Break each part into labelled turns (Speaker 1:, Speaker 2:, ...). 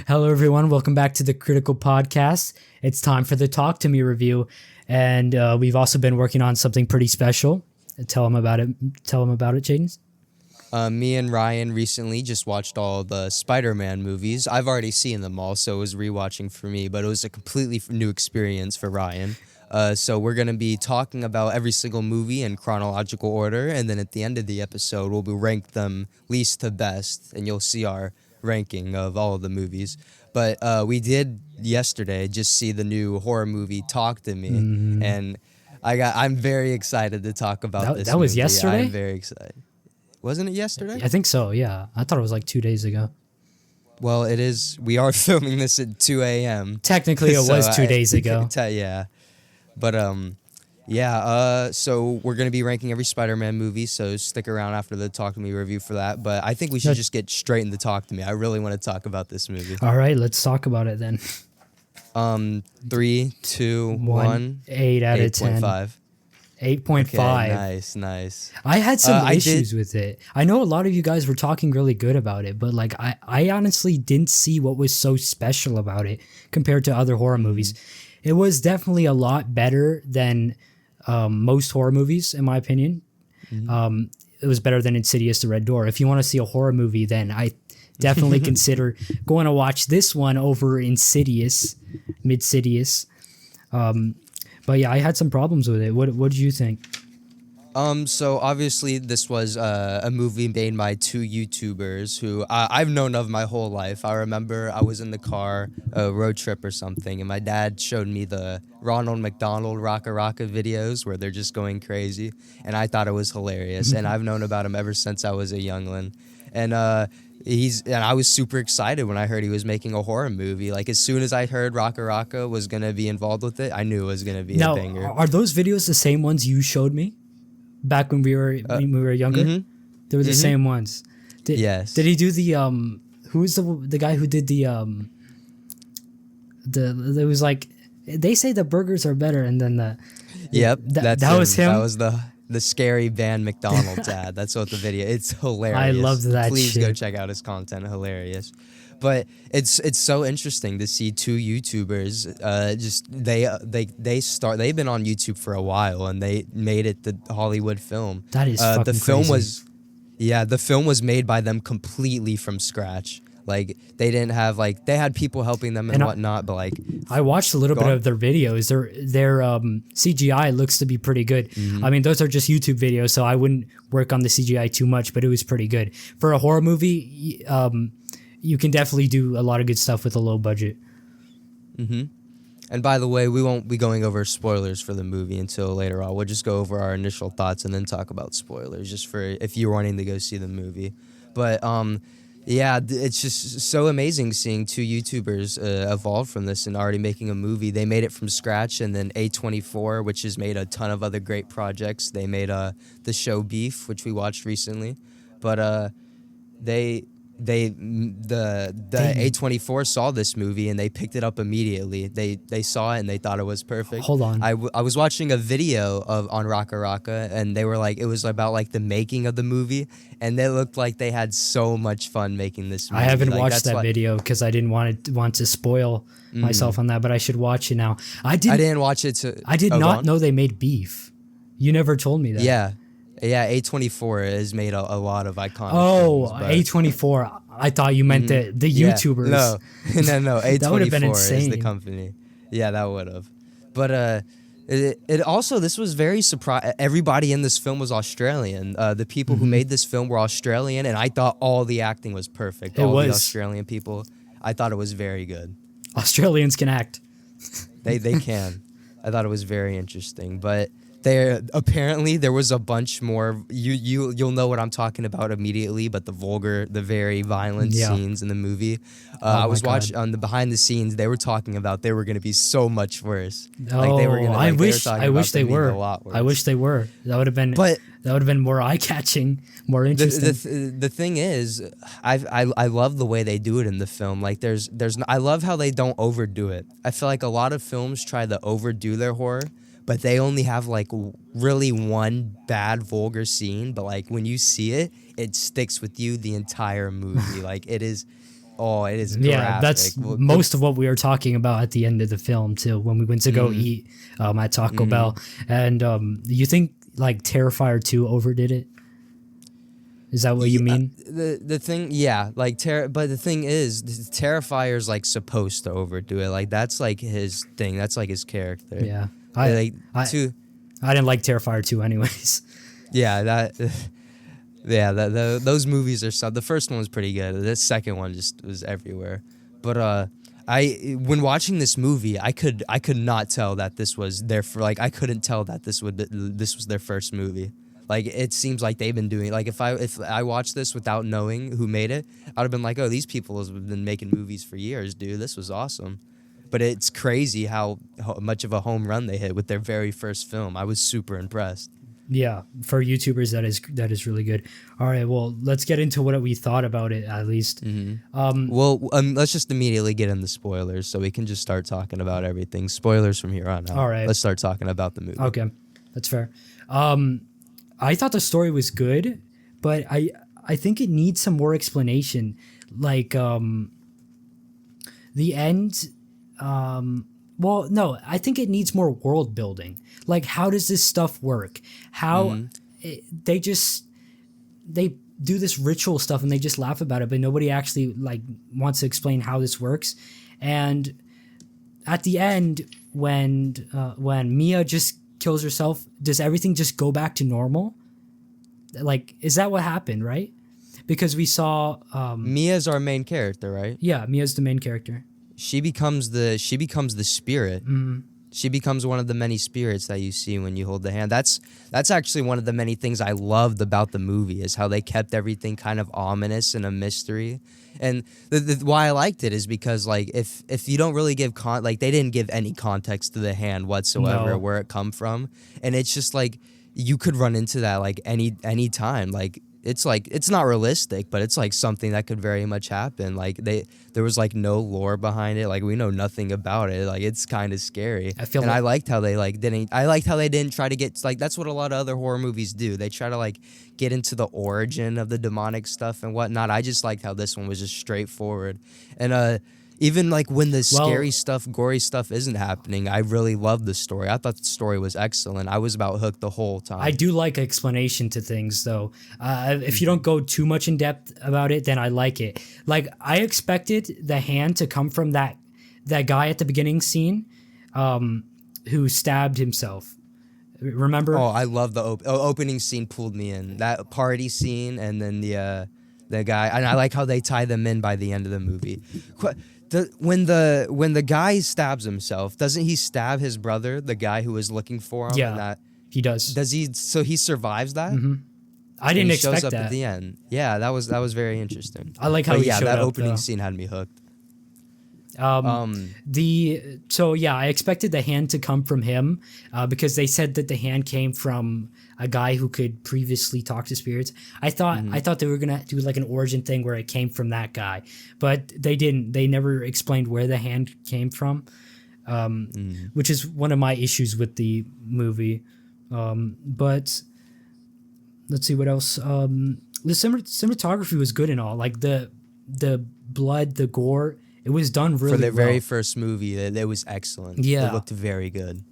Speaker 1: Hello, everyone. Welcome back to the Critical Podcast. It's time for the Talk to Me review, and we've also been working on something pretty special. Tell them about it. Tell them about it, Jaden.
Speaker 2: Me and Ryan recently just watched all the Spider-Man movies. I've already seen them all, so it was rewatching for me, but it was a completely new experience for Ryan. So we're going to be talking about every single movie in chronological order, and then at the end of the episode, we'll rank them least to best, and you'll see our ranking of all of the movies. But we did yesterday just see the new horror movie Talk to Me, and I'm very excited to talk about this.
Speaker 1: That was
Speaker 2: movie.
Speaker 1: yesterday?
Speaker 2: I'm very excited. Wasn't it yesterday?
Speaker 1: I think so, yeah. I thought it was like 2 days ago.
Speaker 2: Well, it is. We are filming this at 2 a.m.
Speaker 1: Technically, it was 2 days ago.
Speaker 2: Yeah. But, so we're going to be ranking every Spider-Man movie, so stick around after the Talk to Me review for that. But I think we should just get straight into Talk to Me. I really want to talk about this movie.
Speaker 1: All right, let's talk about it then.
Speaker 2: 3, 2, 1.
Speaker 1: 8 out of 10.
Speaker 2: 8.5.
Speaker 1: 8.5.
Speaker 2: Okay, nice.
Speaker 1: I had some issues with it. I know a lot of you guys were talking really good about it, but like I honestly didn't see what was so special about it compared to other horror movies. It was definitely a lot better than most horror movies, in my opinion. It was better than Insidious: The Red Door. If you want to see a horror movie, then I definitely consider going to watch this one over Insidious, Mid-Sidious. But yeah, I had some problems with it. What did you think?
Speaker 2: So obviously this was a movie made by two YouTubers who I've known of my whole life. I remember I was in the car, a road trip or something, and my dad showed me the Ronald McDonald RackaRacka videos where they're just going crazy, and I thought it was hilarious. And I've known about him ever since I was a youngling. And I was super excited when I heard he was making a horror movie. Like as soon as I heard RackaRacka was gonna be involved with it, I knew it was gonna be a banger.
Speaker 1: Are those videos the same ones you showed me back when we were younger? They were the same ones.
Speaker 2: Yes.
Speaker 1: Did he do the who was the guy who did the it was like they say the burgers are better, and then the that was him.
Speaker 2: That was the scary Van McDonald's ad. That's what the video. It's hilarious.
Speaker 1: I loved that.
Speaker 2: Please go check out his content. Hilarious. But it's so interesting to see two YouTubers. They've been on YouTube for a while, and they made it the Hollywood film.
Speaker 1: That is fucking crazy.
Speaker 2: The film was made by them completely from scratch. Like they didn't have they had people helping them and whatnot, but
Speaker 1: I watched a little bit of their videos. Their CGI looks to be pretty good. I mean, those are just YouTube videos, so I wouldn't work on the CGI too much, but it was pretty good for a horror movie. You can definitely do a lot of good stuff with a low budget.
Speaker 2: And by the way, we won't be going over spoilers for the movie until later on. We'll just go over our initial thoughts and then talk about spoilers, just for if you're wanting to go see the movie. But yeah, it's just so amazing seeing two YouTubers evolve from this and already making a movie. They made it from scratch, and then A24, which has made a ton of other great projects. They made the show Beef, which we watched recently, but the A24 saw this movie and they picked it up immediately. They saw it and they thought it was perfect.
Speaker 1: Hold on.
Speaker 2: I was watching a video on RackaRacka, and they were like, it was about the making of the movie, and they looked like they had so much fun making this movie.
Speaker 1: I haven't watched that video because I didn't want to spoil myself on that, but I should watch it now. I didn't watch it. I did not know they made Beef. You never told me that.
Speaker 2: Yeah, A24 has made a lot of iconic
Speaker 1: things, A24. I thought you meant the YouTubers.
Speaker 2: No. A24
Speaker 1: that would have been insane.
Speaker 2: Is the company. Yeah, that would have. But it also, this was very surprising. Everybody in this film was Australian. The people who made this film were Australian, and I thought all the acting was perfect. The Australian people. I thought it was very good.
Speaker 1: Australians can act.
Speaker 2: They can. I thought it was very interesting, but apparently there was a bunch more. You'll know what I'm talking about immediately, but the very violent scenes in the movie. I was watching on the behind the scenes. They were talking about they were going to be so much worse.
Speaker 1: I wish they were. I wish they were. That would have been more eye catching, more interesting.
Speaker 2: The thing is, I love the way they do it in the film. I love how they don't overdo it. I feel like a lot of films try to overdo their horror, but they only have really one bad vulgar scene, but when you see it, it sticks with you the entire movie. Oh, it is
Speaker 1: Yeah,
Speaker 2: graphic.
Speaker 1: that's most of what we were talking about at the end of the film too, when we went to go eat at Taco Bell. And you think like Terrifier 2 overdid it? Is that what you mean?
Speaker 2: The thing, yeah, like but the thing is, Terrifier's like supposed to overdo it. Like that's like his thing. That's like his character.
Speaker 1: Yeah,
Speaker 2: Like
Speaker 1: I didn't like Terrifier 2 anyways.
Speaker 2: yeah, that. Yeah, those movies are so. The first one was pretty good. The second one just was everywhere. But when watching this movie, I could not tell that this was I couldn't tell that this was their first movie. Like it seems like they've been doing like if I watched this without knowing who made it, I'd have been like, oh, these people have been making movies for years, dude. This was awesome. But it's crazy how much of a home run they hit with their very first film. I was super impressed.
Speaker 1: Yeah, for YouTubers, that is really good. All right, well, let's get into what we thought about it at least.
Speaker 2: Let's just immediately get into spoilers so we can just start talking about everything. Spoilers from here on out.
Speaker 1: All right.
Speaker 2: Let's start talking about the movie.
Speaker 1: Okay, that's fair. I thought the story was good, but I think it needs some more explanation. Like the end. Well, no, I think it needs more world building. Like, how does this stuff work? How they do this ritual stuff and they just laugh about it, but nobody actually like wants to explain how this works. And at the end, when Mia just kills herself, does everything just go back to normal? Like, is that what happened, right? Because we saw
Speaker 2: Mia's our main character, right?
Speaker 1: Yeah, Mia's the main character.
Speaker 2: She becomes the spirit. She becomes one of the many spirits that you see when you hold the hand. That's actually one of the many things I loved about the movie is how they kept everything kind of ominous and a mystery. And why I liked it is because like if you don't really give they didn't give any context to the hand whatsoever,
Speaker 1: No.
Speaker 2: where it come from, and it's just like you could run into that like any time. Like it's not realistic, but it's like something that could very much happen. Like there was like no lore behind it. Like we know nothing about it. Like it's kind of scary. I liked how they didn't try to get like that's what a lot of other horror movies do. They try to like get into the origin of the demonic stuff and whatnot. I just liked how this one was just straightforward. And even like when the scary stuff, gory stuff isn't happening, I really loved the story. I thought the story was excellent. I was about hooked the whole time.
Speaker 1: I do like explanation to things, though. If you don't go too much in depth about it, then I like it. Like I expected the hand to come from that guy at the beginning scene, who stabbed himself. Remember?
Speaker 2: Oh, I love the opening scene. Pulled me in that party scene, and then the guy. And I like how they tie them in by the end of the movie. When the guy stabs himself, doesn't he stab his brother, the guy who was looking for him?
Speaker 1: Yeah, he does.
Speaker 2: Does he? So he survives that?
Speaker 1: Mm-hmm. I didn't expect
Speaker 2: shows up
Speaker 1: that
Speaker 2: at the end. Yeah, that was very interesting.
Speaker 1: I like how he showed
Speaker 2: that
Speaker 1: up,
Speaker 2: opening
Speaker 1: though.
Speaker 2: scene had me hooked.
Speaker 1: I expected the hand to come from him because they said that the hand came from a guy who could previously talk to spirits. I thought they were gonna do like an origin thing where it came from that guy, but they didn't. They never explained where the hand came from, which is one of my issues with the movie. But let's see what else. The cinematography was good and all. Like the blood, the gore. It was done really well.
Speaker 2: For their very first movie, it was excellent.
Speaker 1: Yeah.
Speaker 2: It looked very good.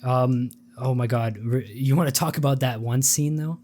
Speaker 1: Oh my God. You want to talk about that one scene though?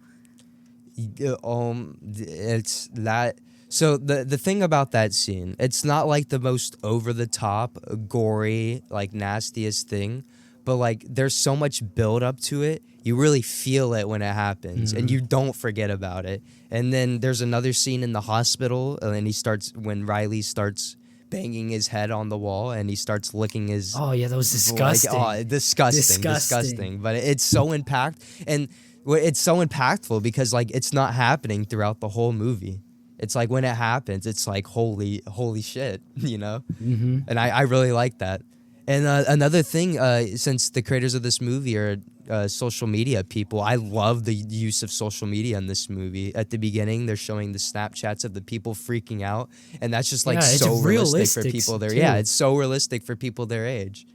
Speaker 2: It's that. So the thing about that scene, it's not like the most over the top, gory, like nastiest thing, but like there's so much build up to it. You really feel it when it happens, and you don't forget about it. And then there's another scene in the hospital, and when Riley starts banging his head on the wall, and he starts licking his.
Speaker 1: Oh yeah, that was disgusting.
Speaker 2: Disgusting. But it's so it's so impactful because like it's not happening throughout the whole movie. It's like when it happens, it's like holy shit, you know. Mm-hmm. And I really like that. And another thing, since the creators of this movie are social media people, I love the use of social media in this movie. At the beginning, they're showing the Snapchats of the people freaking out, and that's just like so realistic for people their it's so realistic for people their age.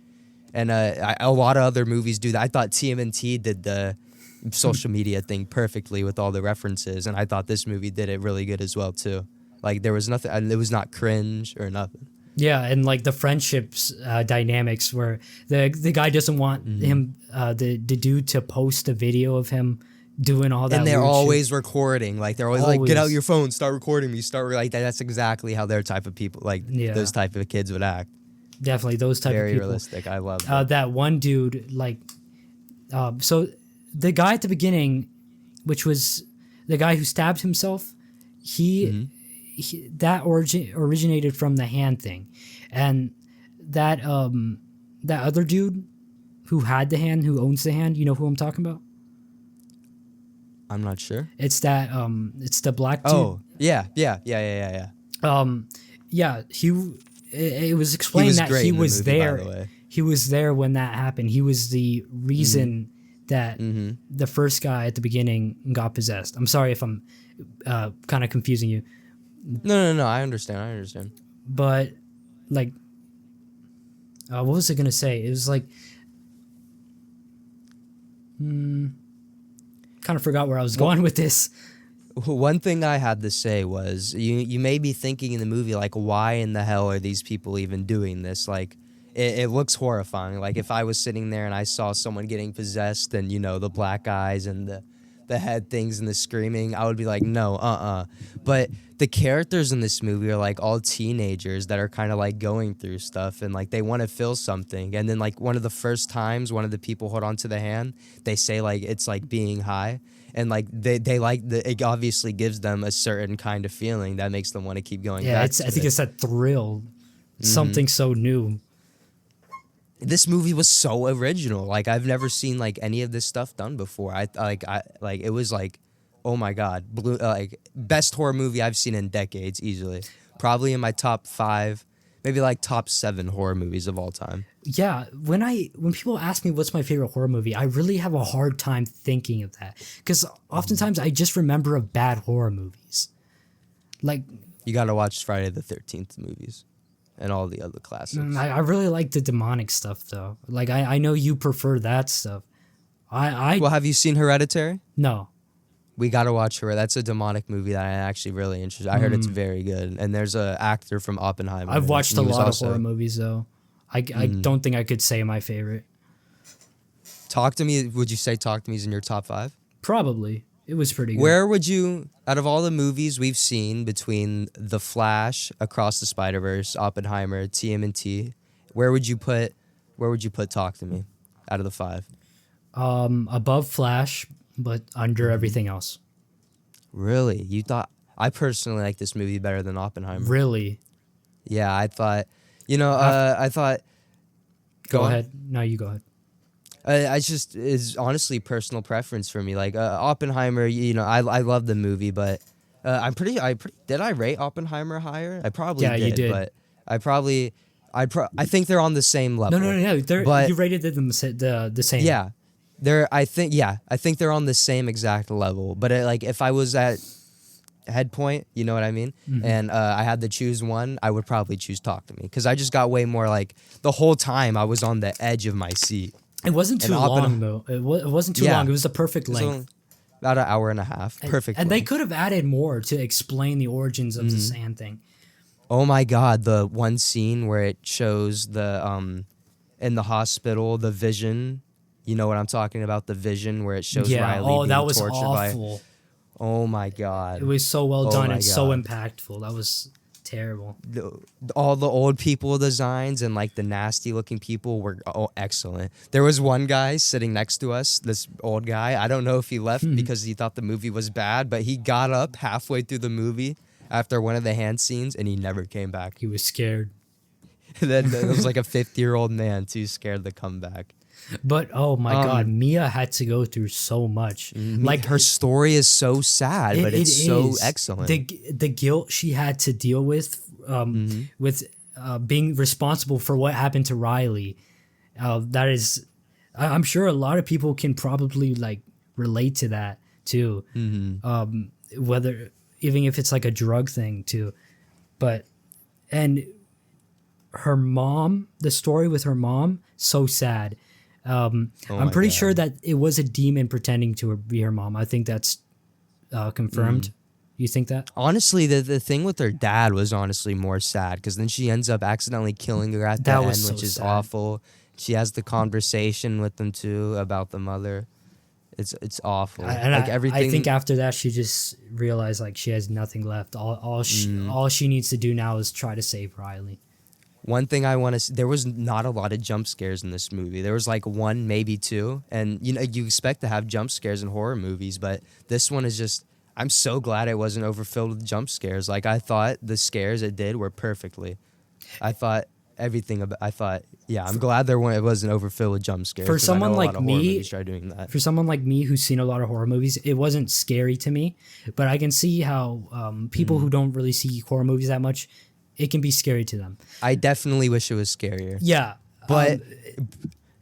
Speaker 2: And a lot of other movies do that. I thought TMNT did the social media thing perfectly with all the references, and I thought this movie did it really good as well too. Like there was nothing. It was not cringe or nothing.
Speaker 1: Yeah, and like the friendships dynamics where the guy doesn't want him the dude to post a video of him doing all that.
Speaker 2: And they're
Speaker 1: weird
Speaker 2: always
Speaker 1: shit.
Speaker 2: recording. Like they're always like, get out your phone, start recording me, like that. That's exactly how their type of people, like those type of kids would act.
Speaker 1: Definitely those type
Speaker 2: Very
Speaker 1: of people.
Speaker 2: realistic. I love that.
Speaker 1: That one dude, like, so the guy at the beginning, which was the guy who stabbed himself, he that originated from the hand thing, and that that other dude who had the hand, who owns the hand, you know who I'm talking about?
Speaker 2: I'm not sure.
Speaker 1: It's that it's the black dude.
Speaker 2: Oh yeah.
Speaker 1: Yeah, it was explained that he was there.
Speaker 2: By the way.
Speaker 1: He was there when that happened. He was the reason that the first guy at the beginning got possessed. I'm sorry if I'm kind of confusing you.
Speaker 2: No. I understand.
Speaker 1: But like, what was I gonna say? It was like, kind of forgot where I was going with this.
Speaker 2: One thing I had to say was you may be thinking in the movie like, why in the hell are these people even doing this? Like, it looks horrifying. Like if I was sitting there and I saw someone getting possessed and the black eyes and the head things and the screaming, I would be like, no, But the characters in this movie are like all teenagers that are kind of like going through stuff and like they want to feel something. And then like one of the first times one of the people hold on to the hand, they say like it's like being high. And like they like it obviously gives them a certain kind of feeling that makes them want to keep going.
Speaker 1: Yeah, I think it's that thrill, something so new.
Speaker 2: This movie was so original. Like I've never seen like any of this stuff done before. I it was like, oh my god, like best horror movie I've seen in decades easily. Probably in my top 5, maybe like top 7 horror movies of all time.
Speaker 1: Yeah, when people ask me what's my favorite horror movie, I really have a hard time thinking of that because oftentimes I just remember of bad horror movies. Like
Speaker 2: you got to watch Friday the 13th movies and all the other classics.
Speaker 1: I really like the demonic stuff though. Like I know you prefer that stuff.
Speaker 2: Well, have you seen Hereditary?
Speaker 1: No.
Speaker 2: We got to watch her. That's a demonic movie that I'm actually really interested. I heard it's very good. And there's an actor from Oppenheimer.
Speaker 1: I've watched a lot of horror movies though. I don't think I could say my favorite.
Speaker 2: Talk to Me, would you say Talk to Me is in your top 5?
Speaker 1: Probably. It was pretty good.
Speaker 2: Where would you, out of all the movies we've seen between The Flash, Across the Spider-Verse, Oppenheimer, TMNT, where would you put Talk to Me out of the 5?
Speaker 1: Above Flash, but under everything else.
Speaker 2: Really? You thought? I personally like this movie better than Oppenheimer.
Speaker 1: Really?
Speaker 2: Yeah, I thought. I thought.
Speaker 1: Go ahead. No, you go ahead.
Speaker 2: It's honestly personal preference for me. Like Oppenheimer, I love the movie, but did I rate Oppenheimer higher? I probably did.
Speaker 1: You did.
Speaker 2: But I think they're on the same level.
Speaker 1: No. You rated them the same.
Speaker 2: Yeah, I think they're on the same exact level. But if I was at head point, you know what I mean? And I had to choose one, I would probably choose Talk to Me because I just got way more like the whole time I was on the edge of my seat.
Speaker 1: It wasn't too long though. It wasn't too long. It was the perfect length.
Speaker 2: About an hour and a half. Perfect.
Speaker 1: And they could have added more to explain the origins of the sand thing.
Speaker 2: Oh my god, the one scene where it shows the in the hospital, the vision. You know what I'm talking about? The vision where it shows Riley being
Speaker 1: that was
Speaker 2: tortured
Speaker 1: awful.
Speaker 2: Oh my god.
Speaker 1: It was so well done and so impactful. That was terrible.
Speaker 2: All the old people designs and like the nasty looking people were excellent. There was one guy sitting next to us, this old guy. I don't know if he left because he thought the movie was bad, but he got up halfway through the movie after one of the hand scenes and he never came back.
Speaker 1: He was scared.
Speaker 2: Then it was like a 50-year-old man too scared to come back.
Speaker 1: But oh my god, Mia had to go through so much.
Speaker 2: Like her story is so sad, but it's so excellent.
Speaker 1: The guilt she had to deal with being responsible for what happened to Riley. That is, I'm sure a lot of people can probably like relate to that too. Whether even if it's like a drug thing too, and her mom, the story with her mom, so sad. I'm pretty sure that it was a demon pretending to be her mom. I think that's confirmed. You think that?
Speaker 2: Honestly, the thing with her dad was honestly more sad because then she ends up accidentally killing her at the
Speaker 1: That
Speaker 2: end,
Speaker 1: was so
Speaker 2: which is
Speaker 1: sad.
Speaker 2: awful. She has the conversation with them too about the mother. It's awful. Like
Speaker 1: I think
Speaker 2: everything.
Speaker 1: after that she just realized like she has nothing left. All she needs to do now is try to save Riley.
Speaker 2: One thing I want to. There was not a lot of jump scares in this movie. There was like one, maybe two, and you expect to have jump scares in horror movies, but this one is just. I'm so glad it wasn't overfilled with jump scares. Like I thought the scares it did were perfectly. I thought everything about. I thought I'm glad it wasn't overfilled with jump scares.
Speaker 1: For
Speaker 2: 'Cause I know
Speaker 1: someone
Speaker 2: a
Speaker 1: like
Speaker 2: lot of horror
Speaker 1: me,
Speaker 2: movies try doing that.
Speaker 1: for someone like me who's seen a lot of horror movies, it wasn't scary to me, but I can see how people who don't really see horror movies that much, it can be scary to them.
Speaker 2: I definitely wish it was scarier.
Speaker 1: Yeah,
Speaker 2: But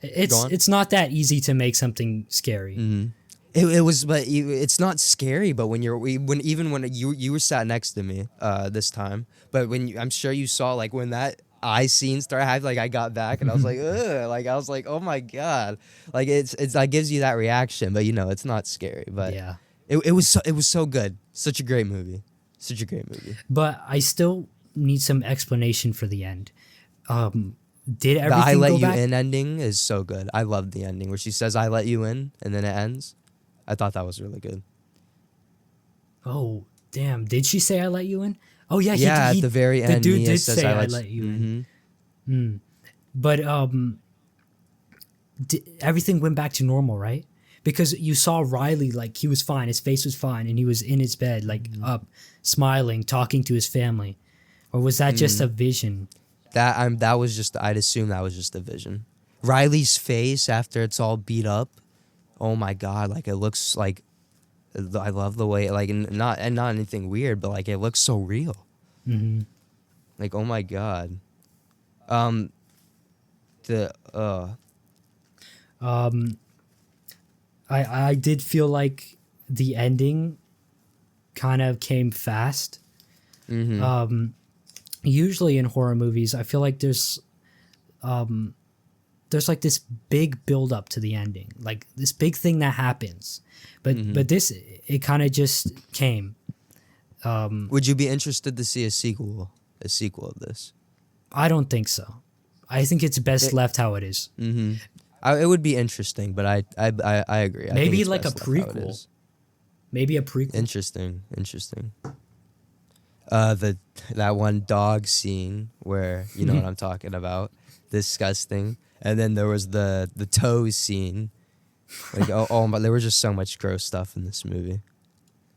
Speaker 1: it's not that easy to make something scary.
Speaker 2: it was, but it's not scary. But when when you were sat next to me this time, but I'm sure you saw like when that eye scene started happening, like I got back and I was like, ugh, like I was like, oh my god, like it's like gives you that reaction, but it's not scary. But
Speaker 1: Yeah,
Speaker 2: it was so good, such a great movie.
Speaker 1: but I still need some explanation for the end. Did
Speaker 2: The
Speaker 1: everything
Speaker 2: I let
Speaker 1: go
Speaker 2: you
Speaker 1: back?
Speaker 2: in ending is so good. I love the ending where she says I let you in and then it ends. I thought that was really good.
Speaker 1: Oh, damn! Did she say I let you in? Oh yeah,
Speaker 2: Yeah, at the very end,
Speaker 1: the dude
Speaker 2: Mia
Speaker 1: did
Speaker 2: says,
Speaker 1: say
Speaker 2: "I
Speaker 1: I
Speaker 2: let
Speaker 1: let you
Speaker 2: Mhm.
Speaker 1: in. But everything went back to normal, right? Because you saw Riley, like he was fine, his face was fine, and he was in his bed, like up, smiling, talking to his family, or was that just a vision?
Speaker 2: That was just. I'd assume that was just a vision. Riley's face after it's all beat up. Oh my god! Like it looks like. I love the way like not anything weird, but like it looks so real.
Speaker 1: Mm-hmm.
Speaker 2: Like oh my god. The
Speaker 1: I did feel like the ending kind of came fast. Usually in horror movies, I feel like there's like this big build up to the ending, like this big thing that happens, but this it kind of just came.
Speaker 2: Would you be interested to see a sequel of this?
Speaker 1: I don't think so. I think it's best left how it is.
Speaker 2: It would be interesting, but I agree. I think
Speaker 1: Maybe
Speaker 2: it's
Speaker 1: like a
Speaker 2: best left how it
Speaker 1: prequel.
Speaker 2: is.
Speaker 1: Maybe a prequel.
Speaker 2: Interesting. That one dog scene where you know what I'm talking about, disgusting. And then there was the toes scene, like oh my, there was just so much gross stuff in this movie.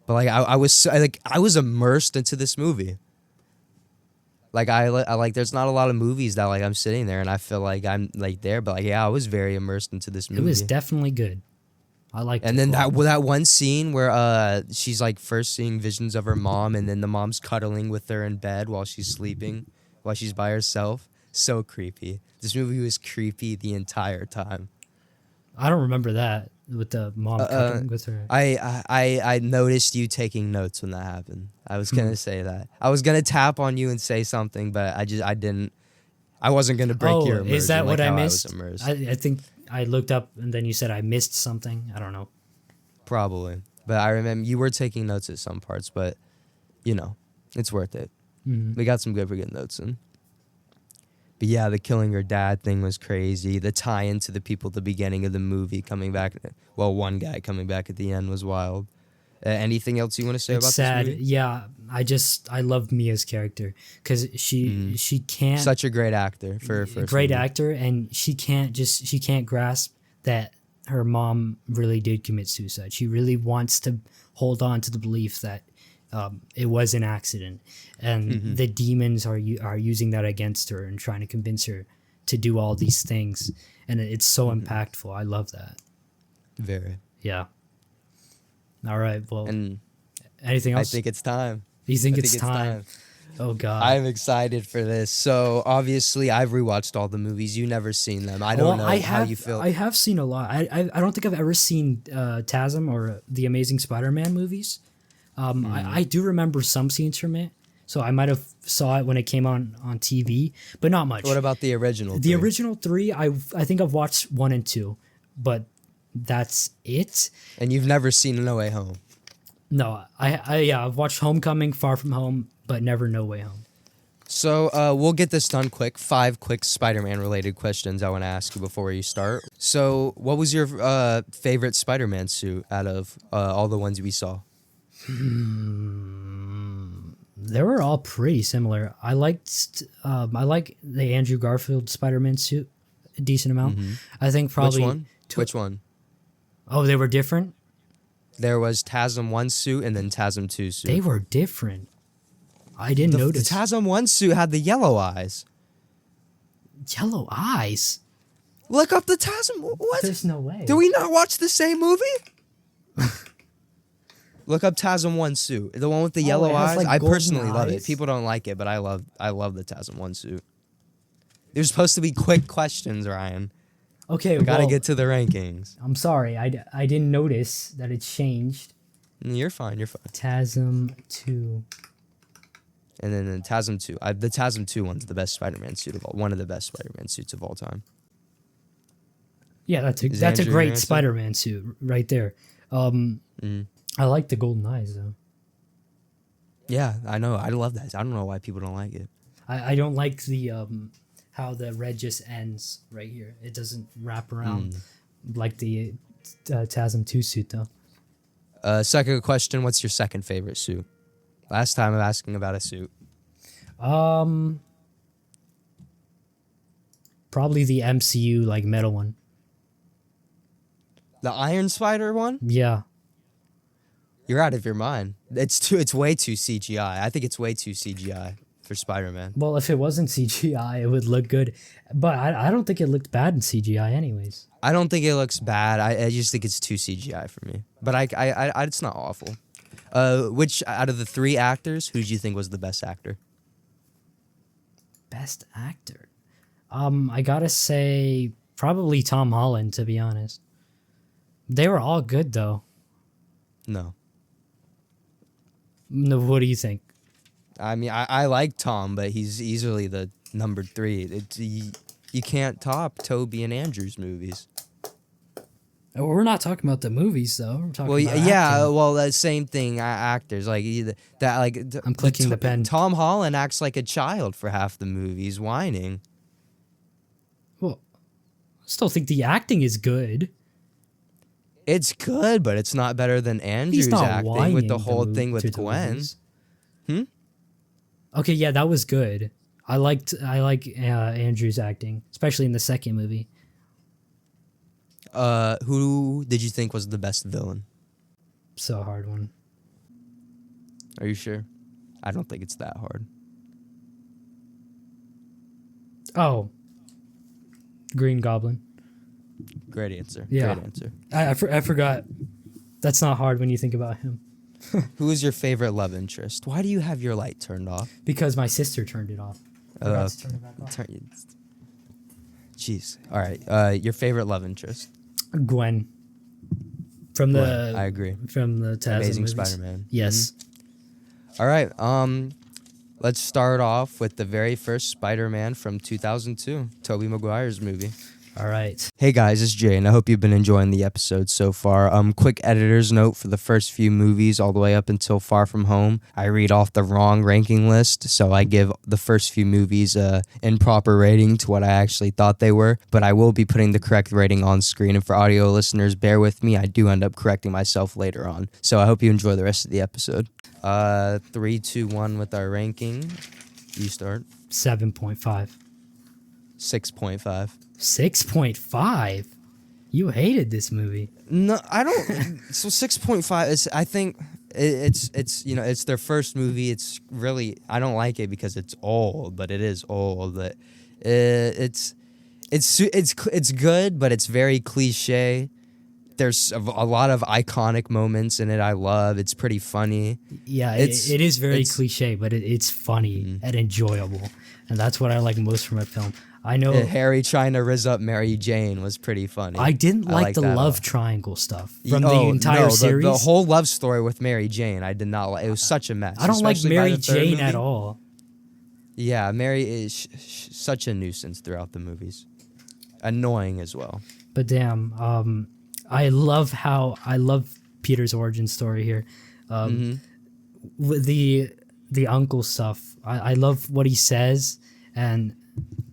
Speaker 2: But like I was immersed into this movie. Like I like there's not a lot of movies that like I'm sitting there and I feel like I'm like there, but like yeah, I was very immersed into this movie.
Speaker 1: It was definitely good. I liked it.
Speaker 2: And then that one scene where she's like first seeing visions of her mom and then the mom's cuddling with her in bed while she's sleeping, while she's by herself. So creepy. This movie was creepy the entire time.
Speaker 1: I don't remember that with the mom cuddling with her.
Speaker 2: I noticed you taking notes when that happened. I was gonna say that. I was gonna tap on you and say something, but I didn't. I wasn't gonna break your immersion.
Speaker 1: Is that
Speaker 2: like
Speaker 1: what I
Speaker 2: how
Speaker 1: missed?
Speaker 2: was immersed.
Speaker 1: I think I looked up and then you said I missed something. I don't know.
Speaker 2: Probably, but I remember you were taking notes at some parts, but it's worth it. We got some good notes in. But yeah, the killing her dad thing was crazy. The tie-in to the people at the beginning of the movie coming back. Well, one guy coming back at the end was wild. Anything else you want to say about
Speaker 1: sad.
Speaker 2: this movie?
Speaker 1: Yeah, I love Mia's character because she can't.
Speaker 2: Such a great actor for
Speaker 1: a great actor, and she can't grasp that her mom really did commit suicide. She really wants to hold on to the belief that it was an accident, and the demons are using that against her and trying to convince her to do all these things, and it's so impactful. I love that.
Speaker 2: Very.
Speaker 1: Yeah. All right. Well,
Speaker 2: and
Speaker 1: anything else?
Speaker 2: I think it's time.
Speaker 1: You think it's time? Oh God.
Speaker 2: I'm excited for this. So obviously I've rewatched all the movies. You never seen them. I don't know how you feel.
Speaker 1: I have seen a lot. I don't think I've ever seen TASM or the Amazing Spider-Man movies. I do remember some scenes from it. So I might have saw it when it came on TV, but not much.
Speaker 2: What about the original?
Speaker 1: The original 3, I think I've watched 1 and 2, but that's it.
Speaker 2: And you've never seen No Way Home?
Speaker 1: No, I've watched Homecoming, Far From Home, but never No Way Home.
Speaker 2: So we'll get this done quick. 5 quick Spider-Man related questions I want to ask you before you start. So what was your favorite Spider-Man suit out of all the ones we saw?
Speaker 1: They were all pretty similar. I like the Andrew Garfield Spider-Man suit a decent amount. I think probably
Speaker 2: Which one? Which one?
Speaker 1: Oh, they were different?
Speaker 2: There was TASM 1 suit and then TASM 2 suit.
Speaker 1: They were different. I didn't notice.
Speaker 2: The TASM 1 suit had the yellow eyes.
Speaker 1: Yellow eyes?
Speaker 2: Look up the TASM. What?
Speaker 1: There's no way.
Speaker 2: Did we not watch the same movie? Look up TASM 1 suit. The one with the yellow
Speaker 1: it has,
Speaker 2: eyes.
Speaker 1: like,
Speaker 2: I
Speaker 1: golden
Speaker 2: personally love it.
Speaker 1: eyes?
Speaker 2: People don't like it, but I love the TASM 1 suit. There's supposed to be quick questions, Ryan.
Speaker 1: Okay,
Speaker 2: We gotta get to the rankings.
Speaker 1: I'm sorry. I didn't notice that it changed.
Speaker 2: You're fine.
Speaker 1: TASM 2.
Speaker 2: And then the TASM 2. The TASM 2 one's the best Spider-Man suit of all. One of the best Spider-Man suits of all time.
Speaker 1: Yeah, that's a
Speaker 2: Andrew your
Speaker 1: great
Speaker 2: answer?
Speaker 1: Spider-Man suit right there. I like the golden eyes though.
Speaker 2: Yeah, I know. I love that. I don't know why people don't like it.
Speaker 1: I don't like the how the red just ends right here. It doesn't wrap around like the TASM 2 suit though.
Speaker 2: Second question, what's your second favorite suit? Last time I'm asking about a suit.
Speaker 1: Probably the MCU like metal one.
Speaker 2: The Iron Spider one?
Speaker 1: Yeah.
Speaker 2: You're out of your mind. It's way too CGI. I think it's way too CGI for Spider-Man.
Speaker 1: Well, if it wasn't CGI, it would look good. But I don't think it looked bad in CGI anyways.
Speaker 2: I don't think it looks bad. I just think it's too CGI for me. But I it's not awful. Which out of the 3 actors, who do you think was the best actor?
Speaker 1: Best actor? I gotta say probably Tom Holland, to be honest. They were all good though.
Speaker 2: No.
Speaker 1: No, what do you think?
Speaker 2: I mean, I like Tom, but he's easily the number 3. You can't top Toby and Andrew's movies.
Speaker 1: We're not talking about the movies though. We're talking about
Speaker 2: yeah,
Speaker 1: acting.
Speaker 2: well, the same thing. Actors like that, like
Speaker 1: I'm clicking the pen.
Speaker 2: Tom Holland acts like a child for half the movies, whining.
Speaker 1: Well, I still think the acting is good.
Speaker 2: It's good, but it's not better than Andrew's
Speaker 1: He's not
Speaker 2: acting
Speaker 1: whining
Speaker 2: with the whole thing with
Speaker 1: through the
Speaker 2: Gwen.
Speaker 1: movies. Okay, yeah, that was good. I like Andrew's acting, especially in the second movie.
Speaker 2: Who did you think was the best villain?
Speaker 1: So hard one.
Speaker 2: Are you sure? I don't think it's that hard.
Speaker 1: Oh, Green Goblin.
Speaker 2: Great answer.
Speaker 1: Yeah.
Speaker 2: Great answer.
Speaker 1: I forgot. That's not hard when you think about him.
Speaker 2: Who is your favorite love interest? Why do you have your light turned off?
Speaker 1: Because my sister turned it off. I forgot to turn it back off.
Speaker 2: Jeez. All right. Your favorite love interest?
Speaker 1: Gwen. From the
Speaker 2: I agree.
Speaker 1: From the TASM
Speaker 2: Amazing
Speaker 1: movies.
Speaker 2: Spider-Man.
Speaker 1: Yes.
Speaker 2: All right. Let's start off with the very first Spider-Man from 2002, Tobey Maguire's movie.
Speaker 1: All right.
Speaker 2: Hey guys, it's Jay, and I hope you've been enjoying the episode so far. Quick editor's note for the first few movies all the way up until Far From Home. I read off the wrong ranking list, so I give the first few movies improper rating to what I actually thought they were, but I will be putting the correct rating on screen, and for audio listeners, bear with me, I do end up correcting myself later on. So I hope you enjoy the rest of the episode. 3, 2, 1 with our ranking. You start.
Speaker 1: 7.5.
Speaker 2: 6.5.
Speaker 1: 6.5? You hated this movie.
Speaker 2: No, I don't. So 6.5 is, I think, it's you know, it's their first movie. It's really, I don't like it because it's old, but it is old. But it's good, but it's very cliche. There's a lot of iconic moments in it. I love. It's pretty funny.
Speaker 1: Yeah, it is very cliche, but it's funny and enjoyable, and that's what I like most from a film. I know
Speaker 2: Harry trying to rizz up Mary Jane was pretty funny.
Speaker 1: I didn't like the love triangle stuff from the entire series.
Speaker 2: The whole love story with Mary Jane, I did not like. It was such a mess.
Speaker 1: I don't like
Speaker 2: especially by
Speaker 1: Mary
Speaker 2: the third
Speaker 1: Jane
Speaker 2: movie.
Speaker 1: at all.
Speaker 2: Yeah, Mary is such a nuisance throughout the movies. Annoying as well.
Speaker 1: But damn, I love Peter's origin story here.
Speaker 2: Mm-hmm.
Speaker 1: With the uncle stuff, I love what he says and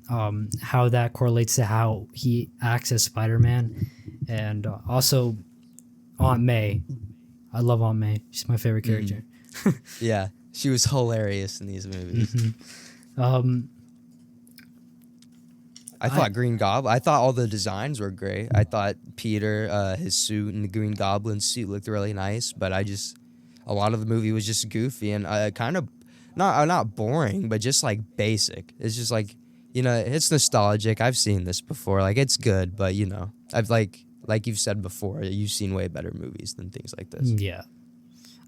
Speaker 1: how that correlates to how he acts as Spider-Man, and also Aunt May. I love Aunt May. She's my favorite character.
Speaker 2: Yeah, she was hilarious in these movies. I thought Green Goblin. I thought all the designs were great. I thought Peter, his suit and the Green Goblin suit looked really nice. But a lot of the movie was just goofy and kind of not boring, but just like basic. It's just like, it's nostalgic. I've seen this before. Like, it's good, but I've like you've said before, you've seen way better movies than things like this.
Speaker 1: Yeah,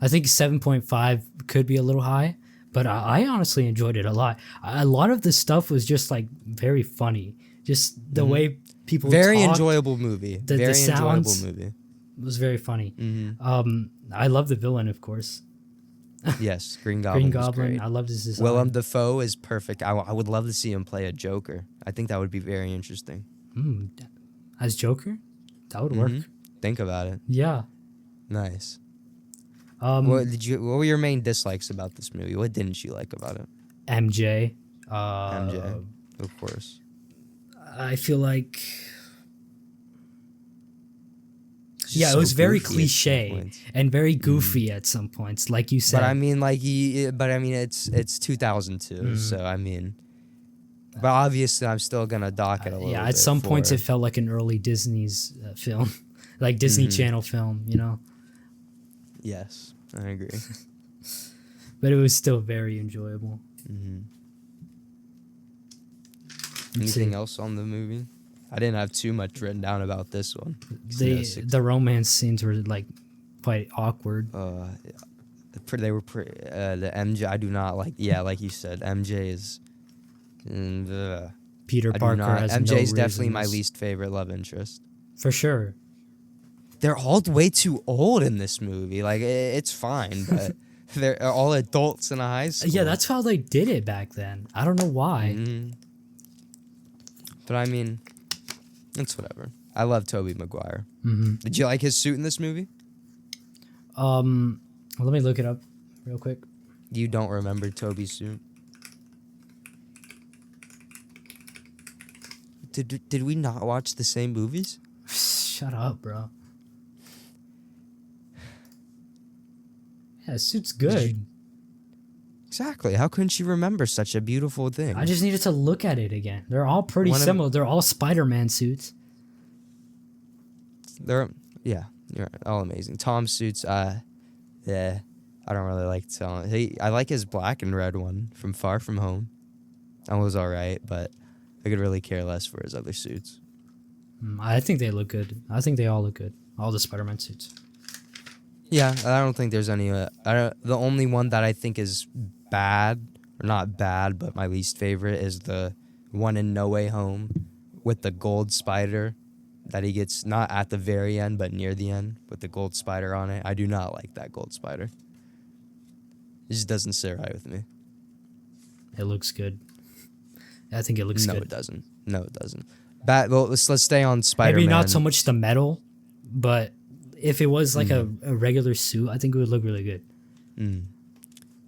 Speaker 1: I think 7.5 could be a little high, but I honestly enjoyed it a lot. A lot of the stuff was just like very funny. Just the way people
Speaker 2: very
Speaker 1: talked,
Speaker 2: enjoyable movie.
Speaker 1: The sounds was very funny. I love the villain, of course.
Speaker 2: Yes, Green Goblin.
Speaker 1: Green Goblin.
Speaker 2: Was great.
Speaker 1: I loved his design.
Speaker 2: Willem Dafoe is perfect. I would love to see him play a Joker. I think that would be very interesting.
Speaker 1: As Joker, that would work.
Speaker 2: Think about it.
Speaker 1: Yeah.
Speaker 2: Nice. What were your main dislikes about this movie? What didn't you like about it?
Speaker 1: MJ.
Speaker 2: MJ, of course.
Speaker 1: I feel like, it was very cliche and very goofy at some points, like you said.
Speaker 2: But I mean, it's 2002, so I mean, but obviously, I'm still gonna dock it a little.
Speaker 1: Yeah,
Speaker 2: bit
Speaker 1: at some points, it felt like an early Disney's film, like Disney Channel film,
Speaker 2: Yes, I agree.
Speaker 1: But it was still very enjoyable.
Speaker 2: Anything else on the movie? I didn't have too much written down about this one.
Speaker 1: The romance scenes were like quite awkward.
Speaker 2: They were the MJ. I do not like. Yeah, like you said, MJ is.
Speaker 1: Peter Parker has
Speaker 2: MJ is
Speaker 1: no
Speaker 2: definitely my
Speaker 1: reasons.
Speaker 2: least favorite love interest.
Speaker 1: For sure.
Speaker 2: They're all way too old in this movie. Like it's fine, but they're all adults in a high school.
Speaker 1: Yeah, that's how they did it back then. I don't know why.
Speaker 2: But I mean, it's whatever. I love Tobey Maguire. Did you like his suit in this movie?
Speaker 1: Let me look it up real quick.
Speaker 2: You don't remember Tobey's suit? Did we not watch the same movies?
Speaker 1: Shut up, bro. Yeah, his suit's good.
Speaker 2: Exactly. How couldn't you remember such a beautiful thing?
Speaker 1: I just needed to look at it again. They're all pretty similar. They're all Spider-Man suits.
Speaker 2: You're all amazing. Tom's suits, I don't really like Tom. I like his black and red one from Far From Home. That was alright, but I could really care less for his other suits.
Speaker 1: I think they look good. I think they all look good. All the Spider-Man suits.
Speaker 2: Yeah, I don't think there's any. The only one that I think is bad, or not bad, but my least favorite is the one in No Way Home with the gold spider that he gets not at the very end, but near the end with the gold spider on it. I do not like that gold spider. It just doesn't sit right with me.
Speaker 1: It looks good. I think it looks good.
Speaker 2: No, it doesn't. No, it doesn't. Well, let's stay on Spider-Man.
Speaker 1: Maybe not so much the metal, but if it was like a regular suit, I think it would look really good.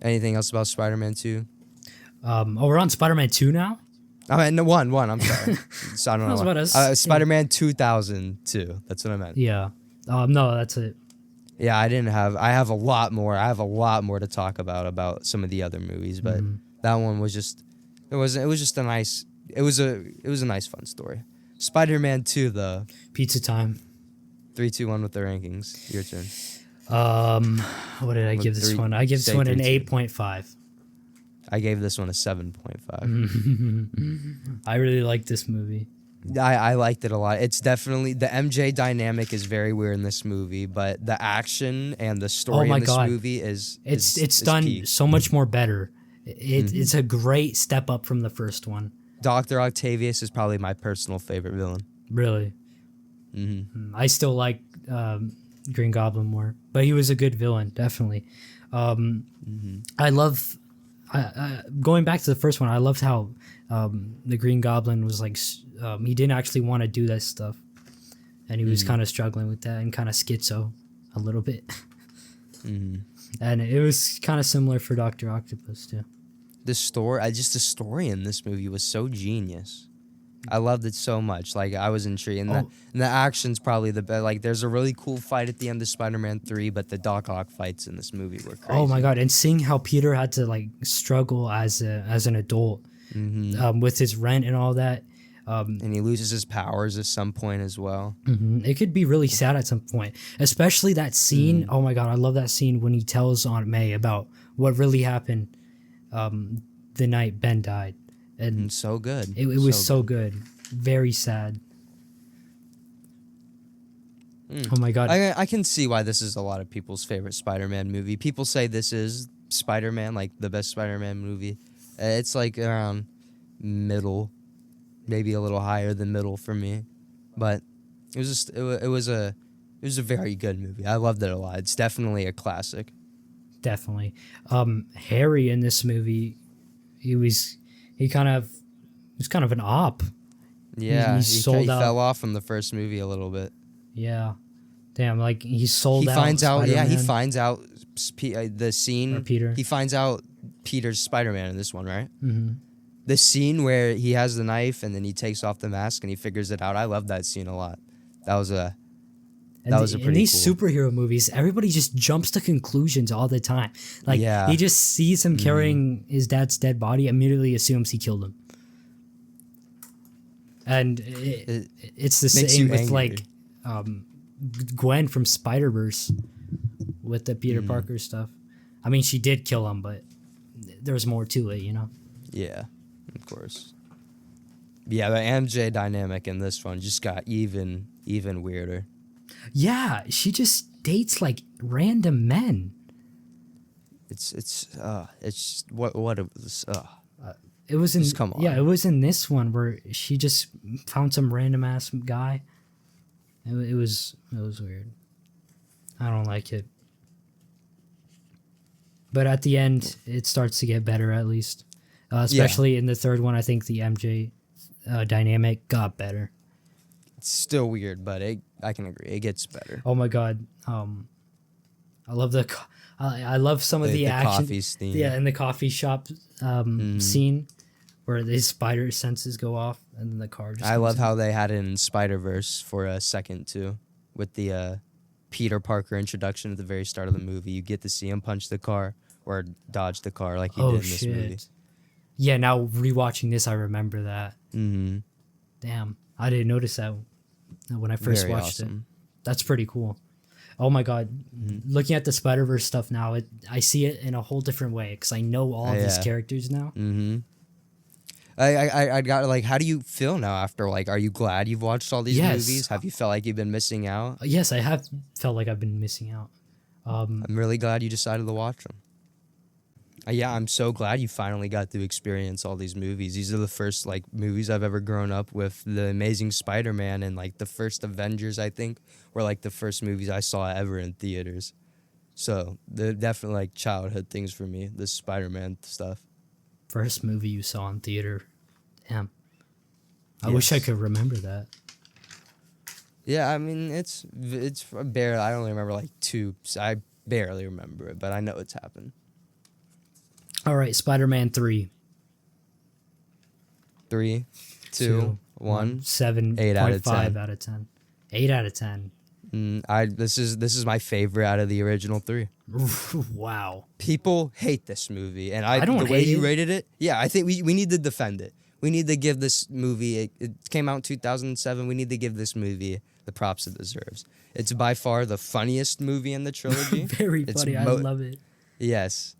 Speaker 2: Anything else about Spider-Man 2?
Speaker 1: We're on Spider-Man 2 now?
Speaker 2: I mean, no, one. I'm sorry. So I don't know.
Speaker 1: About
Speaker 2: Spider-Man 2002. That's what I meant.
Speaker 1: Yeah. No, that's it.
Speaker 2: Yeah, I have a lot more. I have a lot more to talk about some of the other movies, but that one was just. It was just a nice. It was a nice fun story. Spider-Man 2 though.
Speaker 1: Pizza time.
Speaker 2: 3, 2, 1 with the rankings. Your turn.
Speaker 1: What did I give this one? I give this one an 8.5.
Speaker 2: I gave this one a 7.5.
Speaker 1: I really like this movie.
Speaker 2: I liked it a lot. It's definitely the MJ dynamic is very weird in this movie, but the action and the story in this movie is
Speaker 1: done
Speaker 2: peak.
Speaker 1: So much more better. It's a great step up from the first one.
Speaker 2: Dr. Octavius is probably my personal favorite villain.
Speaker 1: Really? I still like Green Goblin more, but he was a good villain, definitely. I love going back to the first one. I loved how the Green Goblin was like he didn't actually want to do that stuff, and he was kind of struggling with that and kind of schizo a little bit. And it was kind of similar for Dr. Octopus too.
Speaker 2: The story in this movie was so genius. I loved it so much. Like, I was intrigued. And the action's probably the best. Like, there's a really cool fight at the end of Spider-Man 3, but the Doc Ock fights in this movie were crazy.
Speaker 1: Oh my god! And seeing how Peter had to like struggle as an adult with his rent and all that.
Speaker 2: And he loses his powers at some point as well.
Speaker 1: It could be really sad at some point, especially that scene. Oh my god, I love that scene when he tells Aunt May about what really happened the night Ben died. And
Speaker 2: so good.
Speaker 1: It was so good. Very sad. Oh my god.
Speaker 2: I can see why this is a lot of people's favorite Spider-Man movie. People say this is Spider-Man, like the best Spider-Man movie. It's like around middle, maybe a little higher than middle for me. But it was just it was a very good movie. I loved it a lot. It's definitely a classic.
Speaker 1: Definitely. Harry in this movie, he was kind of an op.
Speaker 2: Yeah,
Speaker 1: he
Speaker 2: fell off from the first movie a little bit.
Speaker 1: Yeah, damn, like he sold out.
Speaker 2: He finds out.
Speaker 1: Spider-Man.
Speaker 2: Yeah, he finds out the scene.
Speaker 1: Or Peter.
Speaker 2: He finds out Peter's Spider-Man in this one, right?
Speaker 1: Mm-hmm.
Speaker 2: The scene where he has the knife and then he takes off the mask and he figures it out. I love that scene a lot. That was a pretty
Speaker 1: in these
Speaker 2: cool.
Speaker 1: superhero movies, everybody just jumps to conclusions all the time. Like he just sees him carrying his dad's dead body, immediately assumes he killed him. And it's the same with like Gwen from Spider-Verse with the Peter Parker stuff. I mean, she did kill him, but there's more to it, you know?
Speaker 2: Yeah, of course. Yeah, the MJ dynamic in this one just got even weirder.
Speaker 1: Yeah, she just dates like random men.
Speaker 2: It's what it was.
Speaker 1: It was in
Speaker 2: come on.
Speaker 1: Yeah, it was in this one where she just found some random ass guy. It was weird. I don't like it. But at the end, it starts to get better at least. Especially in the third one, I think the MJ dynamic got better.
Speaker 2: It's still weird, but I can agree. It gets better.
Speaker 1: Oh my god. I love I love some of the action.
Speaker 2: Coffee scene.
Speaker 1: Yeah, in the coffee shop scene where the spider senses go off and then the car just
Speaker 2: I love how they had it in Spider-Verse for a second too, with the Peter Parker introduction at the very start of the movie. You get to see him punch the car or dodge the car like he did in this movie.
Speaker 1: Yeah, now rewatching this, I remember that.
Speaker 2: Mm-hmm.
Speaker 1: Damn, I didn't notice that when I first watched it. That's pretty cool. Oh my god, looking at the Spider-Verse stuff now, I see it in a whole different way because I know all of these characters now.
Speaker 2: Mm-hmm. I got like, how do you feel now after like? Are you glad you've watched all these movies? Have you felt like you've been missing out?
Speaker 1: Yes, I have felt like I've been missing out.
Speaker 2: I'm really glad you decided to watch them. Yeah, I'm so glad you finally got to experience all these movies. These are the first like movies I've ever grown up with. The Amazing Spider-Man and like the first Avengers, I think, were like the first movies I saw ever in theaters. So they're definitely like childhood things for me. The Spider-Man stuff.
Speaker 1: First movie you saw in theater. Damn. I wish I could remember that.
Speaker 2: Yeah, I mean it's barely. I only remember like two. I barely remember it, but I know it's happened.
Speaker 1: All right, Spider-Man 3.
Speaker 2: 3, 2, 1.
Speaker 1: 7.
Speaker 2: 8 out of 10.
Speaker 1: 5 out of 10. 8 out of 10.
Speaker 2: This is my favorite out of the original 3.
Speaker 1: Wow.
Speaker 2: People hate this movie, and
Speaker 1: I don't
Speaker 2: the way
Speaker 1: hate
Speaker 2: you
Speaker 1: it.
Speaker 2: rated it. Yeah, I think we need to defend it. We need to give this movie. It came out in 2007. We need to give this movie the props it deserves. It's by far the funniest movie in the trilogy.
Speaker 1: Very funny. I love it.
Speaker 2: Yes.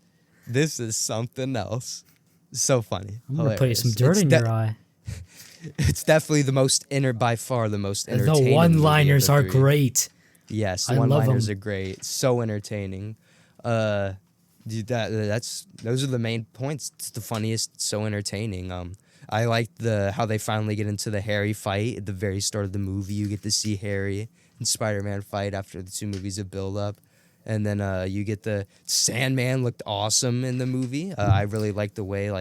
Speaker 2: This is something else. So funny.
Speaker 1: I'm going to put some dirt in your eye.
Speaker 2: It's definitely by far the most entertaining.
Speaker 1: The one-liners are great.
Speaker 2: Yes, the one-liners are great. So entertaining. Dude, those are the main points. It's the funniest, so entertaining. I like how they finally get into the Harry fight at the very start of the movie. You get to see Harry and Spider-Man fight after the two movies have built up. And then you get the Sandman looked awesome in the movie. I really liked the way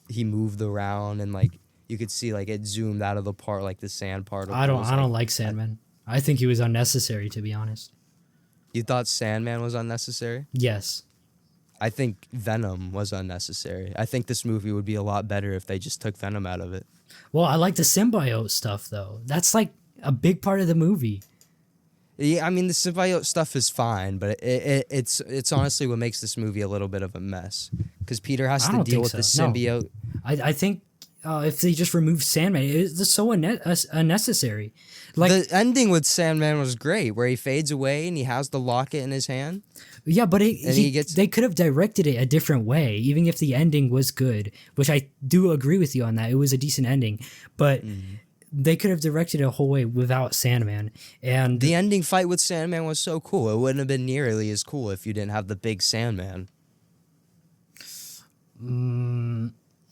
Speaker 2: he moved around and like you could see like it zoomed out of the part like the sand particles.
Speaker 1: I don't like Sandman. I think he was unnecessary, to be honest.
Speaker 2: You thought Sandman was unnecessary?
Speaker 1: Yes.
Speaker 2: I think Venom was unnecessary. I think this movie would be a lot better if they just took Venom out of it.
Speaker 1: Well, I like the symbiote stuff though. That's like a big part of the movie.
Speaker 2: Yeah, I mean the symbiote stuff is fine, but it's honestly what makes this movie a little bit of a mess because Peter has
Speaker 1: I
Speaker 2: to
Speaker 1: don't
Speaker 2: deal
Speaker 1: think
Speaker 2: with
Speaker 1: so.
Speaker 2: the symbiote.
Speaker 1: I think if they just remove Sandman, it's so unnecessary. Like,
Speaker 2: The ending with Sandman was great, where he fades away and he has the locket in his hand.
Speaker 1: yeah, but
Speaker 2: he gets-
Speaker 1: they could have directed it a different way, even if the ending was good, which I do agree with you on that. It was a decent ending, but they could have directed it a whole way without Sandman. And
Speaker 2: The ending fight with Sandman was so cool. It wouldn't have been nearly as cool if you didn't have the big Sandman.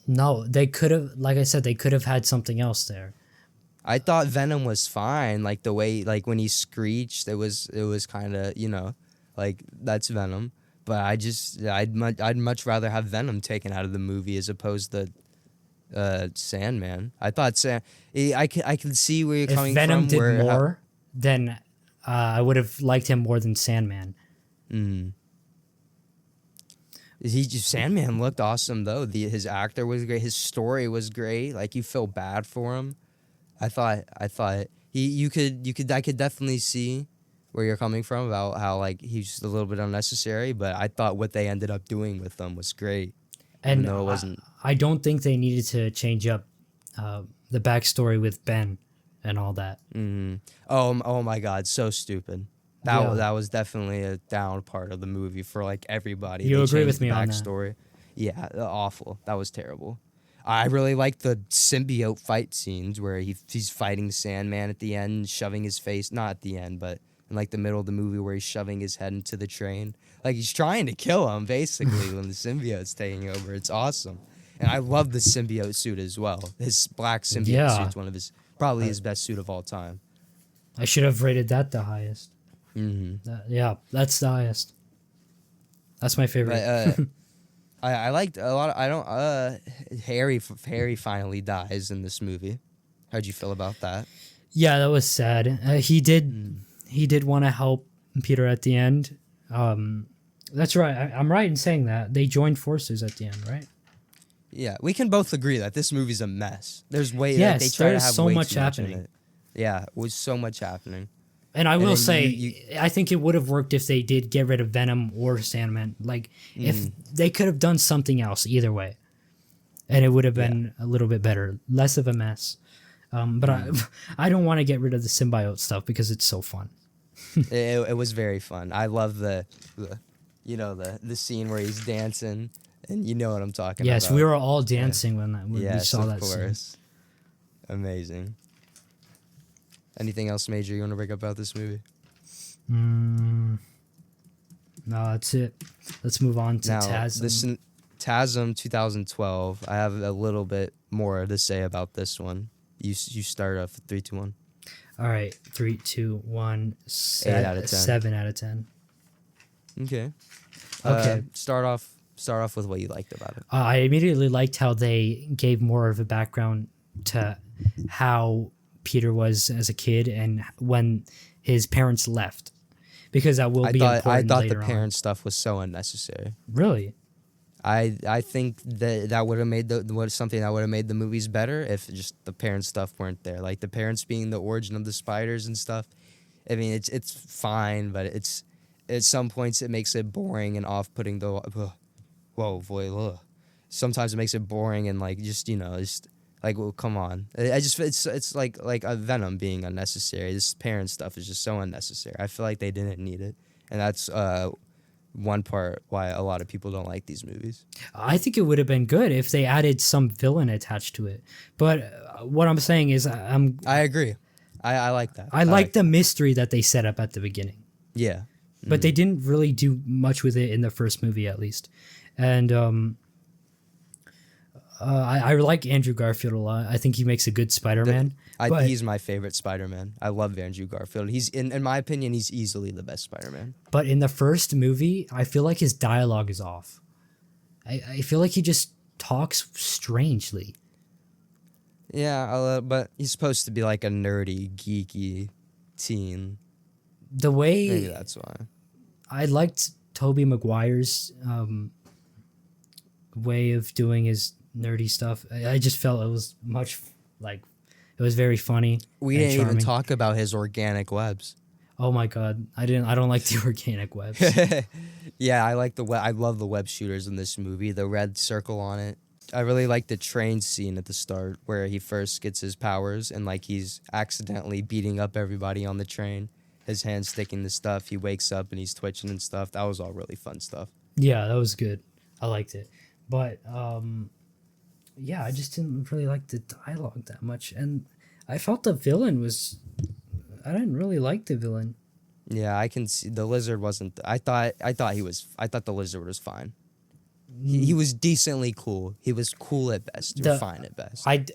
Speaker 1: no, they could have, like I said, they could have had something else there.
Speaker 2: I thought Venom was fine, like the way, like when he screeched, it was kind of, like that's Venom. But I'd much rather have Venom taken out of the movie as opposed to Sandman. I thought I could see where you're
Speaker 1: If
Speaker 2: coming
Speaker 1: Venom
Speaker 2: from.
Speaker 1: did more, then I would have liked him more than Sandman.
Speaker 2: Sandman looked awesome though. His actor was great. His story was great. Like you feel bad for him. I thought I could definitely see where you're coming from about how like he's just a little bit unnecessary, but I thought what they ended up doing with them was great.
Speaker 1: And
Speaker 2: No, it wasn't.
Speaker 1: I don't think they needed to change up the backstory with Ben and all that.
Speaker 2: Oh my God, so stupid. That was definitely a down part of the movie for like everybody.
Speaker 1: You
Speaker 2: They
Speaker 1: agree with
Speaker 2: changed
Speaker 1: me
Speaker 2: the
Speaker 1: on that?
Speaker 2: backstory. Yeah, awful. That was terrible. I really like the symbiote fight scenes where he's fighting Sandman at the end, shoving his face, not at the end, but in like the middle of the movie where he's shoving his head into the train. Like he's trying to kill him basically when the symbiote's taking over. It's awesome. And I love the symbiote suit as well. His black symbiote suit's one of probably his best suit of all time.
Speaker 1: I should have rated that the highest.
Speaker 2: Mm-hmm.
Speaker 1: Yeah, that's the highest. That's my favorite.
Speaker 2: But, I liked a lot. Harry finally dies in this movie. How'd you feel about that?
Speaker 1: Yeah, that was sad. He did want to help Peter at the end. That's right. I'm right in saying that they joined forces at the end, right?
Speaker 2: Yeah, we can both agree that this movie's a mess. There's way
Speaker 1: Yes,
Speaker 2: they try to
Speaker 1: there's
Speaker 2: have
Speaker 1: so
Speaker 2: way
Speaker 1: much
Speaker 2: too much in
Speaker 1: happening.
Speaker 2: it. Yeah, it was so much happening.
Speaker 1: And I will
Speaker 2: then
Speaker 1: say, I think it would have worked if they did get rid of Venom or Sandman. Like, if they could have done something else either way. And it would have been a little bit better. Less of a mess. But I don't want to get rid of the symbiote stuff because it's so fun.
Speaker 2: It was very fun. I love the scene where he's dancing, and you know what I'm talking about.
Speaker 1: Yes, we were all dancing when we saw that scene.
Speaker 2: Course. Amazing. Anything else major you want to bring up about this movie?
Speaker 1: No, that's it. Let's move on to
Speaker 2: Now,
Speaker 1: TASM.
Speaker 2: TASM 2012. I have a little bit more to say about this one. You start off 3, 2, 1.
Speaker 1: All right, 3, 2, 1.
Speaker 2: 8 out of 10.
Speaker 1: 7 out of 10.
Speaker 2: Okay.
Speaker 1: Okay.
Speaker 2: Start off with what you liked about it.
Speaker 1: I immediately liked how they gave more of a background to how Peter was as a kid and when his parents left, because that will be important
Speaker 2: I thought the
Speaker 1: later
Speaker 2: parent stuff was so unnecessary.
Speaker 1: on. Really?
Speaker 2: I think that would have made something that would have made the movies better if just the parent stuff weren't there. Like the parents being the origin of the spiders and stuff. I mean, it's fine, but it's at some points it makes it boring and off-putting. Sometimes it makes it boring and like just like, well, come on. It's like a Venom being unnecessary. This parent stuff is just so unnecessary. I feel like they didn't need it, and that's one part why a lot of people don't like these movies.
Speaker 1: I think it would have been good if they added some villain attached to it. But what I'm saying is,
Speaker 2: I agree. I like that.
Speaker 1: I like the mystery that they set up at the beginning.
Speaker 2: Yeah.
Speaker 1: But they didn't really do much with it in the first movie, at least. And I like Andrew Garfield a lot. I think he makes a good Spider-Man.
Speaker 2: He's my favorite Spider-Man. I love Andrew Garfield. He's in my opinion, he's easily the best Spider-Man.
Speaker 1: But in the first movie, I feel like his dialogue is off. I feel like he just talks strangely.
Speaker 2: Yeah, but he's supposed to be like a nerdy, geeky teen.
Speaker 1: The way
Speaker 2: Maybe that's why.
Speaker 1: I liked Tobey Maguire's way of doing his nerdy stuff. I just felt it was it was very funny.
Speaker 2: We
Speaker 1: and
Speaker 2: didn't even
Speaker 1: charming.
Speaker 2: talk about his organic webs.
Speaker 1: Oh my god, I don't like the organic webs.
Speaker 2: Yeah, I like I love the web shooters in this movie. The red circle on it. I really like the train scene at the start where he first gets his powers and like he's accidentally beating up everybody on the train. His hands sticking to stuff. He wakes up and he's twitching and stuff. That was all really fun stuff.
Speaker 1: Yeah, that was good. I liked it, but yeah, I just didn't really like the dialogue that much, and I felt the villain was. I didn't really like the villain.
Speaker 2: Yeah, I can see the lizard wasn't. I thought the lizard was fine. He was decently cool. He was cool at best, or fine at best.
Speaker 1: I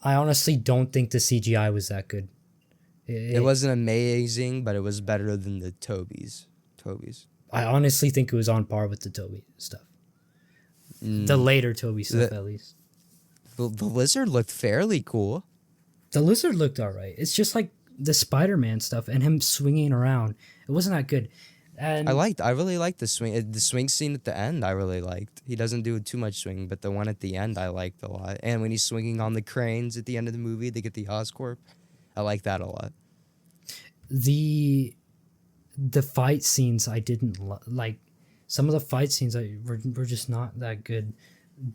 Speaker 1: honestly don't think the CGI was that good.
Speaker 2: It wasn't amazing, but it was better than the Toby's.
Speaker 1: I honestly think it was on par with the Toby stuff. The later Toby stuff, at least.
Speaker 2: The lizard looked fairly cool.
Speaker 1: The lizard looked alright. It's just like the Spider-Man stuff and him swinging around. It wasn't that good. And
Speaker 2: I really liked the swing scene at the end. I really liked. He doesn't do too much swinging, but the one at the end I liked a lot. And when he's swinging on the cranes at the end of the movie, they get the Oscorp. I like that a lot.
Speaker 1: The fight scenes I didn't like. Some of the fight scenes were just not that good.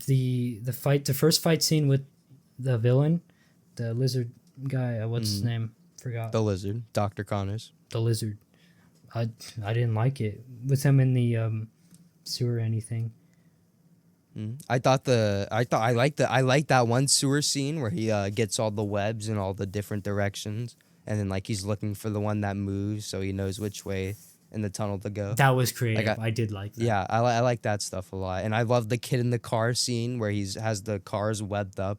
Speaker 1: The first fight scene with the villain, the lizard guy. What's his name? Forgot.
Speaker 2: The lizard, Dr. Connors.
Speaker 1: The lizard. I didn't like it with him in the sewer or anything.
Speaker 2: I liked that one sewer scene where he gets all the webs in all the different directions, and then like he's looking for the one that moves so he knows which way in the tunnel to go.
Speaker 1: That was creative. I did like that.
Speaker 2: Yeah, I like that stuff a lot, and I love the kid in the car scene where has the cars webbed up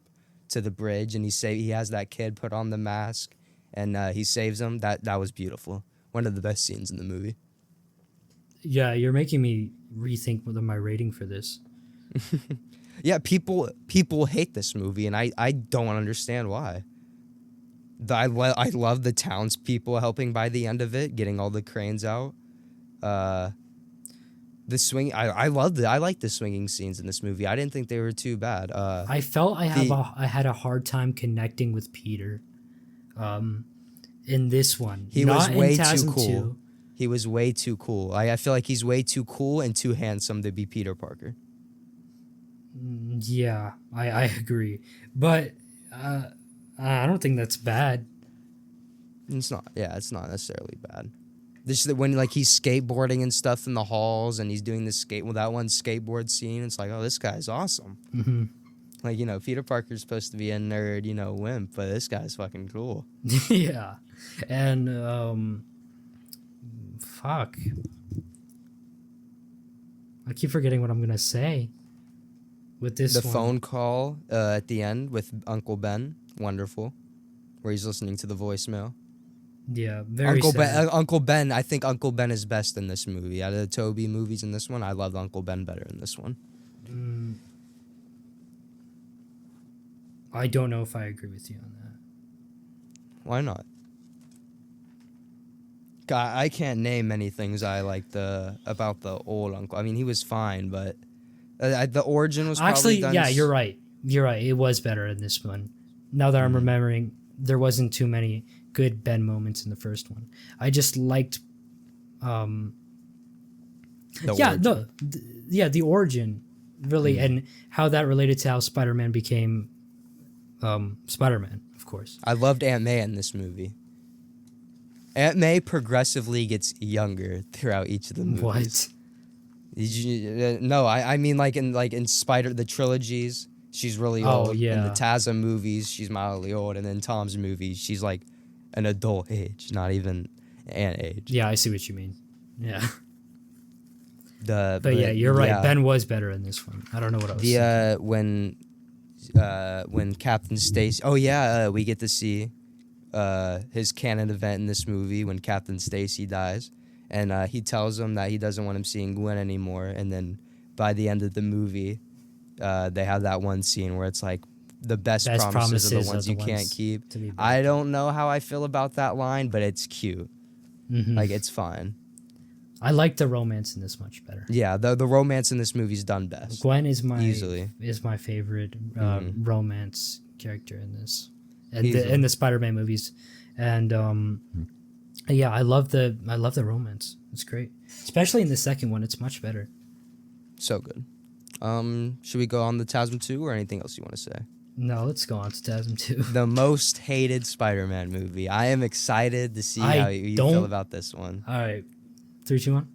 Speaker 2: to the bridge, and he has that kid put on the mask, and he saves him. That was beautiful. One of the best scenes in the movie.
Speaker 1: Yeah, you're making me rethink my rating for this.
Speaker 2: Yeah, people hate this movie, and I don't understand why. I love the townspeople helping by the end of it, getting all the cranes out. The swing, I like the swinging scenes in this movie. I didn't think they were too bad.
Speaker 1: I felt I had a hard time connecting with Peter. In this one,
Speaker 2: he was way too cool. He was way too cool. I feel like he's way too cool and too handsome to be Peter Parker.
Speaker 1: Yeah, I agree, but I don't think that's bad.
Speaker 2: It's not. Yeah, it's not necessarily bad. This when like he's skateboarding and stuff in the halls, and he's doing that one skateboard scene. It's like, oh, this guy's awesome.
Speaker 1: Mm-hmm.
Speaker 2: Like, Peter Parker's supposed to be a nerd, wimp, but this guy's fucking cool.
Speaker 1: Yeah, and fuck, I keep forgetting what I'm gonna say. With this
Speaker 2: the phone call at the end with Uncle Ben, wonderful, where he's listening to the voicemail.
Speaker 1: Yeah, very sad.
Speaker 2: Uncle Ben. I think Uncle Ben is best in this movie. Out of the Toby movies in this one, I loved Uncle Ben better in this one.
Speaker 1: I don't know if I agree with you on that.
Speaker 2: Why not? God, I can't name many things I liked about the old Uncle. I mean, he was fine, but the origin was
Speaker 1: actually probably done. Yeah, you're right. You're right. It was better in this one. Now that I'm remembering, there wasn't too many good Ben moments in the first one. I just liked, the origin really, and how that related to how Spider-Man became Spider-Man, of course.
Speaker 2: I loved Aunt May in this movie. Aunt May progressively gets younger throughout each of the movies.
Speaker 1: What?
Speaker 2: No, I mean in Spider the trilogies, she's really old.
Speaker 1: Yeah.
Speaker 2: In the Taza movies, she's mildly old, and in Tom's movies, she's like an adult age, not even Aunt age.
Speaker 1: Yeah, I see what you mean. Yeah.
Speaker 2: But
Speaker 1: yeah, you're right. Yeah. Ben was better in this one. I don't know what else.
Speaker 2: When Captain Stacy. Oh yeah, we get to see his canon event in this movie when Captain Stacy dies. And he tells him that he doesn't want him seeing Gwen anymore. And then by the end of the movie, they have that one scene where it's like the best promises are the ones you can't keep. I don't know how I feel about that line, but it's cute. Mm-hmm. Like, it's fine.
Speaker 1: I like the romance in this much better.
Speaker 2: Yeah, the romance in this movie's done best.
Speaker 1: Gwen is my
Speaker 2: easily
Speaker 1: favorite romance character in this, and
Speaker 2: Easily.
Speaker 1: in the Spider-Man movies, and yeah, I love the romance. It's great, especially in the second one. It's much better.
Speaker 2: So good. Should we go on the TASM 2 or anything else you want to say?
Speaker 1: No, let's go on to TASM 2.
Speaker 2: The most hated Spider-Man movie. I am excited to see how you feel about this one.
Speaker 1: All right, 3, 2, 1.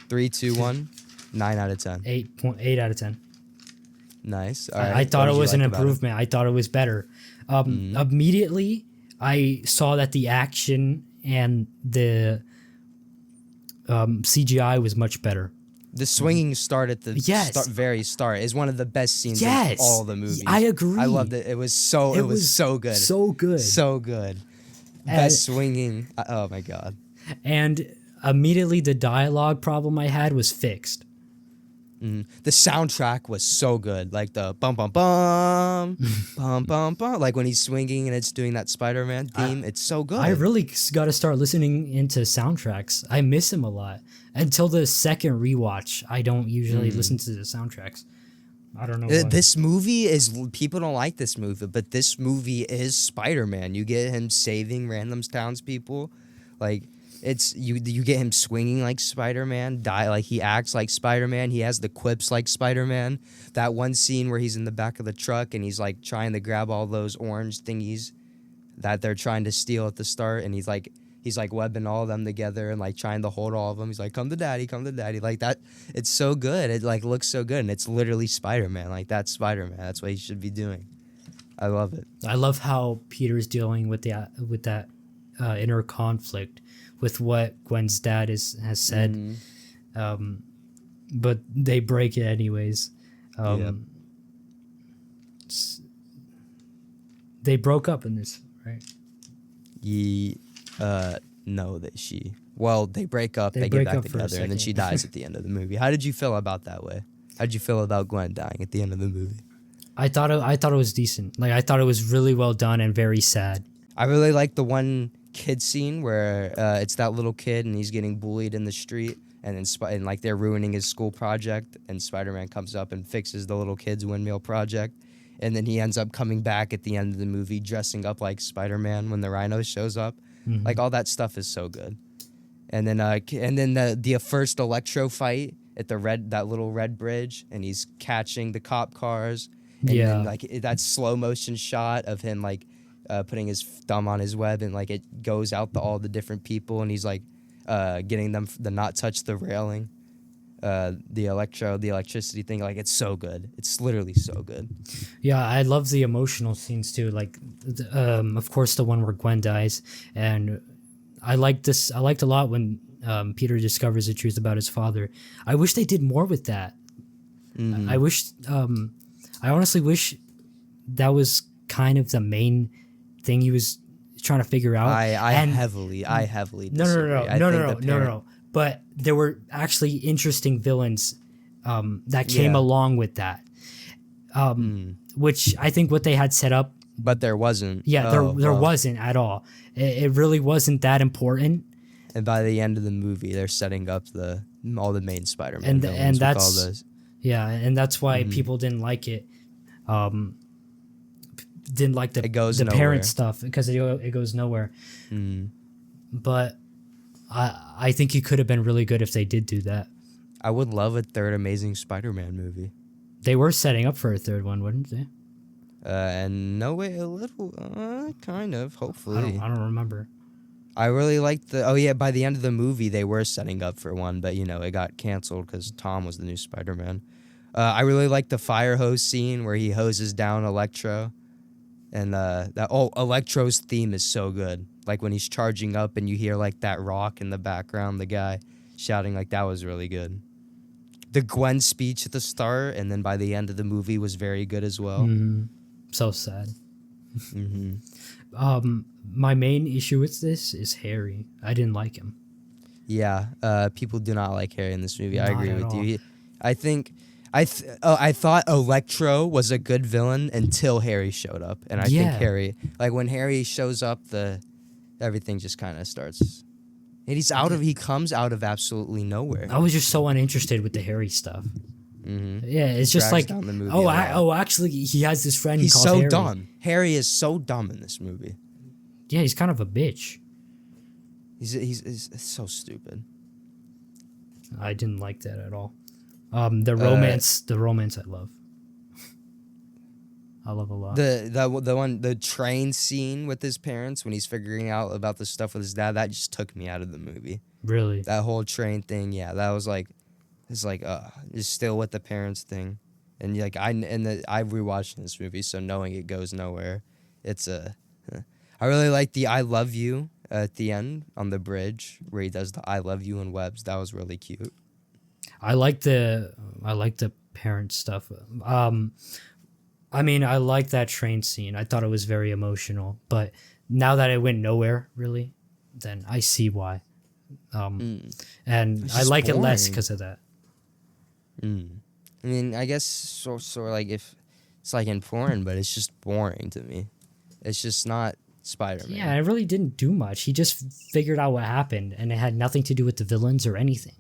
Speaker 2: 3, 2, 1. 9 out of 10.
Speaker 1: 8.8 out of 10.
Speaker 2: Nice. All right.
Speaker 1: I thought it was an improvement. I thought it was better. Immediately, I saw that the action and the CGI was much better.
Speaker 2: The swinging start at the very start is one of the best scenes in all the movies.
Speaker 1: I agree.
Speaker 2: I loved it. It was so good.
Speaker 1: So good.
Speaker 2: So good. Best swinging. Oh my god.
Speaker 1: And immediately the dialogue problem I had was fixed.
Speaker 2: The soundtrack was so good. Like the bum bum bum bum bum bum. Like when he's swinging and it's doing that Spider-Man theme. It's so good.
Speaker 1: I really got to start listening into soundtracks. I miss him a lot. Until the second rewatch, I don't usually listen to the soundtracks. I don't know why.
Speaker 2: This movie is, people don't like this movie, but this movie is Spider-Man. You get him saving random townspeople. Like, it's, you get him swinging like Spider-Man, like he acts like Spider-Man. He has the quips like Spider-Man. That one scene where he's in the back of the truck and he's like trying to grab all those orange thingies that they're trying to steal at the start, and he's like webbing all of them together and like trying to hold all of them. He's like, come to daddy, like that. It's so good. It like looks so good, and it's literally Spider-Man. Like, that's Spider-Man. That's what he should be doing. I love it.
Speaker 1: I love how Peter's dealing with that inner conflict with what Gwen's dad has said, but they break it anyways. They broke up in this, right?
Speaker 2: No, they break up, they get back together, and then she dies at the end of the movie. How did you feel about that way? How did you feel about Gwen dying at the end of the movie?
Speaker 1: I thought it was decent. Like, I thought it was really well done and very sad.
Speaker 2: I really like the one kid scene where it's that little kid and he's getting bullied in the street, and then like they're ruining his school project, and Spider-Man comes up and fixes the little kid's windmill project, and then he ends up coming back at the end of the movie dressing up like Spider-Man when the Rhino shows up. Like, all that stuff is so good. And then the first Electro fight at that little red bridge, and he's catching the cop cars. And then, like, that slow motion shot of him like putting his thumb on his web, and like it goes out to all the different people, and he's like getting them to not touch the railing. The electricity thing, like, it's so good. It's literally so good.
Speaker 1: Yeah, I love the emotional scenes too. Like, of course, the one where Gwen dies, and I liked a lot when Peter discovers the truth about his father. I wish they did more with that. I honestly wish that was kind of the main thing he was trying to figure out. I heavily disagree. No. But there were actually interesting villains that came along with that, which I think what they had set up.
Speaker 2: But there wasn't.
Speaker 1: Yeah, there wasn't at all. It really wasn't that important.
Speaker 2: And by the end of the movie, they're setting up all the main Spider-Man villains, and that's with all those.
Speaker 1: Yeah, and that's why people didn't like it. Didn't like the parent stuff, because it goes nowhere. But I think it could have been really good if they did do that.
Speaker 2: I would love a third Amazing Spider-Man movie.
Speaker 1: They were setting up for a third one, wouldn't they?
Speaker 2: And no way, a little, kind of, hopefully.
Speaker 1: I don't remember.
Speaker 2: I really liked by the end of the movie, they were setting up for one, but, it got canceled because Tom was the new Spider-Man. I really liked the fire hose scene where he hoses down Electro. And Electro's theme is so good. Like, when he's charging up and you hear like that rock in the background, the guy shouting, like, that was really good. The Gwen speech at the start and then by the end of the movie was very good as well.
Speaker 1: So sad. My main issue with this is Harry. I didn't like him.
Speaker 2: Yeah, people do not like Harry in this movie. I agree with you. I thought Electro was a good villain until Harry showed up, and I think Harry, like, when Harry shows up, everything just kind of starts And he comes out of absolutely nowhere.
Speaker 1: I was just so uninterested with the Harry stuff. Yeah, it's just
Speaker 2: Drags
Speaker 1: like,
Speaker 2: down the movie a lot.
Speaker 1: actually, he has this friend
Speaker 2: He's
Speaker 1: called
Speaker 2: so
Speaker 1: Harry.
Speaker 2: dumb. Harry is so dumb in this movie.
Speaker 1: Yeah, he's kind of a bitch.
Speaker 2: He's so stupid.
Speaker 1: I didn't like that at all. The romance I love. I love a lot.
Speaker 2: The train scene with his parents when he's figuring out about the stuff with his dad, that just took me out of the movie.
Speaker 1: Really?
Speaker 2: That whole train thing, yeah, that was like, just still with the parents thing, and like I rewatched this movie, so knowing it goes nowhere, I really like the "I love you" at the end on the bridge where he does the "I love you" in webs. That was really cute.
Speaker 1: I like the parent stuff. I mean, I like that train scene. I thought it was very emotional, but now that it went nowhere, really, then I see why. And I like it less because of that.
Speaker 2: I mean, I guess sort of like if it's like in porn, but it's just boring to me. It's just not Spider-Man.
Speaker 1: Yeah, it really didn't do much. He just figured out what happened, and it had nothing to do with the villains or anything.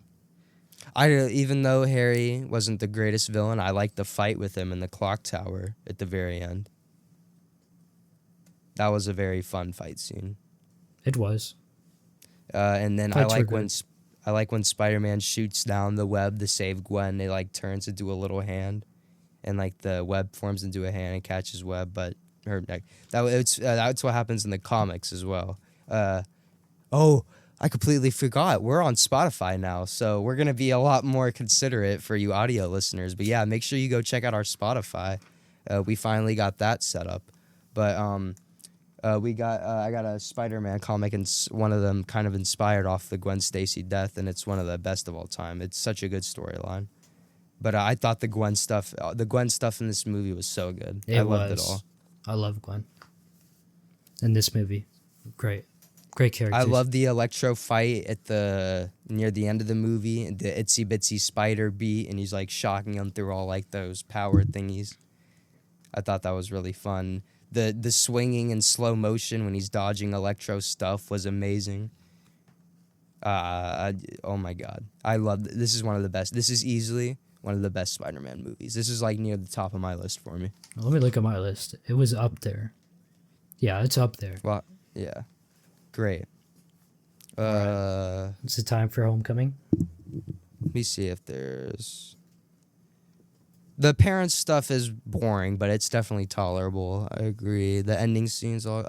Speaker 2: Even though Harry wasn't the greatest villain, I liked the fight with him in the clock tower at the very end. That was a very fun fight scene.
Speaker 1: It was.
Speaker 2: And then
Speaker 1: Fights
Speaker 2: I
Speaker 1: were
Speaker 2: like when Spider-Man shoots down the web to save Gwen. It like turns into a little hand, and like the web forms into a hand and catches web. But that's what happens in the comics as well. I completely forgot. We're on Spotify now, so we're gonna be a lot more considerate for you audio listeners. But yeah, make sure you go check out our Spotify. We finally got that set up, but I got a Spider-Man comic, and one of them kind of inspired off the Gwen Stacy death, and it's one of the best of all time. It's such a good storyline. But I thought the Gwen stuff in this movie was so good. I loved it all.
Speaker 1: I love Gwen. In this movie, great characters.
Speaker 2: I love the Electro fight near the end of the movie, the itsy bitsy spider beat, and he's like shocking him through all like those power thingies. I thought that was really fun. The swinging in slow motion when he's dodging Electro stuff was amazing. Oh my god, I love this. Is one of the best. This is easily one of the best Spider-Man movies. This is like near the top of my list for me.
Speaker 1: Let me look at my list. It was up there. Yeah, it's up there.
Speaker 2: Well, yeah, great.
Speaker 1: Right. Is it time for Homecoming?
Speaker 2: Let me see if there's. The parents stuff is boring, but it's definitely tolerable. I agree. The ending scenes all.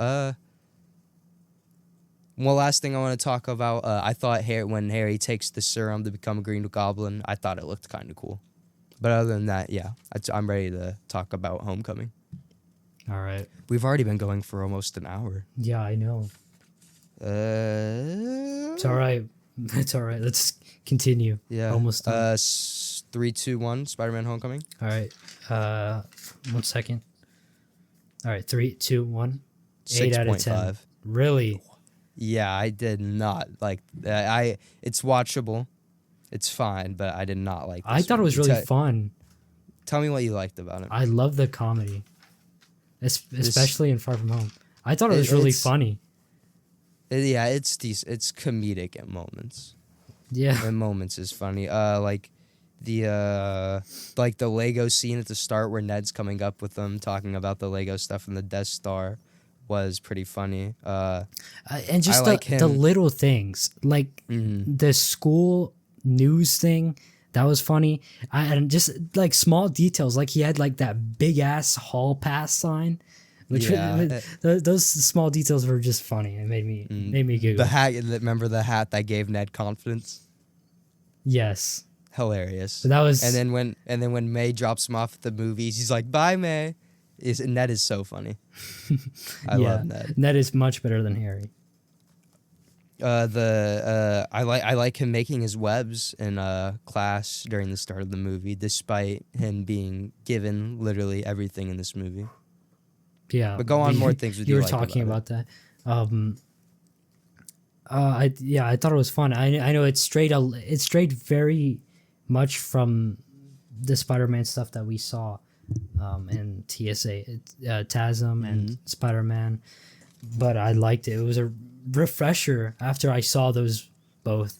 Speaker 2: One last thing I want to talk about. I thought when Harry takes the serum to become a Green Goblin, I thought it looked kind of cool. But other than that, yeah, I'm ready to talk about Homecoming.
Speaker 1: All right.
Speaker 2: We've already been going for almost an hour.
Speaker 1: Yeah, I know. It's all right. It's all right. Let's continue.
Speaker 2: Yeah.
Speaker 1: Almost done.
Speaker 2: 3, 2, 1. Spider-Man: Homecoming.
Speaker 1: All right. 1 second. All right. 3, 2, 1. 8 out of 10.
Speaker 2: 6.5.
Speaker 1: Really?
Speaker 2: Yeah, I did not like that. It's watchable. It's fine, but I did not like this
Speaker 1: I thought it was really fun.
Speaker 2: Tell me what you liked about it.
Speaker 1: I love the comedy. Especially in Far From Home. I thought it was really funny.
Speaker 2: It's decent. It's comedic at moments.
Speaker 1: Yeah.
Speaker 2: At moments is funny. Like the Lego scene at the start where Ned's coming up with them talking about the Lego stuff in the Death Star was pretty funny.
Speaker 1: And just the little things, like the school news thing, that was funny. And just like small details, like he had like that big ass hall pass sign. Those small details were just funny. It made me giggle.
Speaker 2: The hat, remember the hat that gave Ned confidence?
Speaker 1: Yes.
Speaker 2: Hilarious.
Speaker 1: But that was
Speaker 2: and then when May drops him off at the movies, he's like, "Bye, May." Ned is so funny. I love Ned.
Speaker 1: Ned is much better than Harry.
Speaker 2: I like him making his webs in class during the start of the movie, despite him being given literally everything in this movie.
Speaker 1: Yeah,
Speaker 2: but go on more things.
Speaker 1: You were talking about that. I thought it was fun. I know it strayed very much from the Spider-Man stuff that we saw in TSA, TASM and Spider-Man, but I liked it. It was a refresher after I saw those both.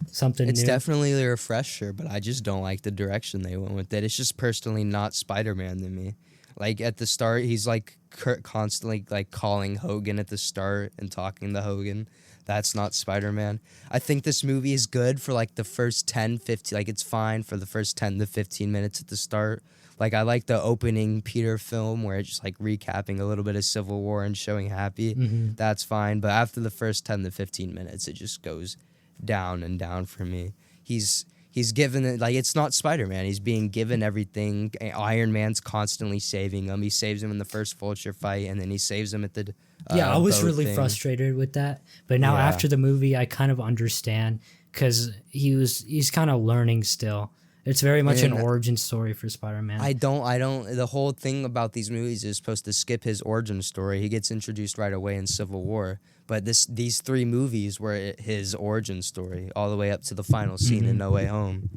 Speaker 1: Something
Speaker 2: It's
Speaker 1: new.
Speaker 2: definitely a refresher, but I just don't like the direction they went with it. It's just personally not Spider-Man to me. Like at the start, he's like constantly like calling Hogan at the start and talking to Hogan. That's not Spider-Man. I think this movie is good for like the first 10, 15, like it's fine for the first 10 to 15 minutes at the start. Like I like the opening Peter film where it's just like recapping a little bit of Civil War and showing Happy.
Speaker 1: Mm-hmm.
Speaker 2: That's fine, but after the first 10 to 15 minutes, it just goes down and down for me. He's given it, like, it's not Spider-Man. He's being given everything. Iron Man's constantly saving him. He saves him in the first Vulture fight, and then he saves him at the
Speaker 1: I was
Speaker 2: boat
Speaker 1: really
Speaker 2: thing.
Speaker 1: frustrated with that. But now
Speaker 2: Yeah.
Speaker 1: after the movie, I kind of understand because he's kind of learning still. It's very much an
Speaker 2: And
Speaker 1: origin story for Spider-Man.
Speaker 2: I don't. The whole thing about these movies is supposed to skip his origin story. He gets introduced right away in Civil War, but these 3 movies were his origin story all the way up to the final scene in No Way Home,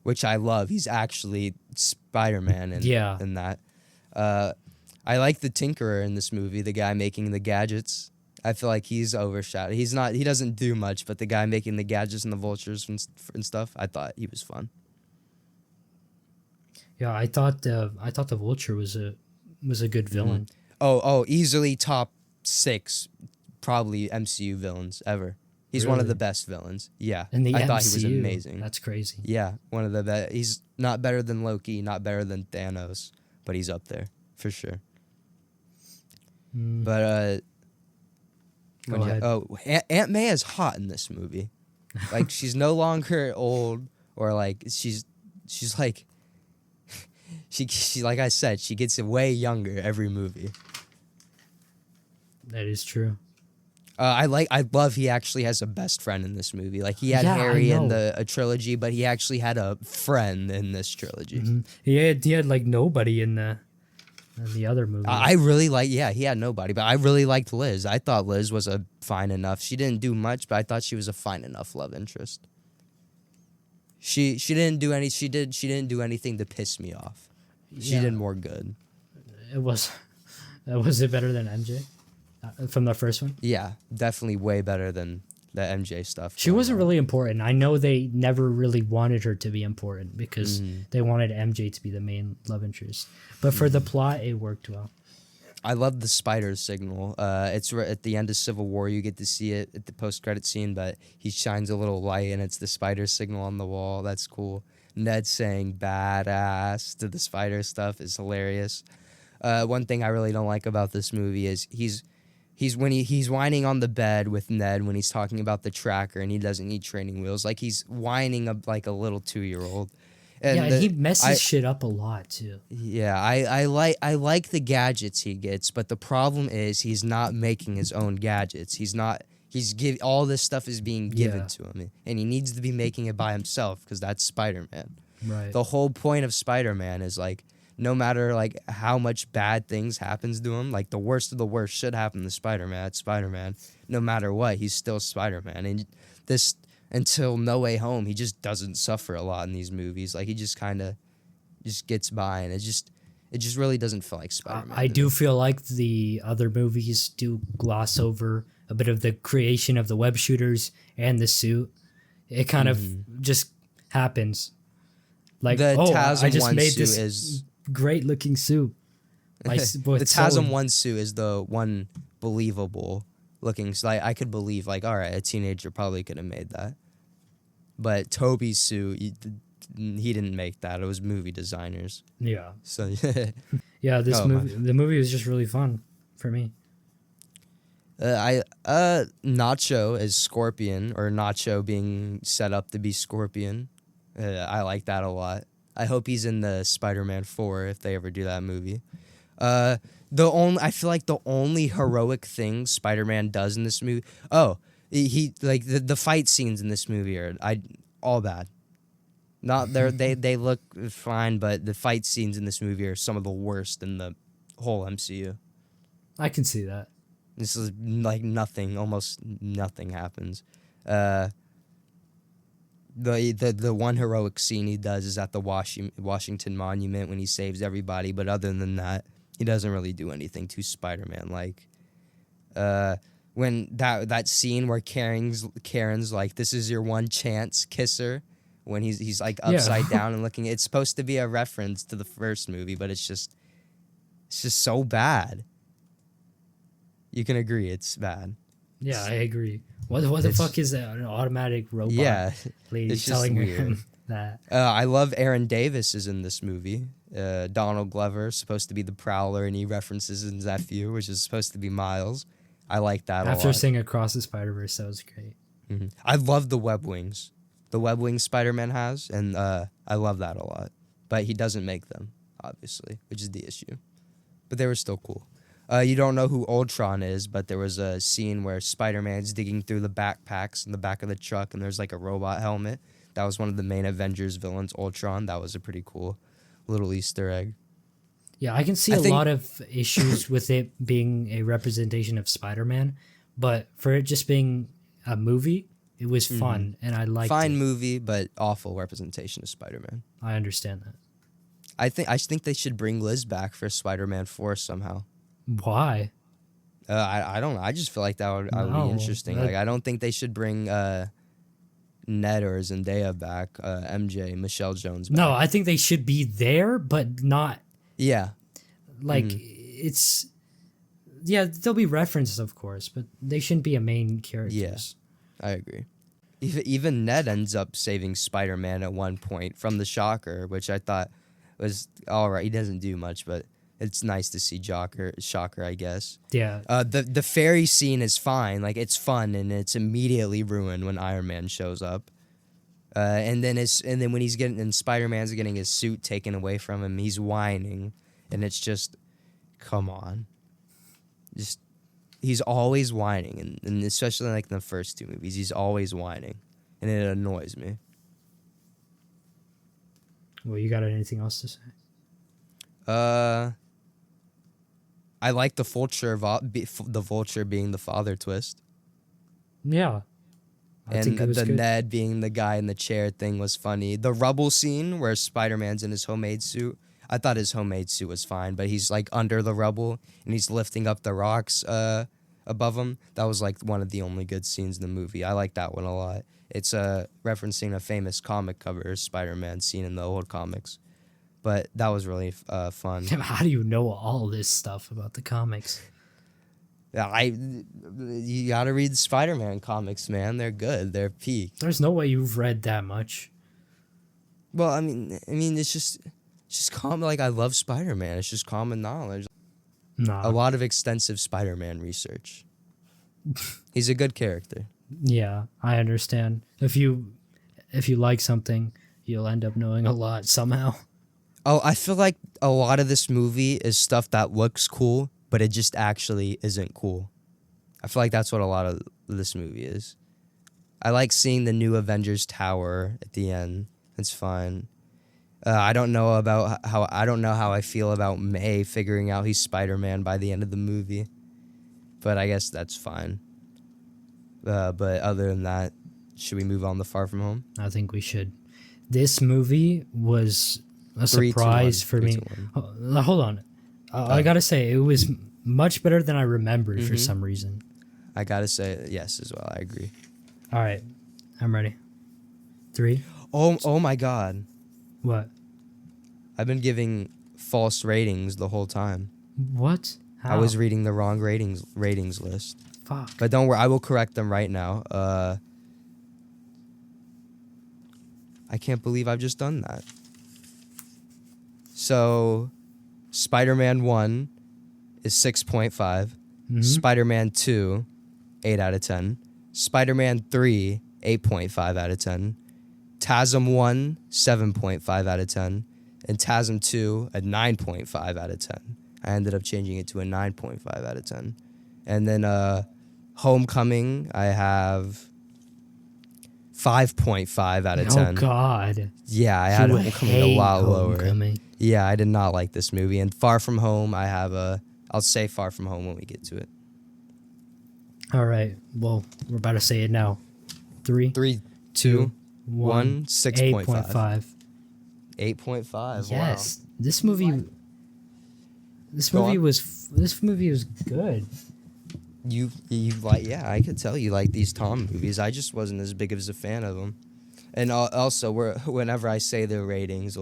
Speaker 2: which I love. He's actually Spider-Man in that. I like the Tinkerer in this movie, the guy making the gadgets. I feel like he's overshadowed. He doesn't do much, but the guy making the gadgets and the vultures and stuff, I thought he was fun.
Speaker 1: Yeah, I thought the Vulture was a good villain.
Speaker 2: Oh, easily top 6, probably MCU villains ever. He's one of the best villains. Yeah,
Speaker 1: In the
Speaker 2: I
Speaker 1: MCU,
Speaker 2: thought he was amazing.
Speaker 1: That's crazy.
Speaker 2: Yeah, one of the best. He's not better than Loki, not better than Thanos, but he's up there for sure. But
Speaker 1: Go ahead.
Speaker 2: Aunt May is hot in this movie. Like she's no longer old or like she's like. She like I said, she gets way younger every movie.
Speaker 1: That is true.
Speaker 2: I love he actually has a best friend in this movie. Like he had
Speaker 1: Yeah,
Speaker 2: Harry
Speaker 1: I
Speaker 2: in
Speaker 1: know.
Speaker 2: a trilogy, but he actually had a friend in this trilogy.
Speaker 1: Mm-hmm. He had like nobody in the other movie.
Speaker 2: I really he had nobody, but I really liked Liz. I thought Liz was a fine enough. She didn't do much, but I thought she was a fine enough love interest. She didn't do anything to piss me off. She did more good.
Speaker 1: Was it better than MJ from the first one?
Speaker 2: Yeah, definitely way better than the MJ stuff.
Speaker 1: She wasn't really important. I know they never really wanted her to be important because they wanted MJ to be the main love interest. But for the plot, it worked well.
Speaker 2: I love the spider signal. It's at the end of Civil War. You get to see it at the post-credit scene, but he shines a little light, and it's the spider signal on the wall. That's cool. Ned saying "badass" to the spider stuff is hilarious. One thing I really don't like about this movie is he's whining on the bed with Ned when he's talking about the tracker and he doesn't need training wheels. Like he's whining like a little 2-year-old.
Speaker 1: And he messes shit up a lot too.
Speaker 2: Yeah, I like the gadgets he gets, but the problem is he's not making his own gadgets. All this stuff is being given to him, and he needs to be making it by himself because that's Spider-Man.
Speaker 1: Right.
Speaker 2: The whole point of Spider-Man is like no matter like how much bad things happens to him, like the worst of the worst should happen to Spider-Man. It's Spider-Man. No matter what, he's still Spider-Man. And this until No Way Home, he just doesn't suffer a lot in these movies. Like he just kind of just gets by, and it just really doesn't feel like Spider-Man.
Speaker 1: I do feel like the other movies do gloss over a bit of the creation of the web shooters and the suit. It kind of just happens. Like,
Speaker 2: the
Speaker 1: I just
Speaker 2: TASM-1
Speaker 1: made
Speaker 2: suit
Speaker 1: this
Speaker 2: is
Speaker 1: great looking suit.
Speaker 2: the TASM-1 suit is the one believable looking. So I could believe like, all right, a teenager probably could have made that. But Toby's suit, he didn't make that. It was movie designers.
Speaker 1: Yeah.
Speaker 2: So
Speaker 1: yeah, the movie was just really fun for me.
Speaker 2: Nacho as Scorpion, or Nacho being set up to be Scorpion. I like that a lot. I hope he's in the Spider-Man 4 if they ever do that movie. I feel like the only heroic thing Spider-Man does in this movie. He like the fight scenes in this movie are all bad. Not they look fine, but the fight scenes in this movie are some of the worst in the whole MCU.
Speaker 1: I can see that.
Speaker 2: This is like almost nothing happens. The one heroic scene he does is at the Washington Monument when he saves everybody, but other than that, he doesn't really do anything too Spider-Man like. when that scene where Karen's like, this is your one chance, kiss her, when he's like upside down and looking. It's supposed to be a reference to the first movie, but it's just so bad. You can agree it's bad.
Speaker 1: Yeah, I agree. What the fuck is that? An automatic robot?
Speaker 2: Yeah,
Speaker 1: lady
Speaker 2: it's just
Speaker 1: telling
Speaker 2: weird.
Speaker 1: him that.
Speaker 2: I love Aaron Davis is in this movie. Donald Glover supposed to be the Prowler, and he references his nephew, which is supposed to be Miles. I like that a lot.
Speaker 1: After seeing Across the Spider-Verse, that was great.
Speaker 2: Mm-hmm. I love the web wings. The web wings Spider-Man has, and I love that a lot. But he doesn't make them, obviously, which is the issue. But they were still cool. You don't know who Ultron is, but there was a scene where Spider-Man's digging through the backpacks in the back of the truck, and there's like a robot helmet. That was one of the main Avengers villains, Ultron. That was a pretty cool little Easter egg.
Speaker 1: Yeah, I can see a lot of issues with it being a representation of Spider-Man, but for it just being a movie, it was fun, and I liked it.
Speaker 2: Fine movie, but awful representation of Spider-Man.
Speaker 1: I understand that.
Speaker 2: I think they should bring Liz back for Spider-Man 4 somehow.
Speaker 1: Why?
Speaker 2: I don't know. I just feel like that would be interesting. Like, I don't think they should bring Ned or Zendaya back, MJ, Michelle Jones back.
Speaker 1: No, I think they should be there, but not...
Speaker 2: Yeah.
Speaker 1: Like, it's... Yeah, there'll be references, of course, but they shouldn't be a main character.
Speaker 2: Yes, I agree. Even Ned ends up saving Spider-Man at one point from the Shocker, which I thought was all right. He doesn't do much, but it's nice to see Shocker, I guess.
Speaker 1: Yeah.
Speaker 2: The fairy scene is fine. Like, it's fun, and it's immediately ruined when Iron Man shows up. And then when Spider-Man's getting his suit taken away from him, he's whining, and it's just, come on. Just, he's always whining, and especially like in the first two movies, he's always whining, and it annoys me.
Speaker 1: Well, you got anything else to say?
Speaker 2: I like the vulture being the father twist.
Speaker 1: Yeah. I think it was
Speaker 2: the
Speaker 1: good.
Speaker 2: Ned being the guy in the chair thing was funny. The rubble scene where Spider-Man's in his homemade suit, I thought his homemade suit was fine, but he's like under the rubble and he's lifting up the rocks above him. That was like one of the only good scenes in the movie. I like that one a lot. It's referencing a famous comic cover Spider-Man seen in the old comics. But that was really fun.
Speaker 1: How do you know all this stuff about the comics?
Speaker 2: You gotta read Spider-Man comics, man. They're good. They're peak.
Speaker 1: There's no way you've read that much.
Speaker 2: Well, I mean, it's just common. Like, I love Spider-Man. It's just common knowledge.
Speaker 1: Nah.
Speaker 2: A lot of extensive Spider-Man research. He's a good character.
Speaker 1: Yeah, I understand. If you like something, you'll end up knowing a lot somehow.
Speaker 2: Oh, I feel like a lot of this movie is stuff that looks cool, but it just actually isn't cool. I feel like that's what a lot of this movie is. I like seeing the new Avengers Tower at the end. It's fun. I don't know how I feel about May figuring out he's Spider-Man by the end of the movie, but I guess that's fine. But other than that, should we move on to Far From Home?
Speaker 1: I think we should. This movie was a surprise for me. Hold on. I gotta say, it was much better than I remembered for some reason.
Speaker 2: I gotta say yes as well. I agree.
Speaker 1: All right. I'm ready. 3.
Speaker 2: Oh my God.
Speaker 1: What?
Speaker 2: I've been giving false ratings the whole time.
Speaker 1: What? How?
Speaker 2: I was reading the wrong ratings list.
Speaker 1: Fuck.
Speaker 2: But don't worry, I will correct them right now. I can't believe I've just done that. So, Spider-Man 1 is 6.5. Spider-Man 2, 8 out of 10. Spider-Man 3, 8.5 out of 10. TASM 1, 7.5 out of 10. And TASM 2, a 9.5 out of 10. I ended up changing it to a 9.5 out of 10. And then Homecoming, I have 5.5 out of 10.
Speaker 1: Oh, God.
Speaker 2: Yeah, I had Homecoming a lot lower.
Speaker 1: Homecoming.
Speaker 2: Yeah, I did not like this movie. And Far From Home, I'll say Far From Home when we get to it.
Speaker 1: All right. Well, we're about to say it now. 3, 2, 1,
Speaker 2: 6.5.
Speaker 1: 8.5.
Speaker 2: 8.5.
Speaker 1: Yes.
Speaker 2: Wow.
Speaker 1: This movie was good.
Speaker 2: You like, yeah, I could tell you like these Tom movies. I just wasn't as big of a fan of them. And also, whenever I say their ratings,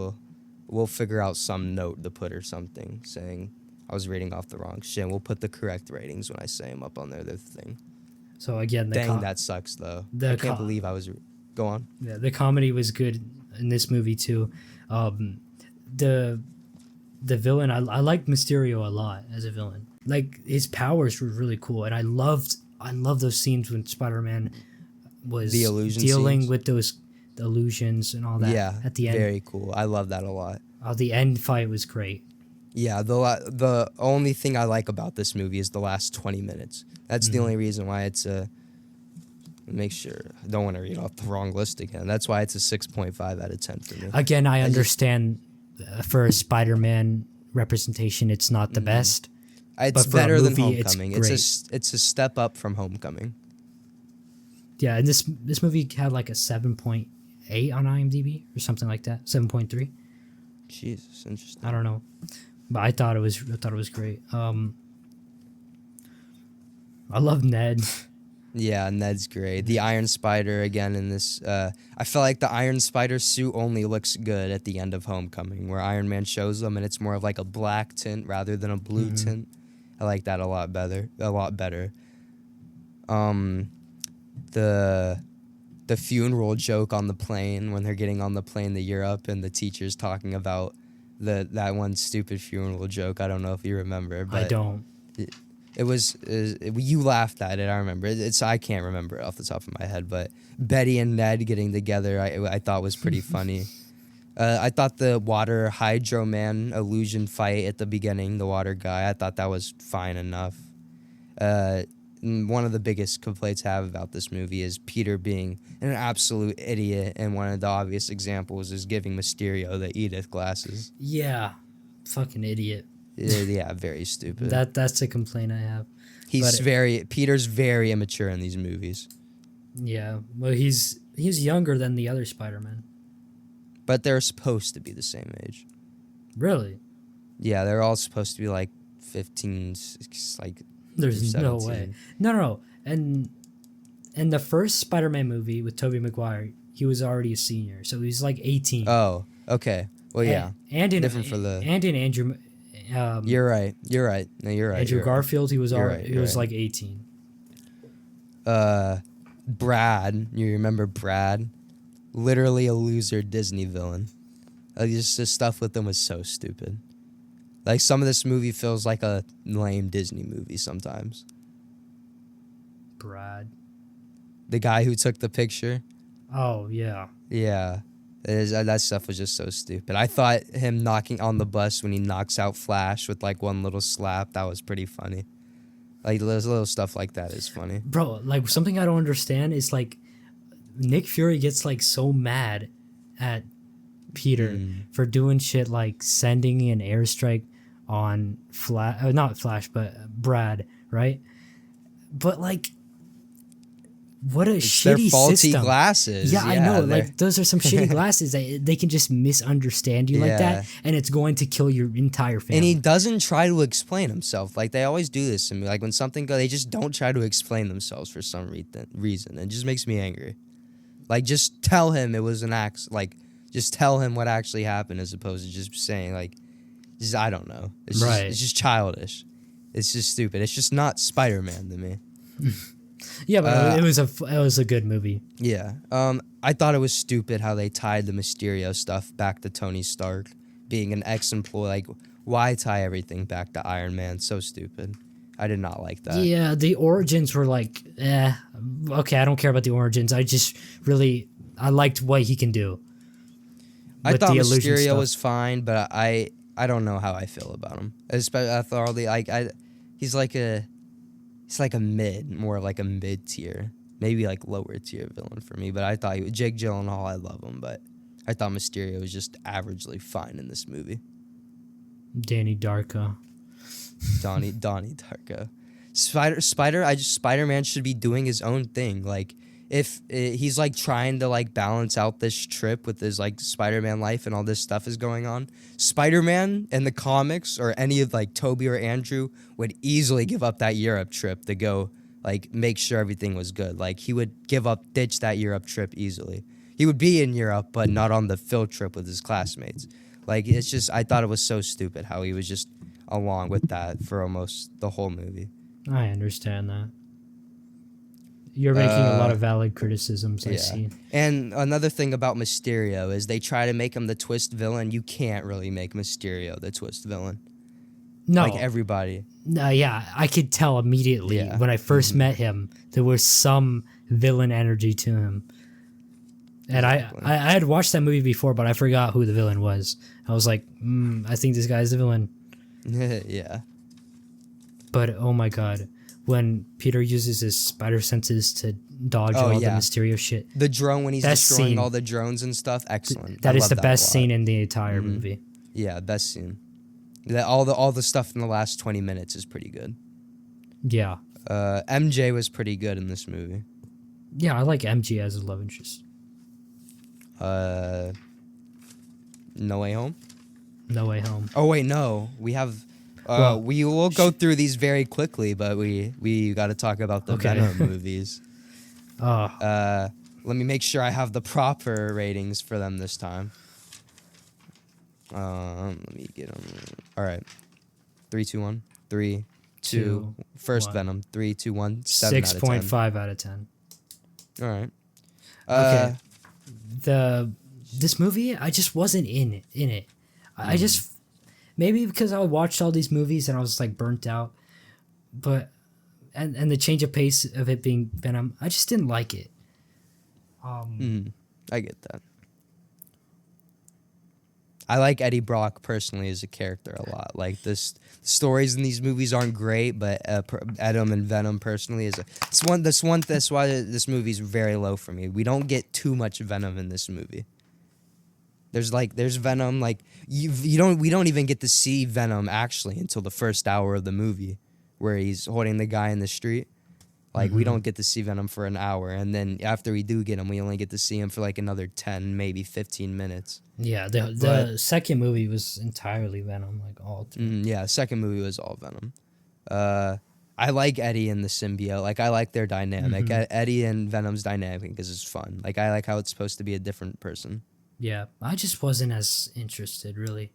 Speaker 2: we'll figure out some note to put or something saying I was rating off the wrong shit. And we'll put the correct ratings when I say them up on their thing.
Speaker 1: So again,
Speaker 2: That sucks though. I can't believe I was. Go on.
Speaker 1: Yeah, the comedy was good in this movie too. The villain, I liked Mysterio a lot as a villain. Like his powers were really cool, and I loved those scenes when Spider-Man was
Speaker 2: The illusion
Speaker 1: dealing
Speaker 2: scenes?
Speaker 1: with those illusions and all that.
Speaker 2: Yeah,
Speaker 1: at the end,
Speaker 2: very cool. I love that a lot.
Speaker 1: The end fight was great.
Speaker 2: Yeah, the only thing I like about this movie is the last 20 minutes. That's the only reason why it's a. Make sure I don't want to read off the wrong list again. That's why it's a 6.5 out of 10 for me.
Speaker 1: Again, I understand for a Spider-Man representation, it's not the best.
Speaker 2: It's
Speaker 1: but for a
Speaker 2: better than
Speaker 1: movie,
Speaker 2: Homecoming.
Speaker 1: it's
Speaker 2: It's a step up from Homecoming.
Speaker 1: Yeah, and this movie had like a 7.8 on IMDb or something like that. 7.3.
Speaker 2: Jesus, interesting.
Speaker 1: I don't know, but I thought it was great. I love Ned.
Speaker 2: Yeah, Ned's great. The Iron Spider again in this. I feel like the Iron Spider suit only looks good at the end of Homecoming, where Iron Man shows them, and it's more of like a black tint rather than a blue tint. I like that a lot better. The funeral joke on the plane when they're getting on the plane to Europe, and the teacher's talking about that one stupid funeral joke. I don't know if you remember, but
Speaker 1: I don't.
Speaker 2: It was you laughed at it. I remember. I can't remember it off the top of my head, but Betty and Ned getting together, I thought was pretty funny. I thought the water Hydro Man illusion fight at the beginning, the water guy, I thought that was fine enough. One of the biggest complaints I have about this movie is Peter being an absolute idiot, and one of the obvious examples is giving Mysterio the Edith glasses.
Speaker 1: Yeah, fucking idiot.
Speaker 2: Yeah, very stupid.
Speaker 1: That's a complaint I have.
Speaker 2: Peter's very immature in these movies.
Speaker 1: Yeah, well, he's younger than the other Spider-Man.
Speaker 2: But they're supposed to be the same age.
Speaker 1: Really?
Speaker 2: Yeah, they're all supposed to be like 15, like.
Speaker 1: There's no way. No. And in the first Spider-Man movie with Tobey Maguire, he was already a senior, so he's like 18.
Speaker 2: Oh, okay. Well, yeah.
Speaker 1: And in Andrew.
Speaker 2: You're right. No, you're right.
Speaker 1: Andrew Garfield, he was
Speaker 2: right.
Speaker 1: like 18.
Speaker 2: Brad, you remember Brad? Literally a loser Disney villain. Just the stuff with him was so stupid. Like, some of this movie feels like a lame Disney movie sometimes.
Speaker 1: Brad.
Speaker 2: The guy who took the picture.
Speaker 1: Oh, yeah.
Speaker 2: Yeah. That stuff was just so stupid. I thought him knocking on the bus when he knocks out Flash with, like, one little slap, that was pretty funny. Like, little stuff like that is funny.
Speaker 1: Bro, like, something I don't understand is, like, Nick Fury gets, like, so mad at Peter for doing shit like sending an airstrike on not Flash, but Brad, right? But, like, what a shitty
Speaker 2: their faulty
Speaker 1: system.
Speaker 2: Glasses.
Speaker 1: Yeah, I know. Like, those are some shitty glasses. They can just misunderstand you like that, and it's going to kill your entire family.
Speaker 2: And he doesn't try to explain himself. Like, they always do this to me. Like, when something goes, they just don't try to explain themselves for some reason. It just makes me angry. Like, just tell him it was an act. Like, just tell him what actually happened as opposed to just saying, like, I don't know. It's just childish. It's just stupid. It's just not Spider-Man to me.
Speaker 1: Yeah, but it was a good movie.
Speaker 2: Yeah. I thought it was stupid how they tied the Mysterio stuff back to Tony Stark being an ex-employee. Like, why tie everything back to Iron Man? So stupid. I did not like that.
Speaker 1: Yeah, the origins were like, okay, I don't care about the origins. I liked what he can do.
Speaker 2: I thought Mysterio was fine, but I don't know how I feel about him. Especially after all the he's like a mid, more like a mid tier, maybe like lower tier villain for me. But I thought Jake Gyllenhaal, I love him, but I thought Mysterio was just averagely fine in this movie.
Speaker 1: Donnie Darko.
Speaker 2: Spider-Man should be doing his own thing. Like, if he's like trying to like balance out this trip with his like Spider-Man life and all this stuff is going on. Spider-Man in the comics or any of like Toby or Andrew would easily give up that Europe trip to go like make sure everything was good. Like he would ditch that Europe trip easily. He would be in Europe, but not on the field trip with his classmates. Like it's just, I thought it was so stupid how he was just along with that for almost the whole movie.
Speaker 1: I understand that. You're making a lot of valid criticisms, I see.
Speaker 2: And another thing about Mysterio is they try to make him the twist villain. You can't really make Mysterio the twist villain.
Speaker 1: No.
Speaker 2: Like everybody.
Speaker 1: Yeah, I could tell immediately when I first met him, there was some villain energy to him. And exactly. I had watched that movie before, but I forgot who the villain was. I was like, I think this guy's the villain.
Speaker 2: Yeah.
Speaker 1: But, oh my god. When Peter uses his spider senses to dodge all the Mysterio shit.
Speaker 2: The drone, when he's destroying all the drones and stuff, excellent.
Speaker 1: That is the best scene in the entire movie.
Speaker 2: Yeah, best scene. All the stuff in the last 20 minutes is pretty good.
Speaker 1: Yeah.
Speaker 2: MJ was pretty good in this movie.
Speaker 1: Yeah, I like MJ as a love interest.
Speaker 2: No Way Home?
Speaker 1: No Way Home.
Speaker 2: Oh, wait, no. We have... we will go through these very quickly, but we got to talk about the Venom movies. Let me make sure I have the proper ratings for them this time. Let me get them. All right. 3, 2, 1. 3, 2. First 1. Venom. 3, 2, 1. 7
Speaker 1: 6.5 out of 10.
Speaker 2: All right.
Speaker 1: Okay. This movie, I just wasn't in it. I just... Maybe because I watched all these movies and I was like burnt out, but and the change of pace of it being Venom, I just didn't like it.
Speaker 2: I get that. I like Eddie Brock personally as a character a lot. Like this stories in these movies aren't great, but Adam and Venom personally is that's why this movie's very low for me. We don't get too much Venom in this movie. There's Venom, like we don't even get to see Venom actually until the first hour of the movie, where he's holding the guy in the street. Like we don't get to see Venom for an hour, and then after we do get him, we only get to see him for like another 10, maybe 15 minutes.
Speaker 1: Yeah, the second movie was entirely Venom, like all through.
Speaker 2: Yeah, second movie was all Venom. I like Eddie and the symbiote. Like I like their dynamic. Eddie and Venom's dynamic because it's fun. Like I like how it's supposed to be a different person.
Speaker 1: Yeah, I just wasn't as interested, really.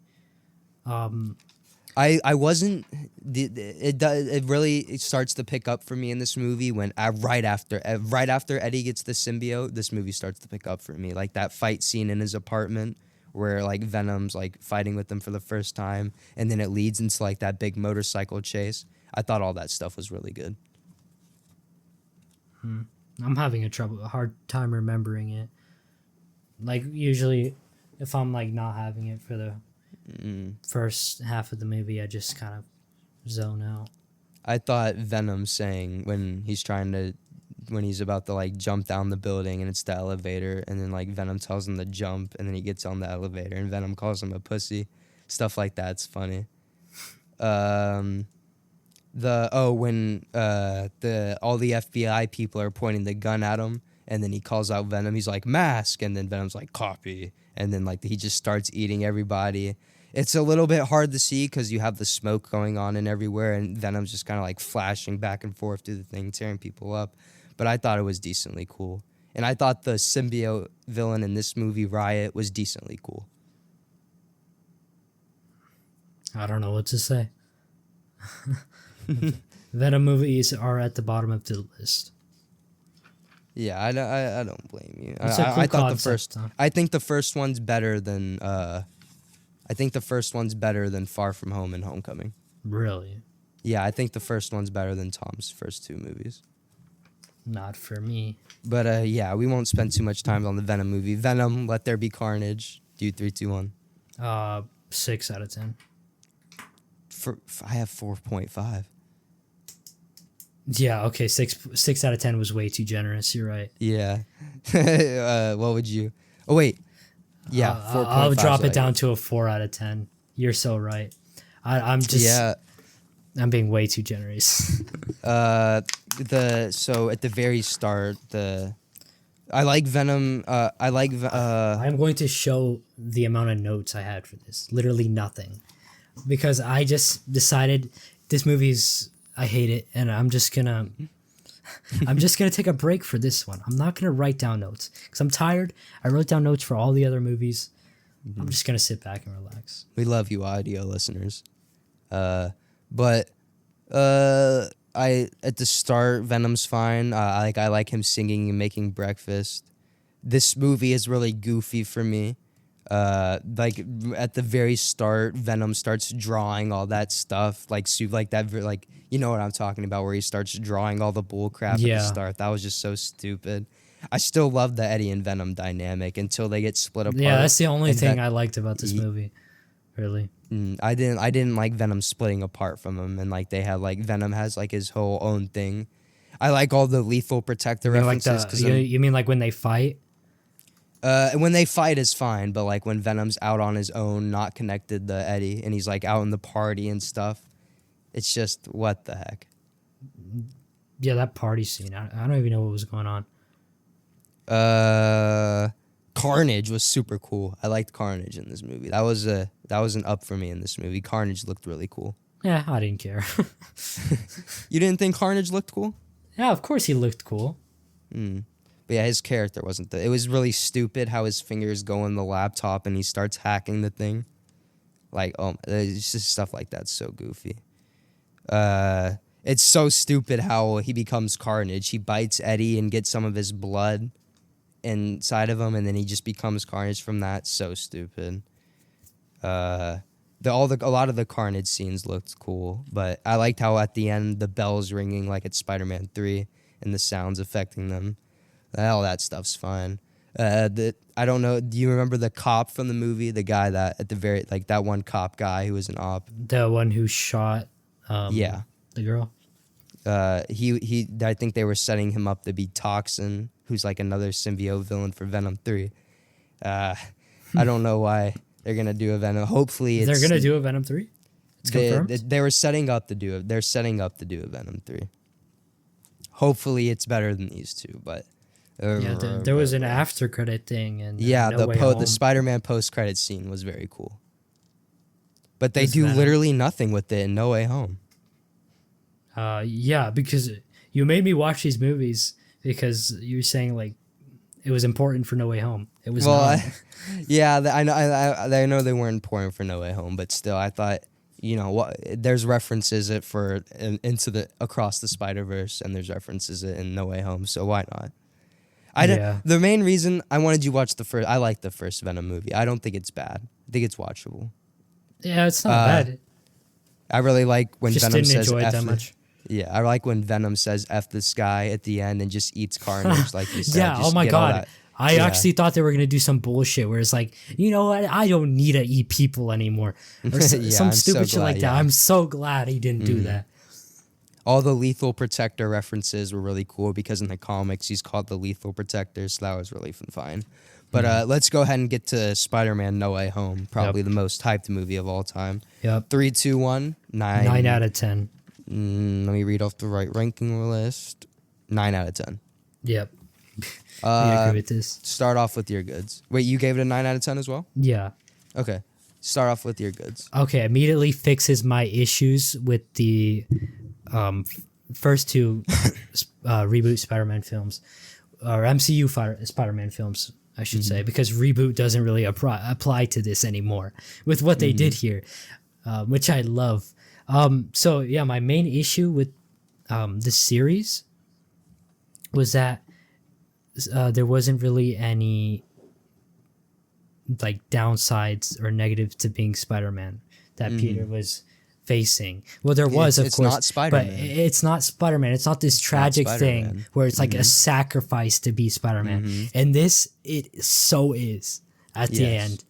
Speaker 2: I wasn't. It starts to pick up for me in this movie when right after Eddie gets the symbiote, this movie starts to pick up for me. Like that fight scene in his apartment where like Venom's like fighting with him for the first time, and then it leads into like that big motorcycle chase. I thought all that stuff was really good.
Speaker 1: I'm having a hard time remembering it. Like, usually, if I'm, like, not having it for the first half of the movie, I just kind of zone out.
Speaker 2: I thought Venom saying when he's about to, like, jump down the building and it's the elevator, and then, like, Venom tells him to jump, and then he gets on the elevator, and Venom calls him a pussy. Stuff like that's funny. When all the FBI people are pointing the gun at him, and then he calls out Venom. He's like, mask. And then Venom's like, copy. And then like he just starts eating everybody. It's a little bit hard to see because you have the smoke going on and everywhere. And Venom's just kind of like flashing back and forth through the thing, tearing people up. But I thought it was decently cool. And I thought the symbiote villain in this movie, Riot, was decently cool.
Speaker 1: I don't know what to say. Venom movies are at the bottom of the list.
Speaker 2: Yeah, I don't blame you.
Speaker 1: It's a cool
Speaker 2: I thought
Speaker 1: concept,
Speaker 2: I think the first one's better than Far From Home and Homecoming.
Speaker 1: Really?
Speaker 2: Yeah, I think the first one's better than Tom's first 2 movies.
Speaker 1: Not for me.
Speaker 2: But yeah, we won't spend too much time on the Venom movie. Venom, Let There Be Carnage. Do 3, 2, 1.
Speaker 1: 6 out of 10.
Speaker 2: I have 4.5.
Speaker 1: Yeah, okay, 6 out of 10 was way too generous. You're right.
Speaker 2: Yeah. What would you... Oh, wait. Yeah, 4.5.
Speaker 1: I'll drop it down to a 4 out of 10. You're so right. I'm just...
Speaker 2: Yeah.
Speaker 1: I'm being way too generous.
Speaker 2: So at the very start, I like Venom.
Speaker 1: I'm going to show the amount of notes I had for this. Literally nothing. Because I just decided this movie's I hate it and I'm just gonna take a break for this one. I'm not gonna write down notes because I'm tired. I wrote down notes for all the other movies. I'm just gonna sit back and relax.
Speaker 2: We love you, audio listeners. But I at the start, Venom's fine. I like him singing and making breakfast. This movie is really goofy for me. Like at the very start, Venom starts drawing all that stuff, like that, like you know what I'm talking about, where he starts drawing all the bull crap at the start. That was just so stupid. I still love the Eddie and Venom dynamic until they get split apart.
Speaker 1: Yeah, that's the only thing I liked about this movie. Really.
Speaker 2: I didn't like Venom splitting apart from him, and like they had like Venom has like his whole own thing. I like all the lethal protector references.
Speaker 1: You mean like when they fight?
Speaker 2: When they fight is fine, but like when Venom's out on his own, not connected to Eddie, and he's like out in the party and stuff, it's just what the heck.
Speaker 1: Yeah, that party scene. I don't even know what was going on.
Speaker 2: Carnage was super cool. I liked Carnage in this movie. That was an up for me in this movie. Carnage looked really cool.
Speaker 1: Yeah, I didn't care.
Speaker 2: You didn't think Carnage looked cool?
Speaker 1: Yeah, of course he looked cool.
Speaker 2: But yeah, his character wasn't it was really stupid how his fingers go in the laptop and he starts hacking the thing. Like, it's just stuff like that's so goofy. It's so stupid how he becomes Carnage. He bites Eddie and gets some of his blood inside of him, and then he just becomes Carnage from that. So stupid. A lot of the Carnage scenes looked cool, but I liked how at the end the bells ringing like it's Spider-Man 3 and the sounds affecting them. All that stuff's fine. I don't know. Do you remember the cop from the movie? The guy that at the very like that one cop guy who was an op.
Speaker 1: The one who shot.
Speaker 2: The
Speaker 1: girl.
Speaker 2: He. I think they were setting him up to be Toxin, who's like another symbiote villain for Venom 3. I don't know why they're gonna do a Venom. Hopefully,
Speaker 1: they're gonna do a Venom 3. It's confirmed.
Speaker 2: They were setting up to do it. They're setting up to do a Venom 3. Hopefully, it's better than these two, but.
Speaker 1: There was an after credit thing, and
Speaker 2: the Spider-Man post credit scene was very cool. But they do literally nothing with it in No Way Home.
Speaker 1: Yeah, because you made me watch these movies because you were saying like it was important for No Way Home. It was not.
Speaker 2: I know they weren't important for No Way Home, but still, I thought there's references it for into the Across the Spider-Verse, and there's references it in No Way Home, so why not? The main reason I wanted you to watch I like the first Venom movie. I don't think it's bad. I think it's watchable.
Speaker 1: Yeah, it's not bad.
Speaker 2: I really like when
Speaker 1: Venom says
Speaker 2: F
Speaker 1: that much.
Speaker 2: Yeah, I like when Venom says F this guy at the end and just eats Carnage like you said.
Speaker 1: Yeah, oh my God. I actually thought they were going to do some bullshit where it's like, you know what, I don't need to eat people anymore. Or some stupid shit like that. I'm so glad he didn't do that.
Speaker 2: All the Lethal Protector references were really cool because in the comics he's called the Lethal Protector, so that was really fine. But let's go ahead and get to Spider-Man No Way Home, probably the most hyped movie of all time.
Speaker 1: Yep.
Speaker 2: 3, 2, 1, 9.
Speaker 1: 9 out of 10.
Speaker 2: Let me read off the right ranking list. 9 out of 10.
Speaker 1: Yep. I agree with this.
Speaker 2: Start off with your goods. Wait, you gave it a 9 out of 10 as well?
Speaker 1: Yeah.
Speaker 2: Okay. Start off with your goods.
Speaker 1: Okay, immediately fixes my issues with the first two reboot Spider-Man films, or MCU Spider-Man films, I should say, because reboot doesn't really apply to this anymore with what they did here, which I love. So yeah, my main issue with this series was that there wasn't really any like downsides or negatives to being Spider-Man that Peter was facing. Well, there was, of course,
Speaker 2: not Spider-Man.
Speaker 1: But it's not Spider-Man. It's not this tragic thing where it's like a sacrifice to be Spider-Man. And this, it so is at the end.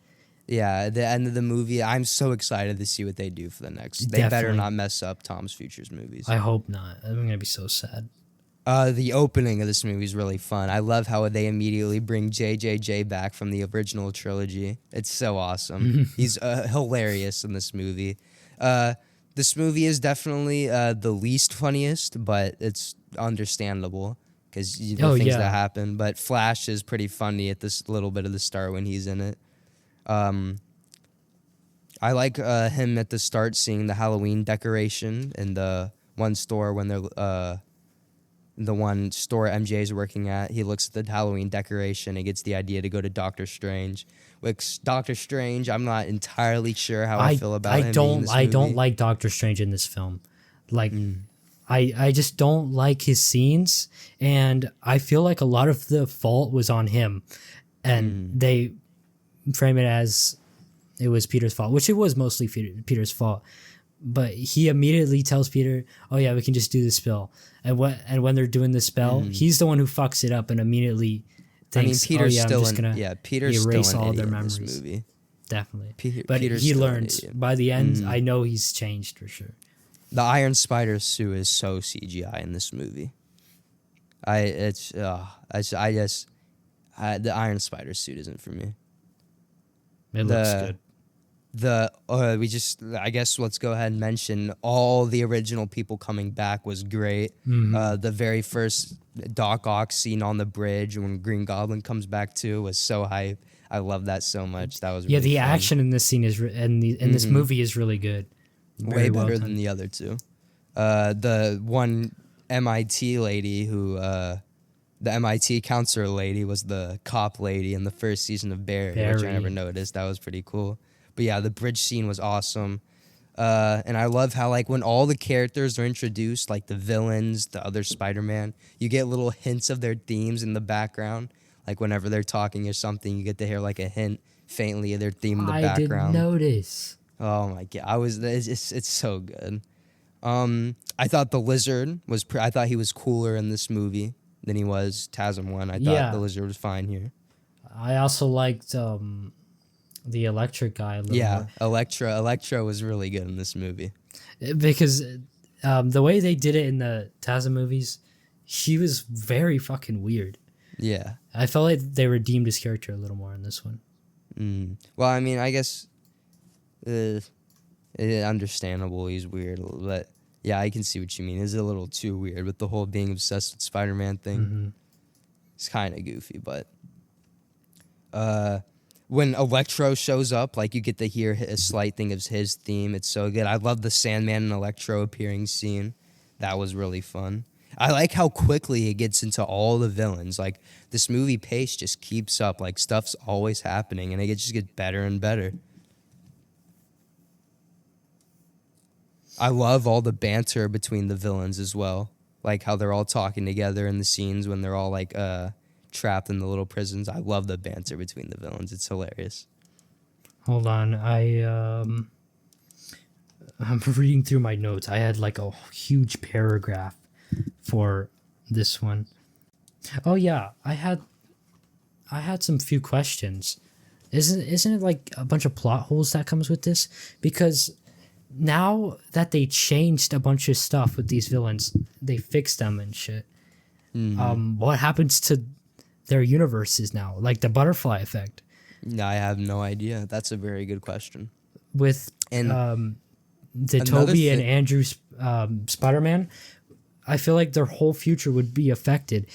Speaker 2: Yeah, the end of the movie. I'm so excited to see what they do for the next. They better not mess up Tom's Futures movies.
Speaker 1: I hope not. I'm going to be so sad.
Speaker 2: The opening of this movie is really fun. I love how they immediately bring JJJ back from the original trilogy. It's so awesome. He's hilarious in this movie. This movie is definitely the least funniest, but it's understandable because the
Speaker 1: Oh,
Speaker 2: things
Speaker 1: yeah.
Speaker 2: that happen. But Flash is pretty funny at this little bit of the start when he's in it. I like him at the start seeing the Halloween decoration in the one store when they're the one store MJ's working at. He looks at the Halloween decoration and gets the idea to go to Doctor Strange. Which Doctor Strange, I'm not entirely sure how I feel about him being in this movie.
Speaker 1: I don't like Doctor Strange in this film. Like,
Speaker 2: Mm.
Speaker 1: I just don't like his scenes, and I feel like a lot of the fault was on him, and they frame it as it was Peter's fault, which it was mostly Peter's fault. But he immediately tells Peter, "Oh yeah, we can just do the spell." And when they're doing the spell, he's the one who fucks it up and immediately thinks,
Speaker 2: Peter's
Speaker 1: "Oh yeah,
Speaker 2: still
Speaker 1: I'm just gonna
Speaker 2: Peter's
Speaker 1: erase
Speaker 2: still an
Speaker 1: all their
Speaker 2: idiot in this
Speaker 1: memories."
Speaker 2: movie.
Speaker 1: Definitely, but
Speaker 2: Peter's
Speaker 1: he
Speaker 2: still an
Speaker 1: learns
Speaker 2: idiot.
Speaker 1: by the end. I know he's changed for sure.
Speaker 2: The Iron Spider suit is so CGI in this movie. The Iron Spider suit isn't for me.
Speaker 1: It looks good.
Speaker 2: I guess let's go ahead and mention all the original people coming back was great. The very first Doc Ock scene on the bridge when Green Goblin comes back too was so hype. I love that so much. That was really
Speaker 1: The
Speaker 2: fun.
Speaker 1: action in this scene is in this movie is really good.
Speaker 2: Way better than the other two. The one MIT lady who the MIT counselor lady was the cop lady in the first season of Barry, which I never noticed. That was pretty cool. But yeah, the bridge scene was awesome. And I love how, like, when all the characters are introduced, like the villains, the other Spider-Man, you get little hints of their themes in the background. Like, whenever they're talking or something, you get to hear, like, a hint faintly of their theme in the background.
Speaker 1: I didn't notice.
Speaker 2: Oh, my God. It's so good. I thought the Lizard was, I thought he was cooler in this movie than he was TASM 1. I thought the Lizard was fine here.
Speaker 1: I also liked the electric guy a little more.
Speaker 2: Electra was really good in this movie.
Speaker 1: Because the way they did it in the TASM movies, she was very fucking weird.
Speaker 2: Yeah.
Speaker 1: I felt like they redeemed his character a little more in this one.
Speaker 2: Well, I mean, I guess understandable he's weird, but yeah, I can see what you mean. It's a little too weird with the whole being obsessed with Spider-Man thing. It's kind of goofy, but when Electro shows up, like, you get to hear a slight thing of his theme. It's so good. I love the Sandman and Electro appearing scene. That was really fun. I like how quickly it gets into all the villains. Like, this movie pace just keeps up. Like, stuff's always happening, and it just gets better and better. I love all the banter between the villains as well. Like, how they're all talking together in the scenes when they're all, like, trapped in the little prisons. I love the banter between the villains. It's hilarious.
Speaker 1: Hold on. I'm reading through my notes. I had, like, a huge paragraph for this one. Oh yeah, I had some few questions. Isn't it like a bunch of plot holes that comes with this? Because now that they changed a bunch of stuff with these villains, they fixed them and shit. What happens to their universes now? Like the butterfly effect.
Speaker 2: I have no idea. That's a very good question.
Speaker 1: With the Toby and Andrew Spider-Man, I feel like their whole future would be affected.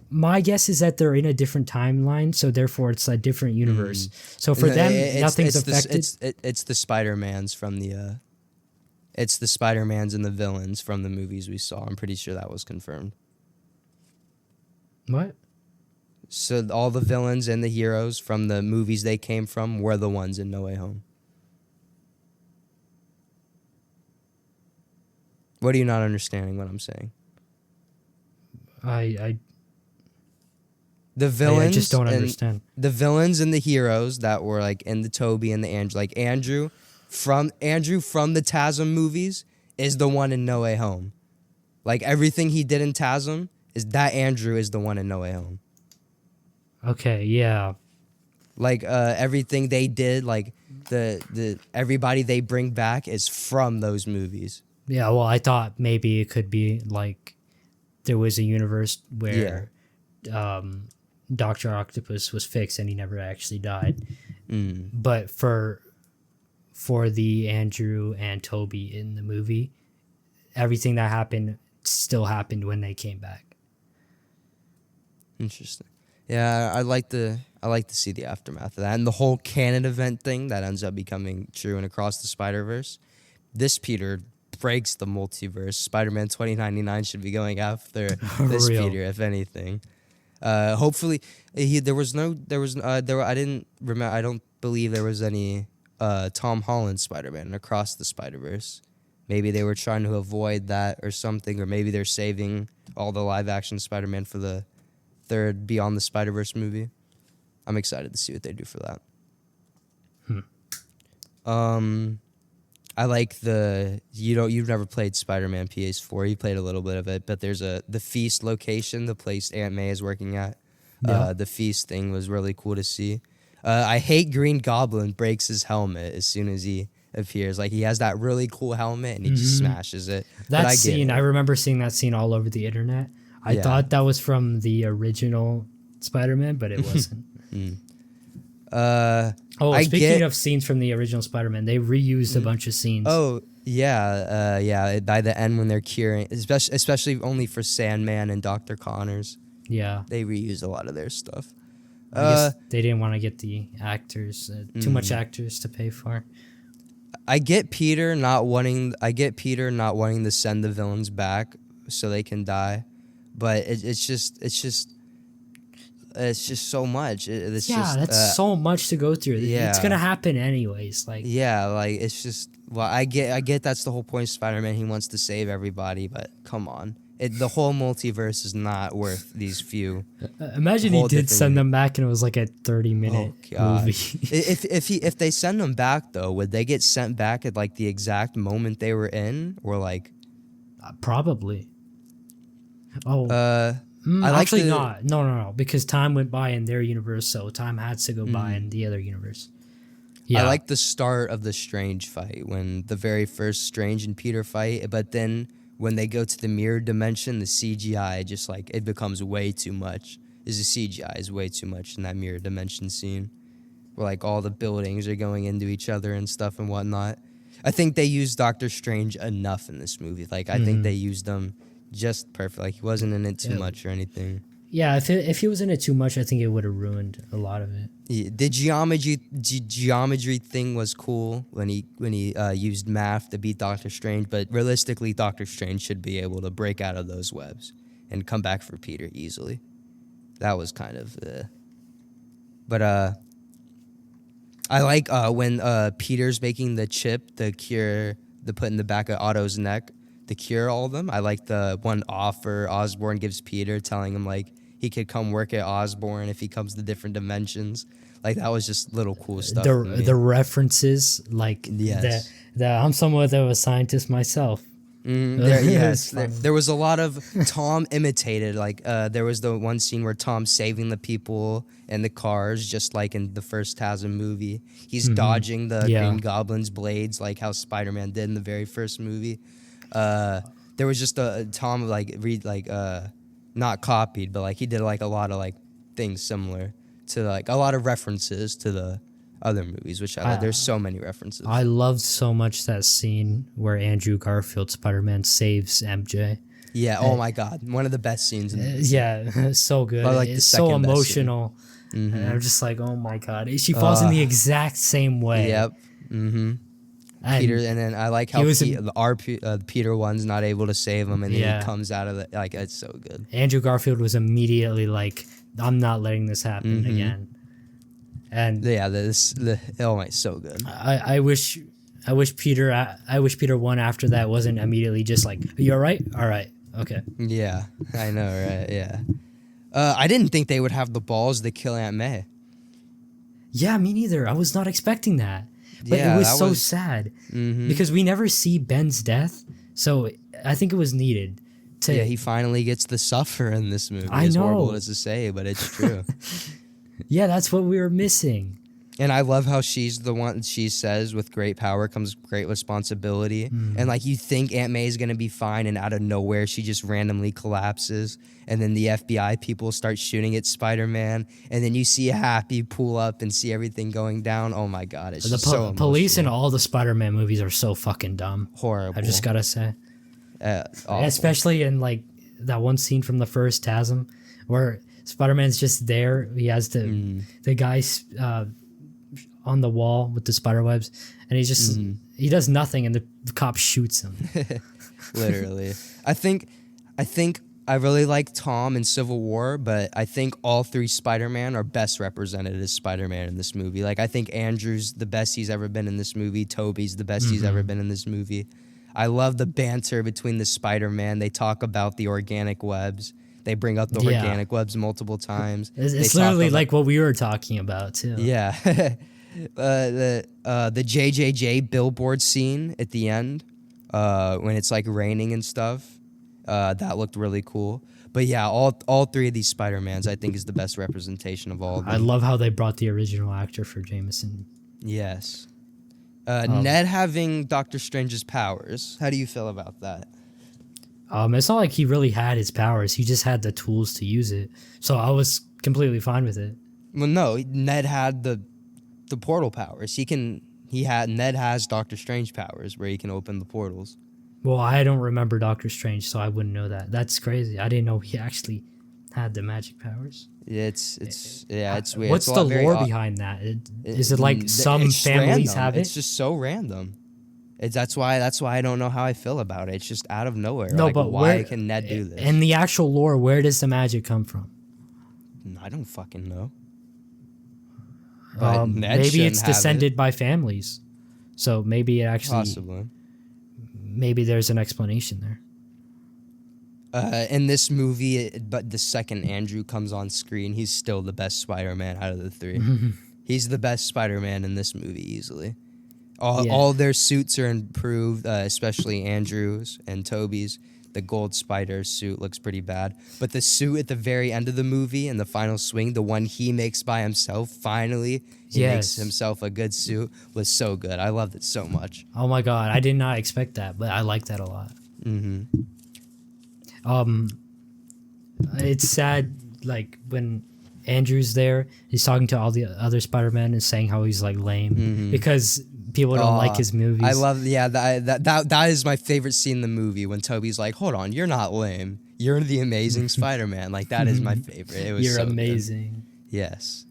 Speaker 1: My guess is that they're in a different timeline, so therefore it's a different universe. So for them, nothing's affected.
Speaker 2: It's the Spider-Mans from the it's the Spider-Mans and the villains from the movies we saw. I'm pretty sure that was confirmed.
Speaker 1: What?
Speaker 2: So all the villains and the heroes from the movies they came from were the ones in No Way Home. What are you not understanding what I'm saying?
Speaker 1: I
Speaker 2: just
Speaker 1: don't understand.
Speaker 2: The villains and the heroes that were like in the Toby and the Andrew, like Andrew from the TASM movies is the one in No Way Home. Like everything he did in TASM is that Andrew is the one in No Way Home.
Speaker 1: Okay, yeah.
Speaker 2: Like everything they did, like the everybody they bring back is from those movies.
Speaker 1: Yeah, well, I thought maybe it could be like there was a universe where Dr. Octopus was fixed and he never actually died. But for the Andrew and Toby in the movie, everything that happened still happened when they came back.
Speaker 2: Interesting. Yeah, I like to see the aftermath of that, and the whole canon event thing that ends up becoming true and Across the Spider-Verse. This Peter breaks the multiverse. Spider-Man 2099 should be going after this
Speaker 1: Real.
Speaker 2: Peter, if anything. Hopefully, I didn't remember. I don't believe there was any Tom Holland Spider-Man Across the Spider-Verse. Maybe they were trying to avoid that or something, or maybe they're saving all the live-action Spider-Man for the third Beyond the Spider-Verse movie. I'm excited to see what they do for that. I like you've never played Spider-Man PS4. You played a little bit of it, but there's the Feast location, the place Aunt May is working at.
Speaker 1: Yeah.
Speaker 2: The Feast thing was really cool to see. I hate Green Goblin breaks his helmet as soon as he appears. Like, he has that really cool helmet and he just smashes it.
Speaker 1: That scene, I remember seeing that scene all over the internet. I thought that was from the original Spider-Man, but it wasn't. Speaking of scenes from the original Spider-Man, they reused a bunch of scenes.
Speaker 2: Oh, yeah. By the end when they're curing, especially only for Sandman and Dr. Connors.
Speaker 1: Yeah.
Speaker 2: They reused a lot of their stuff.
Speaker 1: I guess they didn't want to get the actors, too much actors to pay for.
Speaker 2: I get Peter not wanting to send the villains back so they can die, but it's just so much.
Speaker 1: That's so much to go through.
Speaker 2: Yeah.
Speaker 1: It's gonna happen anyways.
Speaker 2: It's just, well, I get that's the whole point of Spider-Man. He wants to save everybody, but come on. The whole multiverse is not worth these few.
Speaker 1: Imagine he did send them back and it was like a 30-minute movie.
Speaker 2: if they send them back though, would they get sent back at like the exact moment they were in, or like?
Speaker 1: Probably. Oh.
Speaker 2: Actually
Speaker 1: not. No, because time went by in their universe, so time had to go by in the other universe. Yeah.
Speaker 2: I like the start of the Strange fight, when the very first Strange and Peter fight, but then when they go to the mirror dimension, the CGI just like, it becomes way too much. The CGI is way too much in that mirror dimension scene, where like all the buildings are going into each other and stuff and whatnot. I think they used Doctor Strange enough in this movie. Like, I think they used them just perfect. Like, he wasn't in it too much or anything.
Speaker 1: Yeah, if he was in it too much, I think it would have ruined a lot of it.
Speaker 2: Yeah, the geometry thing was cool when he used math to beat Doctor Strange, but realistically, Doctor Strange should be able to break out of those webs and come back for Peter easily. That was kind of but I like when Peter's making the chip to put in the back of Otto's neck to cure all of them. I like the one offer Osborn gives Peter, telling him like he could come work at Osborn if he comes to different dimensions. Like, that was just little cool stuff.
Speaker 1: The references, like,
Speaker 2: yes.
Speaker 1: I'm somewhat of a scientist myself.
Speaker 2: There was a lot of Tom imitated. Like, there was the one scene where Tom's saving the people and the cars, just like in the first TASM movie. He's dodging the Green Goblin's blades, like how Spider-Man did in the very first movie. There was just a Tom not copied, but like he did like a lot of like things similar to like a lot of references to the other movies, which there's so many references.
Speaker 1: I loved so much that scene where Andrew Garfield Spider-Man saves MJ.
Speaker 2: Yeah, oh my God, one of the best scenes in the movie.
Speaker 1: Yeah, so good.
Speaker 2: Like,
Speaker 1: it's so emotional. And I'm just like, oh my God, she falls in the exact same way.
Speaker 2: Yep. Peter, and then I like how Peter one's not able to save him, and then he comes out of it. Like, it's so good.
Speaker 1: Andrew Garfield was immediately like, I'm not letting this happen again. And
Speaker 2: it's so good.
Speaker 1: I wish Peter one after that wasn't immediately just like, are you all right, okay.
Speaker 2: Yeah, I know, right? Yeah. I didn't think they would have the balls to kill Aunt May.
Speaker 1: Yeah, me neither. I was not expecting that. But it was so sad because we never see Ben's death, so I think it was needed.
Speaker 2: He finally gets the suffer in this movie.
Speaker 1: I know.
Speaker 2: As horrible as to say, but it's true.
Speaker 1: Yeah, that's what we were missing.
Speaker 2: And I love how she's the one, she says, with great power comes great responsibility. And like, you think Aunt May is going to be fine, and out of nowhere, she just randomly collapses. And then the FBI people start shooting at Spider-Man. And then you see Happy pull up and see everything going down. Oh my God, it's just so emotional.
Speaker 1: Police in all the Spider-Man movies are so fucking dumb.
Speaker 2: Horrible.
Speaker 1: I just got to say. Especially in like that one scene from the first TASM where Spider-Man's just there. He has the guys on the wall with the spider webs, and he does nothing, and the cop shoots him.
Speaker 2: Literally. I think I really like Tom in Civil War, but I think all three Spider-Man are best represented as Spider-Man in this movie. Like, I think Andrew's the best he's ever been in this movie. Toby's the best he's ever been in this movie. I love the banter between the Spider-Man. They talk about the organic webs. They bring up the organic webs multiple times.
Speaker 1: It's literally like what we were talking about, too.
Speaker 2: Yeah. The JJJ billboard scene at the end, when it's like raining and stuff. That looked really cool. But yeah, all three of these Spider-Mans I think is the best representation of all of them.
Speaker 1: I love how they brought the original actor for Jameson.
Speaker 2: Yes. Ned having Doctor Strange's powers. How do you feel about that?
Speaker 1: It's not like he really had his powers. He just had the tools to use it. So I was completely fine with it.
Speaker 2: Well, no, Ned had the portal powers. Ned has Doctor Strange powers where he can open the portals.
Speaker 1: Well, I don't remember Doctor Strange, so I wouldn't know that. That's crazy. I didn't know he actually had the magic powers.
Speaker 2: It's weird.
Speaker 1: What's the lore behind that? Is it like some families have it?
Speaker 2: It's just so random. That's why I don't know how I feel about it. It's just out of nowhere.
Speaker 1: No,
Speaker 2: like,
Speaker 1: but
Speaker 2: why can Ned do this?
Speaker 1: In the actual lore, where does the magic come from?
Speaker 2: I don't fucking know.
Speaker 1: Maybe it's descended by families. So maybe it actually...
Speaker 2: Possibly.
Speaker 1: Maybe there's an explanation there.
Speaker 2: In this movie, but the second Andrew comes on screen, he's still the best Spider-Man out of the three. He's the best Spider-Man in this movie, easily. All their suits are improved, especially Andrew's and Toby's. The gold spider suit looks pretty bad. But the suit at the very end of the movie, in the final swing, the one he makes by himself, finally, he makes himself a good suit, was so good. I loved it so much.
Speaker 1: Oh my god, I did not expect that, but I like that a lot. It's sad, like, when Andrew's there, he's talking to all the other Spider-Men and saying how he's, like, lame. Because... people don't like his movies.
Speaker 2: I love, that is my favorite scene in the movie when Toby's like, hold on, you're not lame. You're the amazing Spider-Man. Like, that is my favorite. It was
Speaker 1: You're
Speaker 2: so
Speaker 1: amazing.
Speaker 2: Good. Yes.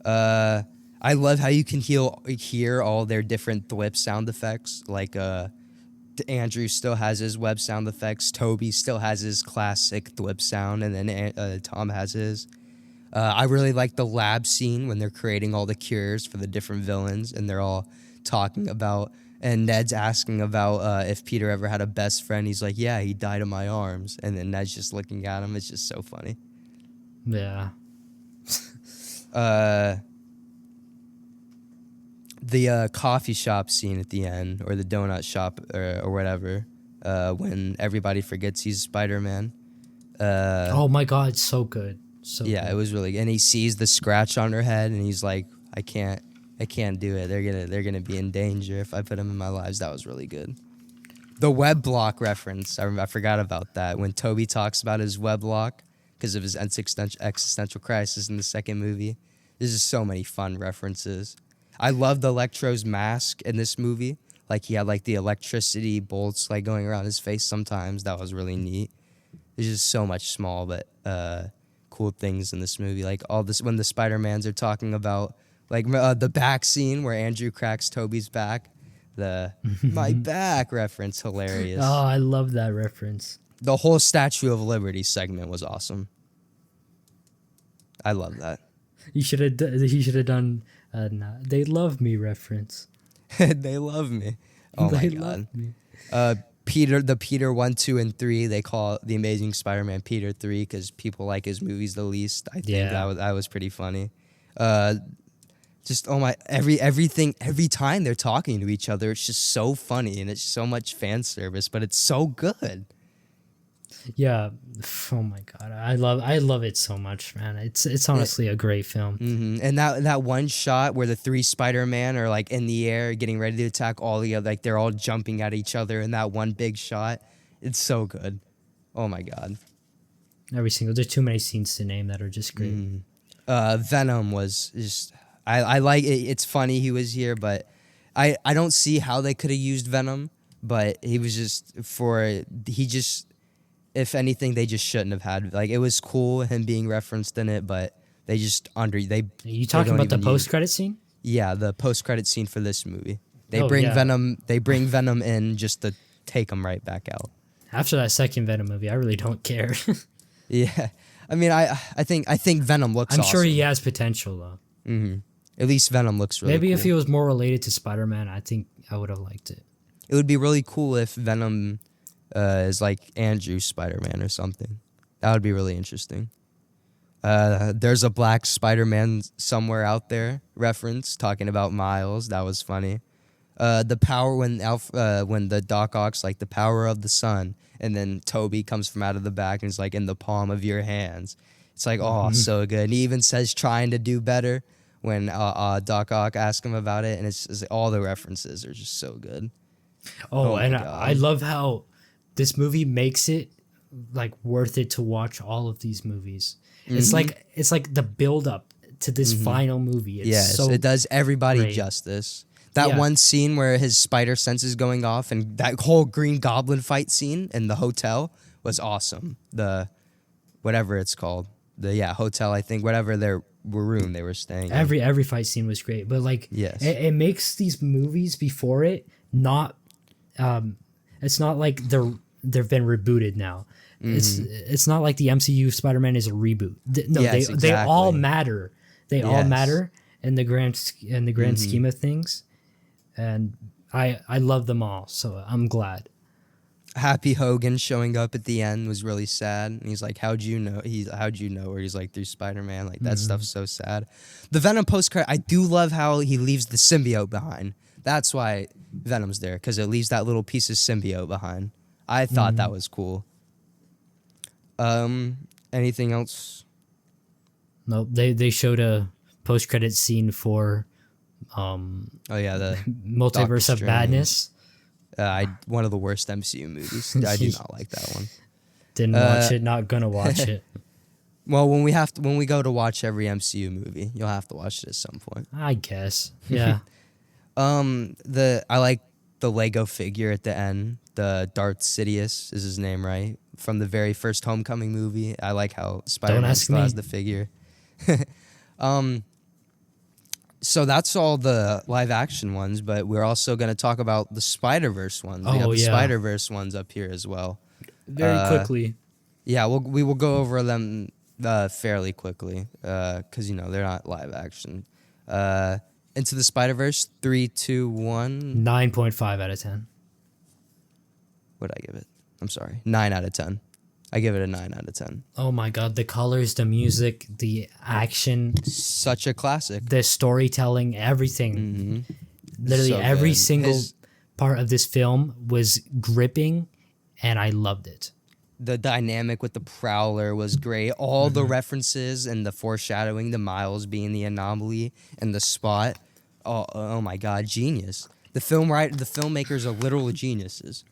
Speaker 2: I love how you can hear all their different thwip sound effects. Like, Andrew still has his web sound effects. Toby still has his classic thwip sound. And then Tom has his. I really like the lab scene when they're creating all the cures for the different villains. And they're all talking about, and Ned's asking about if Peter ever had a best friend. He's like, yeah, he died in my arms. And then Ned's just looking at him. It's just so funny.
Speaker 1: Yeah.
Speaker 2: The coffee shop scene at the end, or the donut shop, or whatever, when everybody forgets he's Spider-Man.
Speaker 1: Oh my god, so good. So
Speaker 2: yeah,
Speaker 1: good.
Speaker 2: It was really good. And he sees the scratch on her head, and he's like, I can't do it. They're gonna be in danger if I put them in my lives. That was really good. The web block reference, I forgot about that. When Toby talks about his web block because of his existential crisis in the second movie. There's just so many fun references. I loved Electro's mask in this movie. Like, he had like the electricity bolts like going around his face sometimes. That was really neat. There's just so much small but cool things in this movie. Like all this when the Spider-Mans are talking about like the back scene where Andrew cracks Toby's back. The my back reference, hilarious.
Speaker 1: Oh, I love that reference.
Speaker 2: The whole Statue of Liberty segment was awesome. I love that.
Speaker 1: He should have done "They Love Me" reference.
Speaker 2: They love me. Oh my god. Peter 1, 2, and 3. They call the Amazing Spider-Man Peter 3 because people like his movies the least. I think that was pretty funny. Just every time they're talking to each other, it's just so funny and it's so much fan service, but it's so good.
Speaker 1: Yeah. Oh my god. I love it so much, man. It's honestly a great film.
Speaker 2: Mm-hmm. And that one shot where the three Spider-Man are like in the air getting ready to attack all the other, like they're all jumping at each other in that one big shot. It's so good. Oh my god.
Speaker 1: There's too many scenes to name that are just great.
Speaker 2: Venom was just I like it. It's funny he was here, but I don't see how they could have used Venom, but he was just if anything, they just shouldn't have had. Like, it was cool him being referenced in it, but they just Are you
Speaker 1: talking about the post-credit scene?
Speaker 2: Yeah, the post-credit scene for this movie. They
Speaker 1: Oh,
Speaker 2: bring
Speaker 1: yeah.
Speaker 2: Venom. They bring Venom in just to take him right back out.
Speaker 1: After that second Venom movie, I really don't care.
Speaker 2: Yeah, I mean, I think Venom looks.
Speaker 1: I'm
Speaker 2: awesome.
Speaker 1: sure he has potential though.
Speaker 2: Mm-hmm. At least Venom looks really.
Speaker 1: Maybe
Speaker 2: cool.
Speaker 1: if he was more related to Spider-Man, I think I would have liked it.
Speaker 2: It would be really cool if Venom is like Andrew Spider-Man or something. That would be really interesting. There's a black Spider-Man somewhere out there reference talking about Miles. That was funny. The power when the Doc Ock's like the power of the sun, and then Toby comes from out of the back and is like in the palm of your hands. It's like, oh, so good. And he even says trying to do better when Doc Ock asks him about it, and it's just, all the references are just so good.
Speaker 1: Oh, and I love how this movie makes it like worth it to watch all of these movies.
Speaker 2: Mm-hmm.
Speaker 1: It's like the build up to this final movie. It's
Speaker 2: it does everybody
Speaker 1: great.
Speaker 2: justice. That one scene where his spider sense is going off, and that whole Green Goblin fight scene in the hotel was awesome. The whatever it's called, the hotel, I think, whatever their room they were staying in.
Speaker 1: Every fight scene was great, but like it makes these movies before it not it's not like they've been rebooted now. It's not like the MCU Spider-Man is a reboot. They all matter. They all matter in the grand scheme of things, and I love them all. So I'm glad.
Speaker 2: Happy Hogan showing up at the end was really sad. And he's like, how'd you know? Or he's like, through Spider-Man. Like, that stuff's so sad. The Venom postcard, I do love how he leaves the symbiote behind. That's why Venom's there, because it leaves that little piece of symbiote behind. I thought that was cool. Anything else?
Speaker 1: No, they showed a post-credit scene for
Speaker 2: the
Speaker 1: Multiverse of Madness.
Speaker 2: One of the worst MCU movies. I do not like that one.
Speaker 1: Didn't watch it. Not gonna watch it.
Speaker 2: Well, when we go to watch every MCU movie, you'll have to watch it at some point.
Speaker 1: I guess. Yeah.
Speaker 2: I like the Lego figure at the end. The Darth Sidious is his name, right? From the very first Homecoming movie. I like how Spider-Man still has the figure. So that's all the live action ones, but we're also going to talk about the Spider-Verse ones. We got the Spider-Verse ones up here as well.
Speaker 1: Very quickly.
Speaker 2: Yeah, we will go over them fairly quickly because, they're not live action. Into the Spider-Verse, 3, 2, 1.
Speaker 1: 9.5 out of 10.
Speaker 2: What did I give it? I'm sorry. 9 out of 10. I give it a 9 out of 10.
Speaker 1: Oh my god, the colors, the music, the action.
Speaker 2: Such a classic.
Speaker 1: The storytelling, everything. Literally
Speaker 2: So
Speaker 1: every
Speaker 2: good.
Speaker 1: single part of this film was gripping, and I loved it.
Speaker 2: The dynamic with the Prowler was great. All the references and the foreshadowing, the Miles being the anomaly and the Spot. Oh my god, genius. The filmmakers are literal geniuses.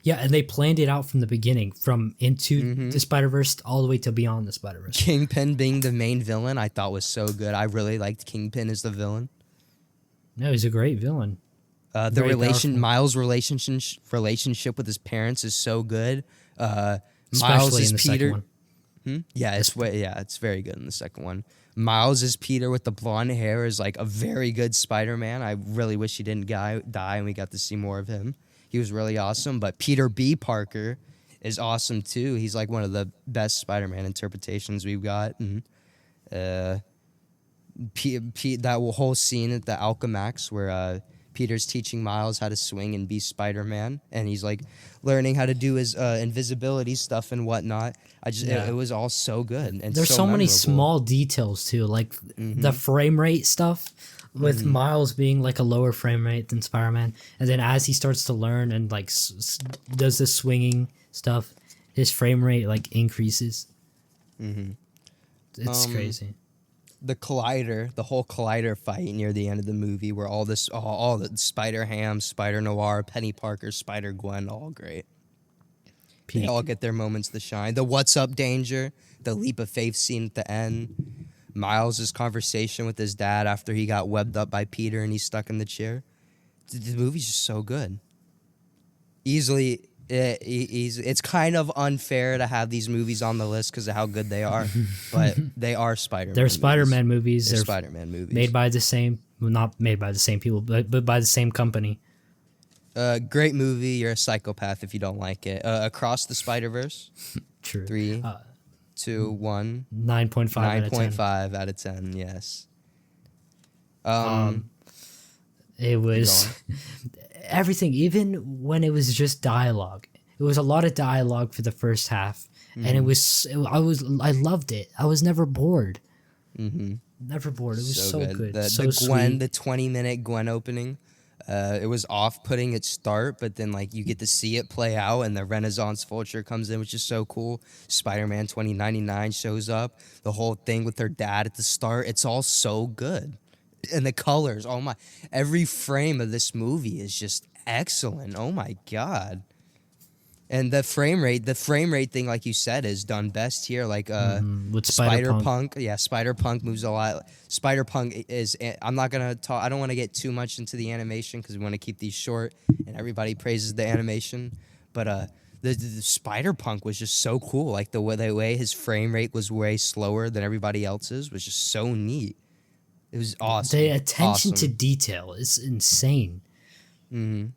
Speaker 1: Yeah, and they planned it out from the beginning, from Into the Spider-Verse all the way to Beyond the Spider-Verse.
Speaker 2: Kingpin being the main villain, I thought was so good. I really liked Kingpin as the villain.
Speaker 1: No, he's a great villain.
Speaker 2: Miles' relationship with his parents is so good. Miles
Speaker 1: Especially
Speaker 2: is
Speaker 1: in the
Speaker 2: Peter.
Speaker 1: second one.
Speaker 2: Yeah, it's very good in the second one. Miles is Peter with the blonde hair is like a very good Spider-Man. I really wish he didn't die and we got to see more of him. He was really awesome. But Peter B. Parker is awesome too. He's like one of the best Spider-Man interpretations we've got. And that whole scene at the Alchemax where Peter's teaching Miles how to swing and be Spider-Man, and he's like learning how to do his invisibility stuff and whatnot. It was all so good. And
Speaker 1: there's so many small details too, like the frame rate stuff with Miles being like a lower frame rate than Spider-Man, and then as he starts to learn and like does the swinging stuff, his frame rate like increases. It's crazy.
Speaker 2: The whole Collider fight near the end of the movie, where all the Spider-Ham, Spider-Noir, Penny Parker, Spider-Gwen, all great. They all get their moments to shine. The What's Up Danger, the leap of faith scene at the end, Miles' conversation with his dad after he got webbed up by Peter and he's stuck in the chair. The movie's just so good. Easily It's kind of unfair to have these movies on the list because of how good they are, but they are Spider-Man.
Speaker 1: They're Spider-Man movies.
Speaker 2: They're Spider-Man movies
Speaker 1: made by the same, well, not made by the same people, but by the same company.
Speaker 2: Great movie. You're a psychopath if you don't like it. Across the Spider-Verse.
Speaker 1: True.
Speaker 2: 3, 2, 1.
Speaker 1: 9.5
Speaker 2: out of 10. Yes.
Speaker 1: It was everything, even when it was just dialogue. It was a lot of dialogue for the first half, and I loved it. I was never bored. Never bored. It was so good.
Speaker 2: The 20-minute Gwen opening. It was off-putting at start, but then like you get to see it play out, and the Renaissance Vulture comes in, which is so cool. Spider-Man 2099 shows up. The whole thing with their dad at the start. It's all so good. And the colors, oh my, every frame of this movie is just excellent. Oh my God. And the frame rate thing, like you said, is done best here. Like
Speaker 1: with Spider-Punk.
Speaker 2: Yeah, Spider-Punk moves a lot. Spider-Punk is, I'm not going to talk, I don't want to get too much into the animation because we want to keep these short and everybody praises the animation. But the Spider-Punk was just so cool. Like the way his frame rate was way slower than everybody else's was just so neat. It was awesome.
Speaker 1: The attention to detail is insane.
Speaker 2: And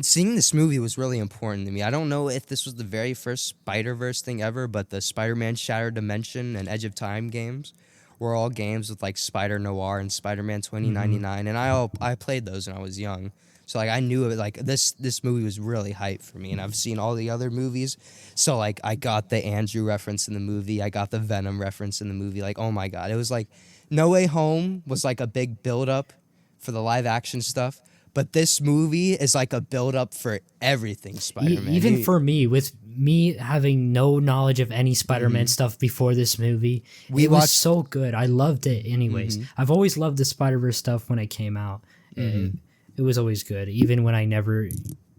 Speaker 2: seeing this movie was really important to me. I don't know if this was the very first Spider-Verse thing ever, but the Spider-Man Shattered Dimension and Edge of Time games were all games with like Spider Noir and Spider-Man 2099, and I played those when I was young. So like I knew it, like this movie was really hype for me, and I've seen all the other movies. So like I got the Andrew reference in the movie, I got the Venom reference in the movie. Like, oh my God, it was like No Way Home was like a big build up for the live action stuff, but this movie is like a build up for everything Spider-Man.
Speaker 1: Even for me, with me having no knowledge of any Spider-Man stuff before this movie, it was so good. I loved it anyways. I've always loved the Spider-Verse stuff when it came out. It was always good, even when I never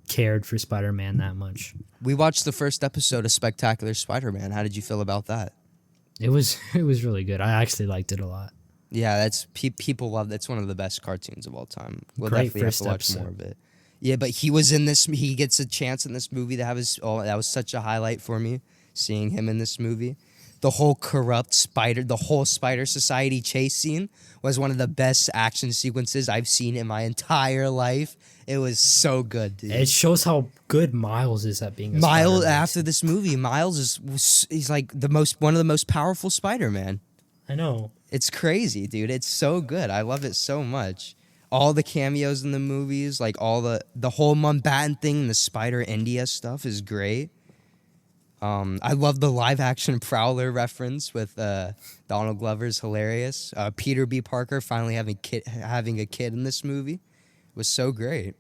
Speaker 1: cared for Spider-Man that much.
Speaker 2: We watched the first episode of Spectacular Spider-Man. How did you feel about that?
Speaker 1: It was really good. I actually liked it a lot.
Speaker 2: Yeah, that's people love. That's one of the best cartoons of all time. We'll
Speaker 1: Great
Speaker 2: definitely have to watch
Speaker 1: episode.
Speaker 2: more of it. Yeah, but he was in this. He gets a chance in this movie to have his. Oh, that was such a highlight for me, seeing him in this movie. The whole the whole Spider Society chase scene was one of the best action sequences I've seen in my entire life. It was so good, dude.
Speaker 1: It shows how good Miles is at being a
Speaker 2: Miles.
Speaker 1: Spider-Man.
Speaker 2: After this movie, Miles he's like one of the most powerful Spider-Man.
Speaker 1: I know.
Speaker 2: It's crazy, dude. It's so good. I love it so much. All the cameos in the movies, like all the whole Mumbattan thing, the Spider India stuff is great. I love the live action Prowler reference with Donald Glover's hilarious. Peter B. Parker finally having a kid in this movie was so great.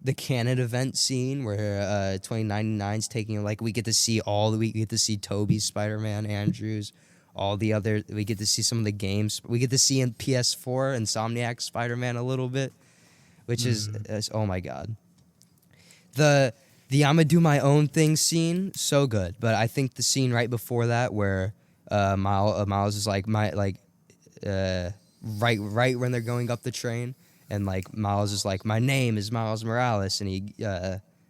Speaker 2: The canon event scene where 2099's taking, like, we get to see Tobey's Spider-Man, Andrews, all the other, we get to see some of the games. We get to see in PS4 Insomniac Spider-Man a little bit, which is oh my God. The I'ma do my own thing scene, so good. But I think the scene right before that where Miles is like right when they're going up the train, and like Miles is like, my name is Miles Morales, and he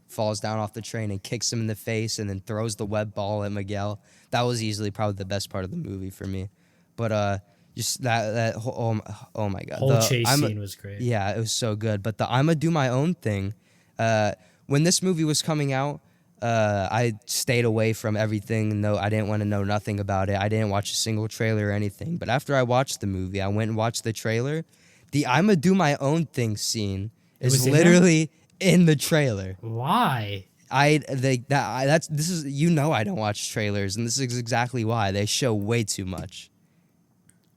Speaker 2: falls down off the train and kicks him in the face and then throws the web ball at Miguel. That was easily probably the best part of the movie for me. But just that whole, oh my God.
Speaker 1: Whole chase scene was great.
Speaker 2: Yeah, it was so good. But the I'ma do my own thing, when this movie was coming out, I stayed away from everything. No, I didn't want to know nothing about it. I didn't watch a single trailer or anything. But after I watched the movie, I went and watched the trailer. The I'ma do my own thing scene is literally in the trailer.
Speaker 1: Why?
Speaker 2: This is, you know, I don't watch trailers, and this is exactly why. They show way too much.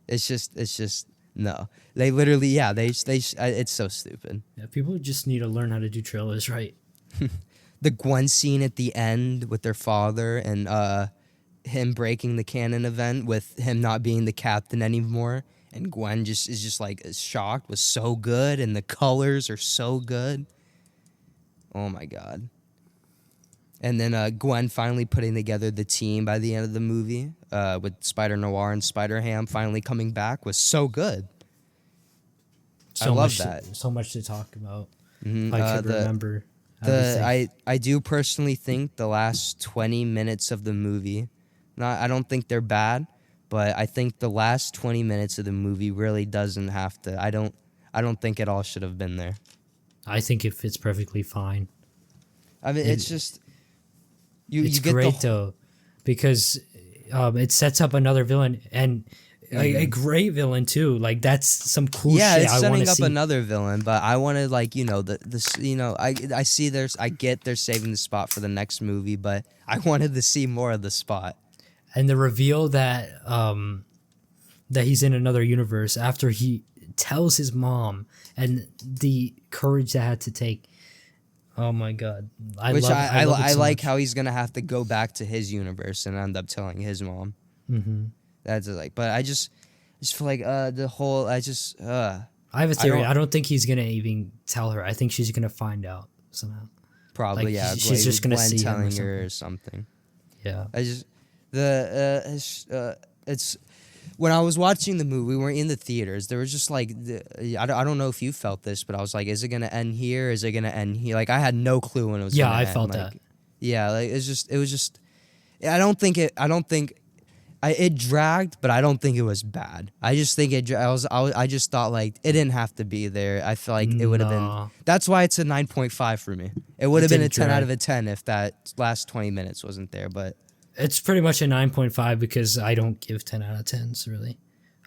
Speaker 2: It's just no. They literally, it's so stupid.
Speaker 1: Yeah, people just need to learn how to do trailers right.
Speaker 2: The Gwen scene at the end with their father and him breaking the canon event with him not being the captain anymore, and Gwen is just like shocked, was so good, and the colors are so good. Oh my God. And then Gwen finally putting together the team by the end of the movie with Spider Noir and Spider Ham finally coming back was so good. I love that.
Speaker 1: So much to talk about. If I could remember
Speaker 2: I do personally think the last 20 minutes of the movie, I don't think they're bad, but I think the last 20 minutes of the movie really doesn't have to. I don't think it all should have been there.
Speaker 1: I think it fits perfectly fine.
Speaker 2: I mean, it's just
Speaker 1: it's
Speaker 2: you get
Speaker 1: great though, because it sets up another villain and a great villain too. Like that's some cool
Speaker 2: yeah,
Speaker 1: shit.
Speaker 2: it's
Speaker 1: I want
Speaker 2: setting
Speaker 1: to
Speaker 2: up
Speaker 1: see.
Speaker 2: another villain, but I wanted like I see I get they're saving the spot for the next movie, but I wanted to see more of the spot.
Speaker 1: And the reveal that that he's in another universe after he tells his mom, and the courage that had to take. Oh my god! I love it so
Speaker 2: like
Speaker 1: much.
Speaker 2: how he's gonna have to go back to his universe and end up telling his mom.
Speaker 1: Mm-hmm.
Speaker 2: That's like, but I just feel like the whole I
Speaker 1: have a theory. I don't think he's gonna even tell her. I think she's gonna find out somehow.
Speaker 2: probably
Speaker 1: Like,
Speaker 2: yeah.
Speaker 1: she's just gonna
Speaker 2: Gwen
Speaker 1: see him or
Speaker 2: telling her or something.
Speaker 1: Yeah.
Speaker 2: I just it's when I was watching the movie, we were in the theaters. There was just like I don't know if you felt this, but I was like, is it gonna end here? Is it gonna end here? Like I had no clue when it was.
Speaker 1: Yeah,
Speaker 2: gonna
Speaker 1: I
Speaker 2: end.
Speaker 1: felt
Speaker 2: like,
Speaker 1: that.
Speaker 2: Yeah, like it was just. It dragged, but I don't think it was bad. I just think I just thought like it didn't have to be there. I feel like it would have
Speaker 1: Nah.
Speaker 2: been. That's why it's a 9.5 for me. It would have been a
Speaker 1: didn't
Speaker 2: 10 out
Speaker 1: drag.
Speaker 2: of a 10 if that last 20 minutes wasn't there. But
Speaker 1: It's pretty much a 9.5 because I don't give 10 out of 10s really.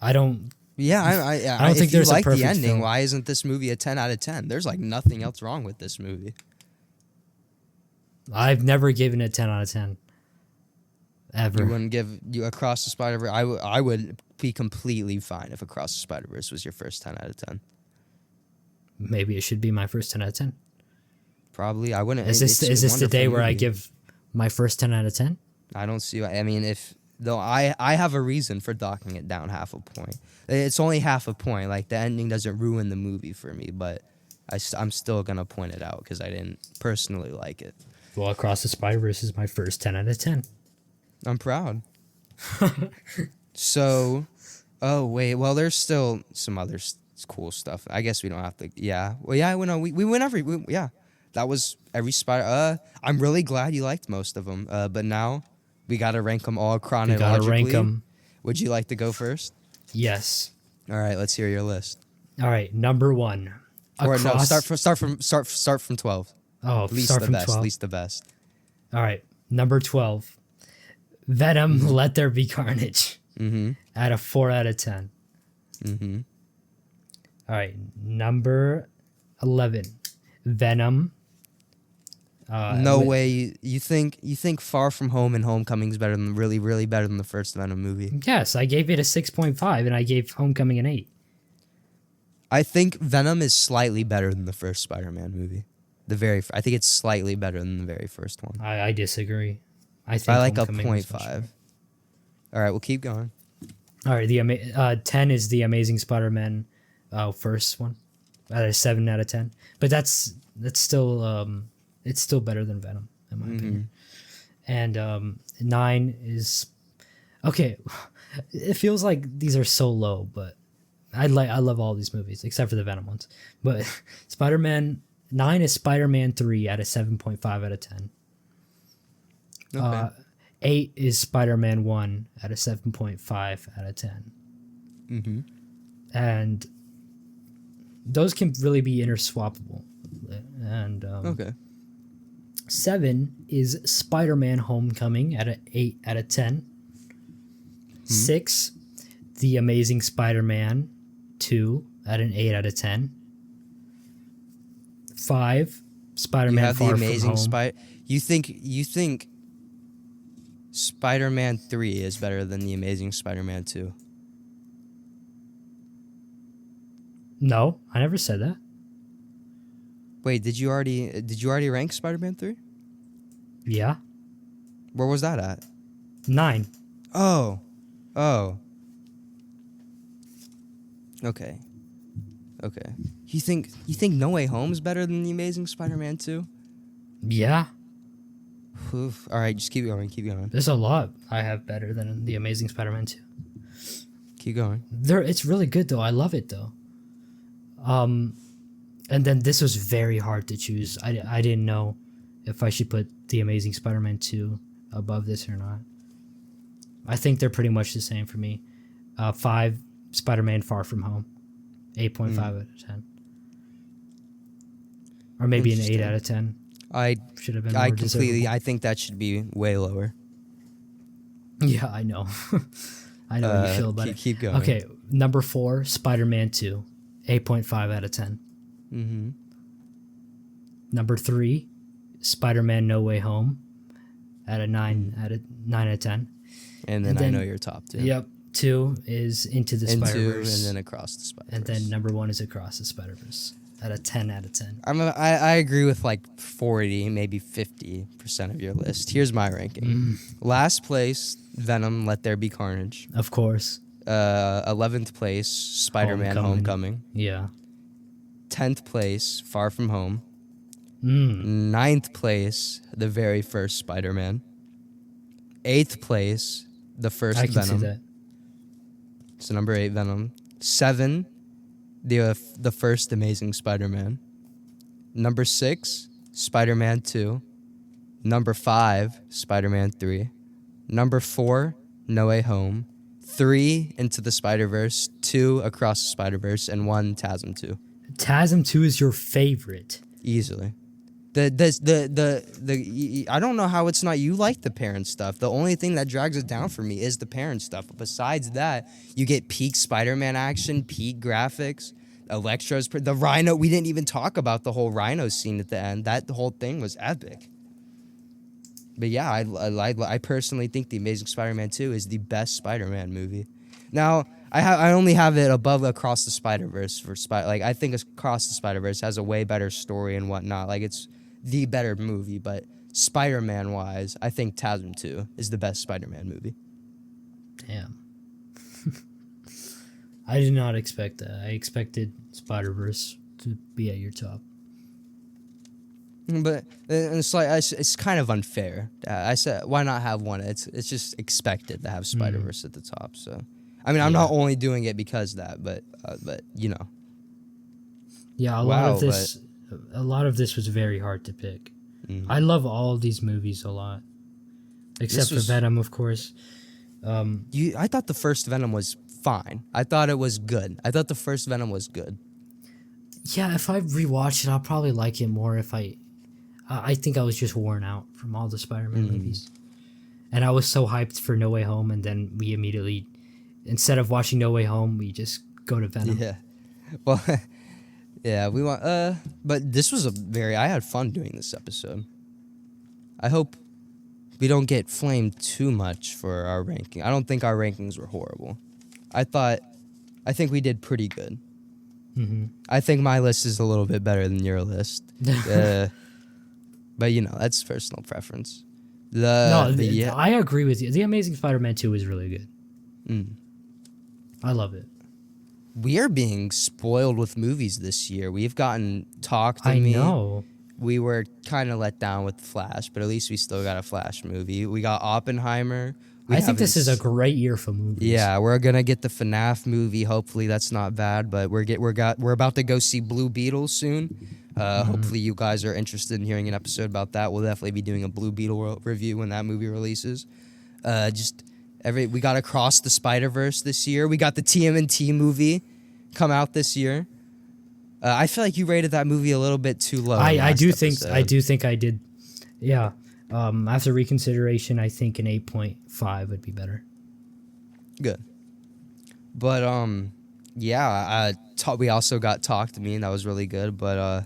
Speaker 1: I don't.
Speaker 2: yeah,
Speaker 1: I don't think there's a
Speaker 2: like the
Speaker 1: perfect
Speaker 2: ending.
Speaker 1: film.
Speaker 2: Why isn't this movie a 10 out of 10? There's like nothing else wrong with this movie.
Speaker 1: I've never given it 10 out of 10. Ever.
Speaker 2: You wouldn't give you Across the Spider-Verse. I would be completely fine if Across the Spider-Verse was your first 10 out of 10.
Speaker 1: Maybe it should be my first 10 out of 10.
Speaker 2: Probably. I wouldn't.
Speaker 1: Is this
Speaker 2: it's a
Speaker 1: the day
Speaker 2: wonderful
Speaker 1: where I
Speaker 2: movie.
Speaker 1: give my first 10 out of 10?
Speaker 2: I don't see. I mean, I have a reason for docking it down half a point. It's only half a point. Like the ending doesn't ruin the movie for me, but I'm still gonna point it out because I didn't personally like it.
Speaker 1: Well, Across the Spider-Verse is my first 10 out of 10.
Speaker 2: I'm proud. So, oh wait, well there's still some other cool stuff. I guess we don't have to. Yeah, well yeah, we went yeah. That was every spider. I'm really glad you liked most of them. But now we gotta rank them all chronologically.
Speaker 1: You gotta rank them.
Speaker 2: Would you like to go first?
Speaker 1: Yes.
Speaker 2: All right, let's hear your list.
Speaker 1: All right, number 1.
Speaker 2: Or no, start from 12.
Speaker 1: Oh,
Speaker 2: Least
Speaker 1: start
Speaker 2: the
Speaker 1: from
Speaker 2: best.
Speaker 1: 12.
Speaker 2: Least the best.
Speaker 1: All right, number 12. Venom, Let There Be Carnage.
Speaker 2: Mm-hmm.
Speaker 1: At a 4 out of 10.
Speaker 2: Mm-hmm.
Speaker 1: All right, number 11. Venom.
Speaker 2: No way. You think Far From Home and Homecoming is better than really better than the first Venom movie?
Speaker 1: Yes, I gave it a 6.5 and I gave Homecoming an 8.
Speaker 2: I think Venom is slightly better than the first Spider-Man movie. I think it's slightly better than the very first one.
Speaker 1: I disagree. I think
Speaker 2: By like a
Speaker 1: Homecoming was much
Speaker 2: 0.5.
Speaker 1: better.
Speaker 2: All right, we'll keep going.
Speaker 1: All right, 10 is the Amazing Spider-Man first one at a 7 out of 10. But that's still it's still better than Venom in my opinion. And 9 is okay. It feels like these are so low, but I love all these movies except for the Venom ones. But Spider-Man 9 is Spider-Man 3 at a 7.5 out of 10.
Speaker 2: Okay.
Speaker 1: 8 is Spider-Man 1 at a 7.5 out of 10.
Speaker 2: Mm-hmm.
Speaker 1: And those can really be interswappable. And
Speaker 2: Okay.
Speaker 1: 7 is Spider-Man Homecoming at an 8 out of 10. 6, The Amazing Spider-Man 2 at an 8 out of 10. 5, Spider-Man
Speaker 2: You have
Speaker 1: Far
Speaker 2: the
Speaker 1: From
Speaker 2: Amazing
Speaker 1: Home.
Speaker 2: You think Spider-Man 3 is better than the Amazing Spider-Man 2?
Speaker 1: No, I never said that.
Speaker 2: Wait, did you already rank Spider-Man 3?
Speaker 1: Yeah.
Speaker 2: Where was that at?
Speaker 1: 9.
Speaker 2: Oh. Okay. You think No Way Home is better than the Amazing Spider-Man 2?
Speaker 1: Yeah.
Speaker 2: Oof. All right, just keep going.
Speaker 1: There's a lot I have better than The Amazing Spider-Man 2.
Speaker 2: Keep going.
Speaker 1: It's really good though. I love it though. And then this was very hard to choose. I didn't know if I should put The Amazing Spider-Man 2 above this or not. I think they're pretty much the same for me. 5, Spider-Man Far From Home. 8.5 out of 10. Or maybe an 8 out of 10.
Speaker 2: I
Speaker 1: should have been more deservable.
Speaker 2: I think that should be way lower.
Speaker 1: Yeah, I know. I know how you feel about it.
Speaker 2: Keep going.
Speaker 1: Okay, number 4, Spider-Man 2. 8.5 out of 10.
Speaker 2: Mm-hmm.
Speaker 1: Number 3, Spider-Man No Way Home. At a 9 out of 10.
Speaker 2: And then I know your top 2.
Speaker 1: Yep. 2 is Into the Spider-Verse.
Speaker 2: And then Across the Spider-Verse.
Speaker 1: And then number 1 is Across the Spider-Verse. At a 10 out of 10.
Speaker 2: I agree with like 40, maybe 50% of your list. Here's my ranking. Last place, Venom, Let There Be Carnage.
Speaker 1: Of course.
Speaker 2: 11th place, Spider-Man Homecoming.
Speaker 1: Yeah.
Speaker 2: 10th place, Far From Home. 9th place, the very first Spider-Man. 8th place, the first Venom.
Speaker 1: I can see that.
Speaker 2: So number 8, Venom. 7, the first Amazing Spider-Man. Number 6, Spider-Man 2. Number 5, Spider-Man 3. Number 4, No Way Home. 3, Into the Spider-Verse. 2, Across the Spider-Verse. And 1, TASM 2.
Speaker 1: TASM 2 is your favorite.
Speaker 2: Easily. I don't know how it's not. You like the parent stuff. The only thing that drags it down for me is the parent stuff. But besides that, you get peak Spider-Man action, peak graphics, Electro's the Rhino. We didn't even talk about the whole Rhino scene at the end. That whole thing was epic. But yeah, I personally think The Amazing Spider-Man 2 is the best Spider-Man movie. Now, I only have it above Across the Spider-Verse for I think Across the Spider-Verse has a way better story and whatnot. Like, it's the better movie, but Spider-Man wise, I think TASM 2 is the best Spider-Man movie.
Speaker 1: Damn. I did not expect that. I expected Spider-Verse to be at your top.
Speaker 2: But it's kind of unfair. I said, why not have one? It's just expected to have Spider-Verse at the top. So, I mean, I'm not only doing it because of that, but you know.
Speaker 1: Yeah, a lot of this was very hard to pick. I love all of these movies a lot, except for Venom, of course.
Speaker 2: I thought the first Venom was fine. I thought it was good. I thought the first Venom was good.
Speaker 1: Yeah, if I rewatch it, I'll probably like it more. I think I was just worn out from all the Spider-Man movies, and I was so hyped for No Way Home, and then we immediately, instead of watching No Way Home, we just go to Venom.
Speaker 2: Yeah, well, yeah, we want. But this was I had fun doing this episode. I hope we don't get flamed too much for our ranking. I don't think our rankings were horrible. I think we did pretty good. I think my list is a little bit better than your list. But, you know, that's personal preference.
Speaker 1: I agree with you. The Amazing Spider-Man 2 is really good. I love it.
Speaker 2: We are being spoiled with movies this year. We've gotten Talk to Me. I
Speaker 1: know.
Speaker 2: We were kind of let down with Flash, but at least we still got a Flash movie. We got Oppenheimer.
Speaker 1: I think this is a great year for movies.
Speaker 2: Yeah, we're gonna get the FNAF movie. Hopefully, that's not bad. But we're about to go see Blue Beetle soon. Hopefully, you guys are interested in hearing an episode about that. We'll definitely be doing a Blue Beetle review when that movie releases. We got Across the Spider-Verse this year. We got the TMNT movie come out this year. I feel like you rated that movie a little bit too low.
Speaker 1: I do think I did. Yeah. After reconsideration, I think an 8.5 would be better.
Speaker 2: Good. But yeah, we also got Talk to Me, and that was really good. But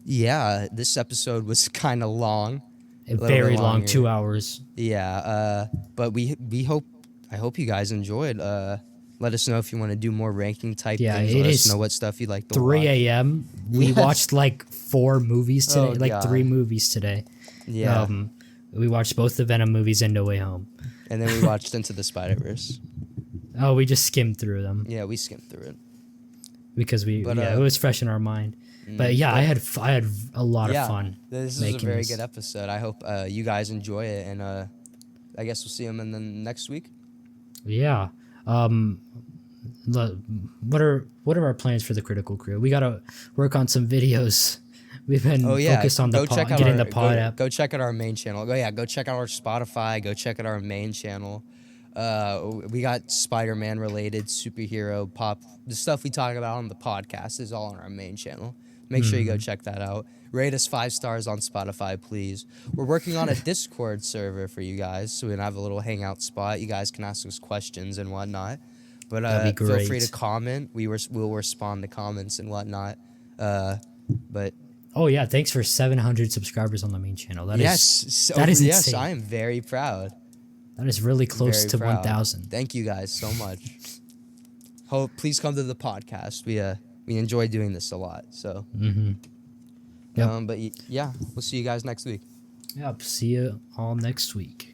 Speaker 2: yeah, this episode was kind of long.
Speaker 1: Very long, 2 hours.
Speaker 2: Yeah, but I hope you guys enjoyed. Let us know if you want to do more ranking type things. Let us know what stuff you'd like to watch.
Speaker 1: 3 a.m. We watched like 4 movies today, 3 movies today.
Speaker 2: Yeah.
Speaker 1: We watched both the Venom movies and No Way Home.
Speaker 2: And then we watched Into the Spider-Verse.
Speaker 1: Oh, we just skimmed through them.
Speaker 2: Yeah, we skimmed through it.
Speaker 1: Because it was fresh in our mind. But yeah, I had a lot of fun.
Speaker 2: This is a very good episode. I hope you guys enjoy it, and I guess we'll see them in the next week.
Speaker 1: Yeah. what are our plans for the Critical Crew? We gotta work on some videos. We've been focused on the pod, getting the pod app.
Speaker 2: Go check out our main channel. Go check out our Spotify. Go check out our main channel. We got Spider-Man related superhero pop. The stuff we talk about on the podcast is all on our main channel. Make sure you go check that out. Rate us 5 stars on Spotify, please. We're working on a Discord server for you guys, so we can have a little hangout spot. You guys can ask us questions and whatnot. But feel free to comment. We'll respond to comments and whatnot. But
Speaker 1: oh yeah, thanks for 700 subscribers on the main channel. That is insane.
Speaker 2: Yes, I am very proud.
Speaker 1: That is really close to 1,000.
Speaker 2: Thank you guys so much. Please come to the podcast. We enjoy doing this a lot. So,
Speaker 1: Yep.
Speaker 2: But yeah, we'll see you guys next week.
Speaker 1: Yep. See you all next week.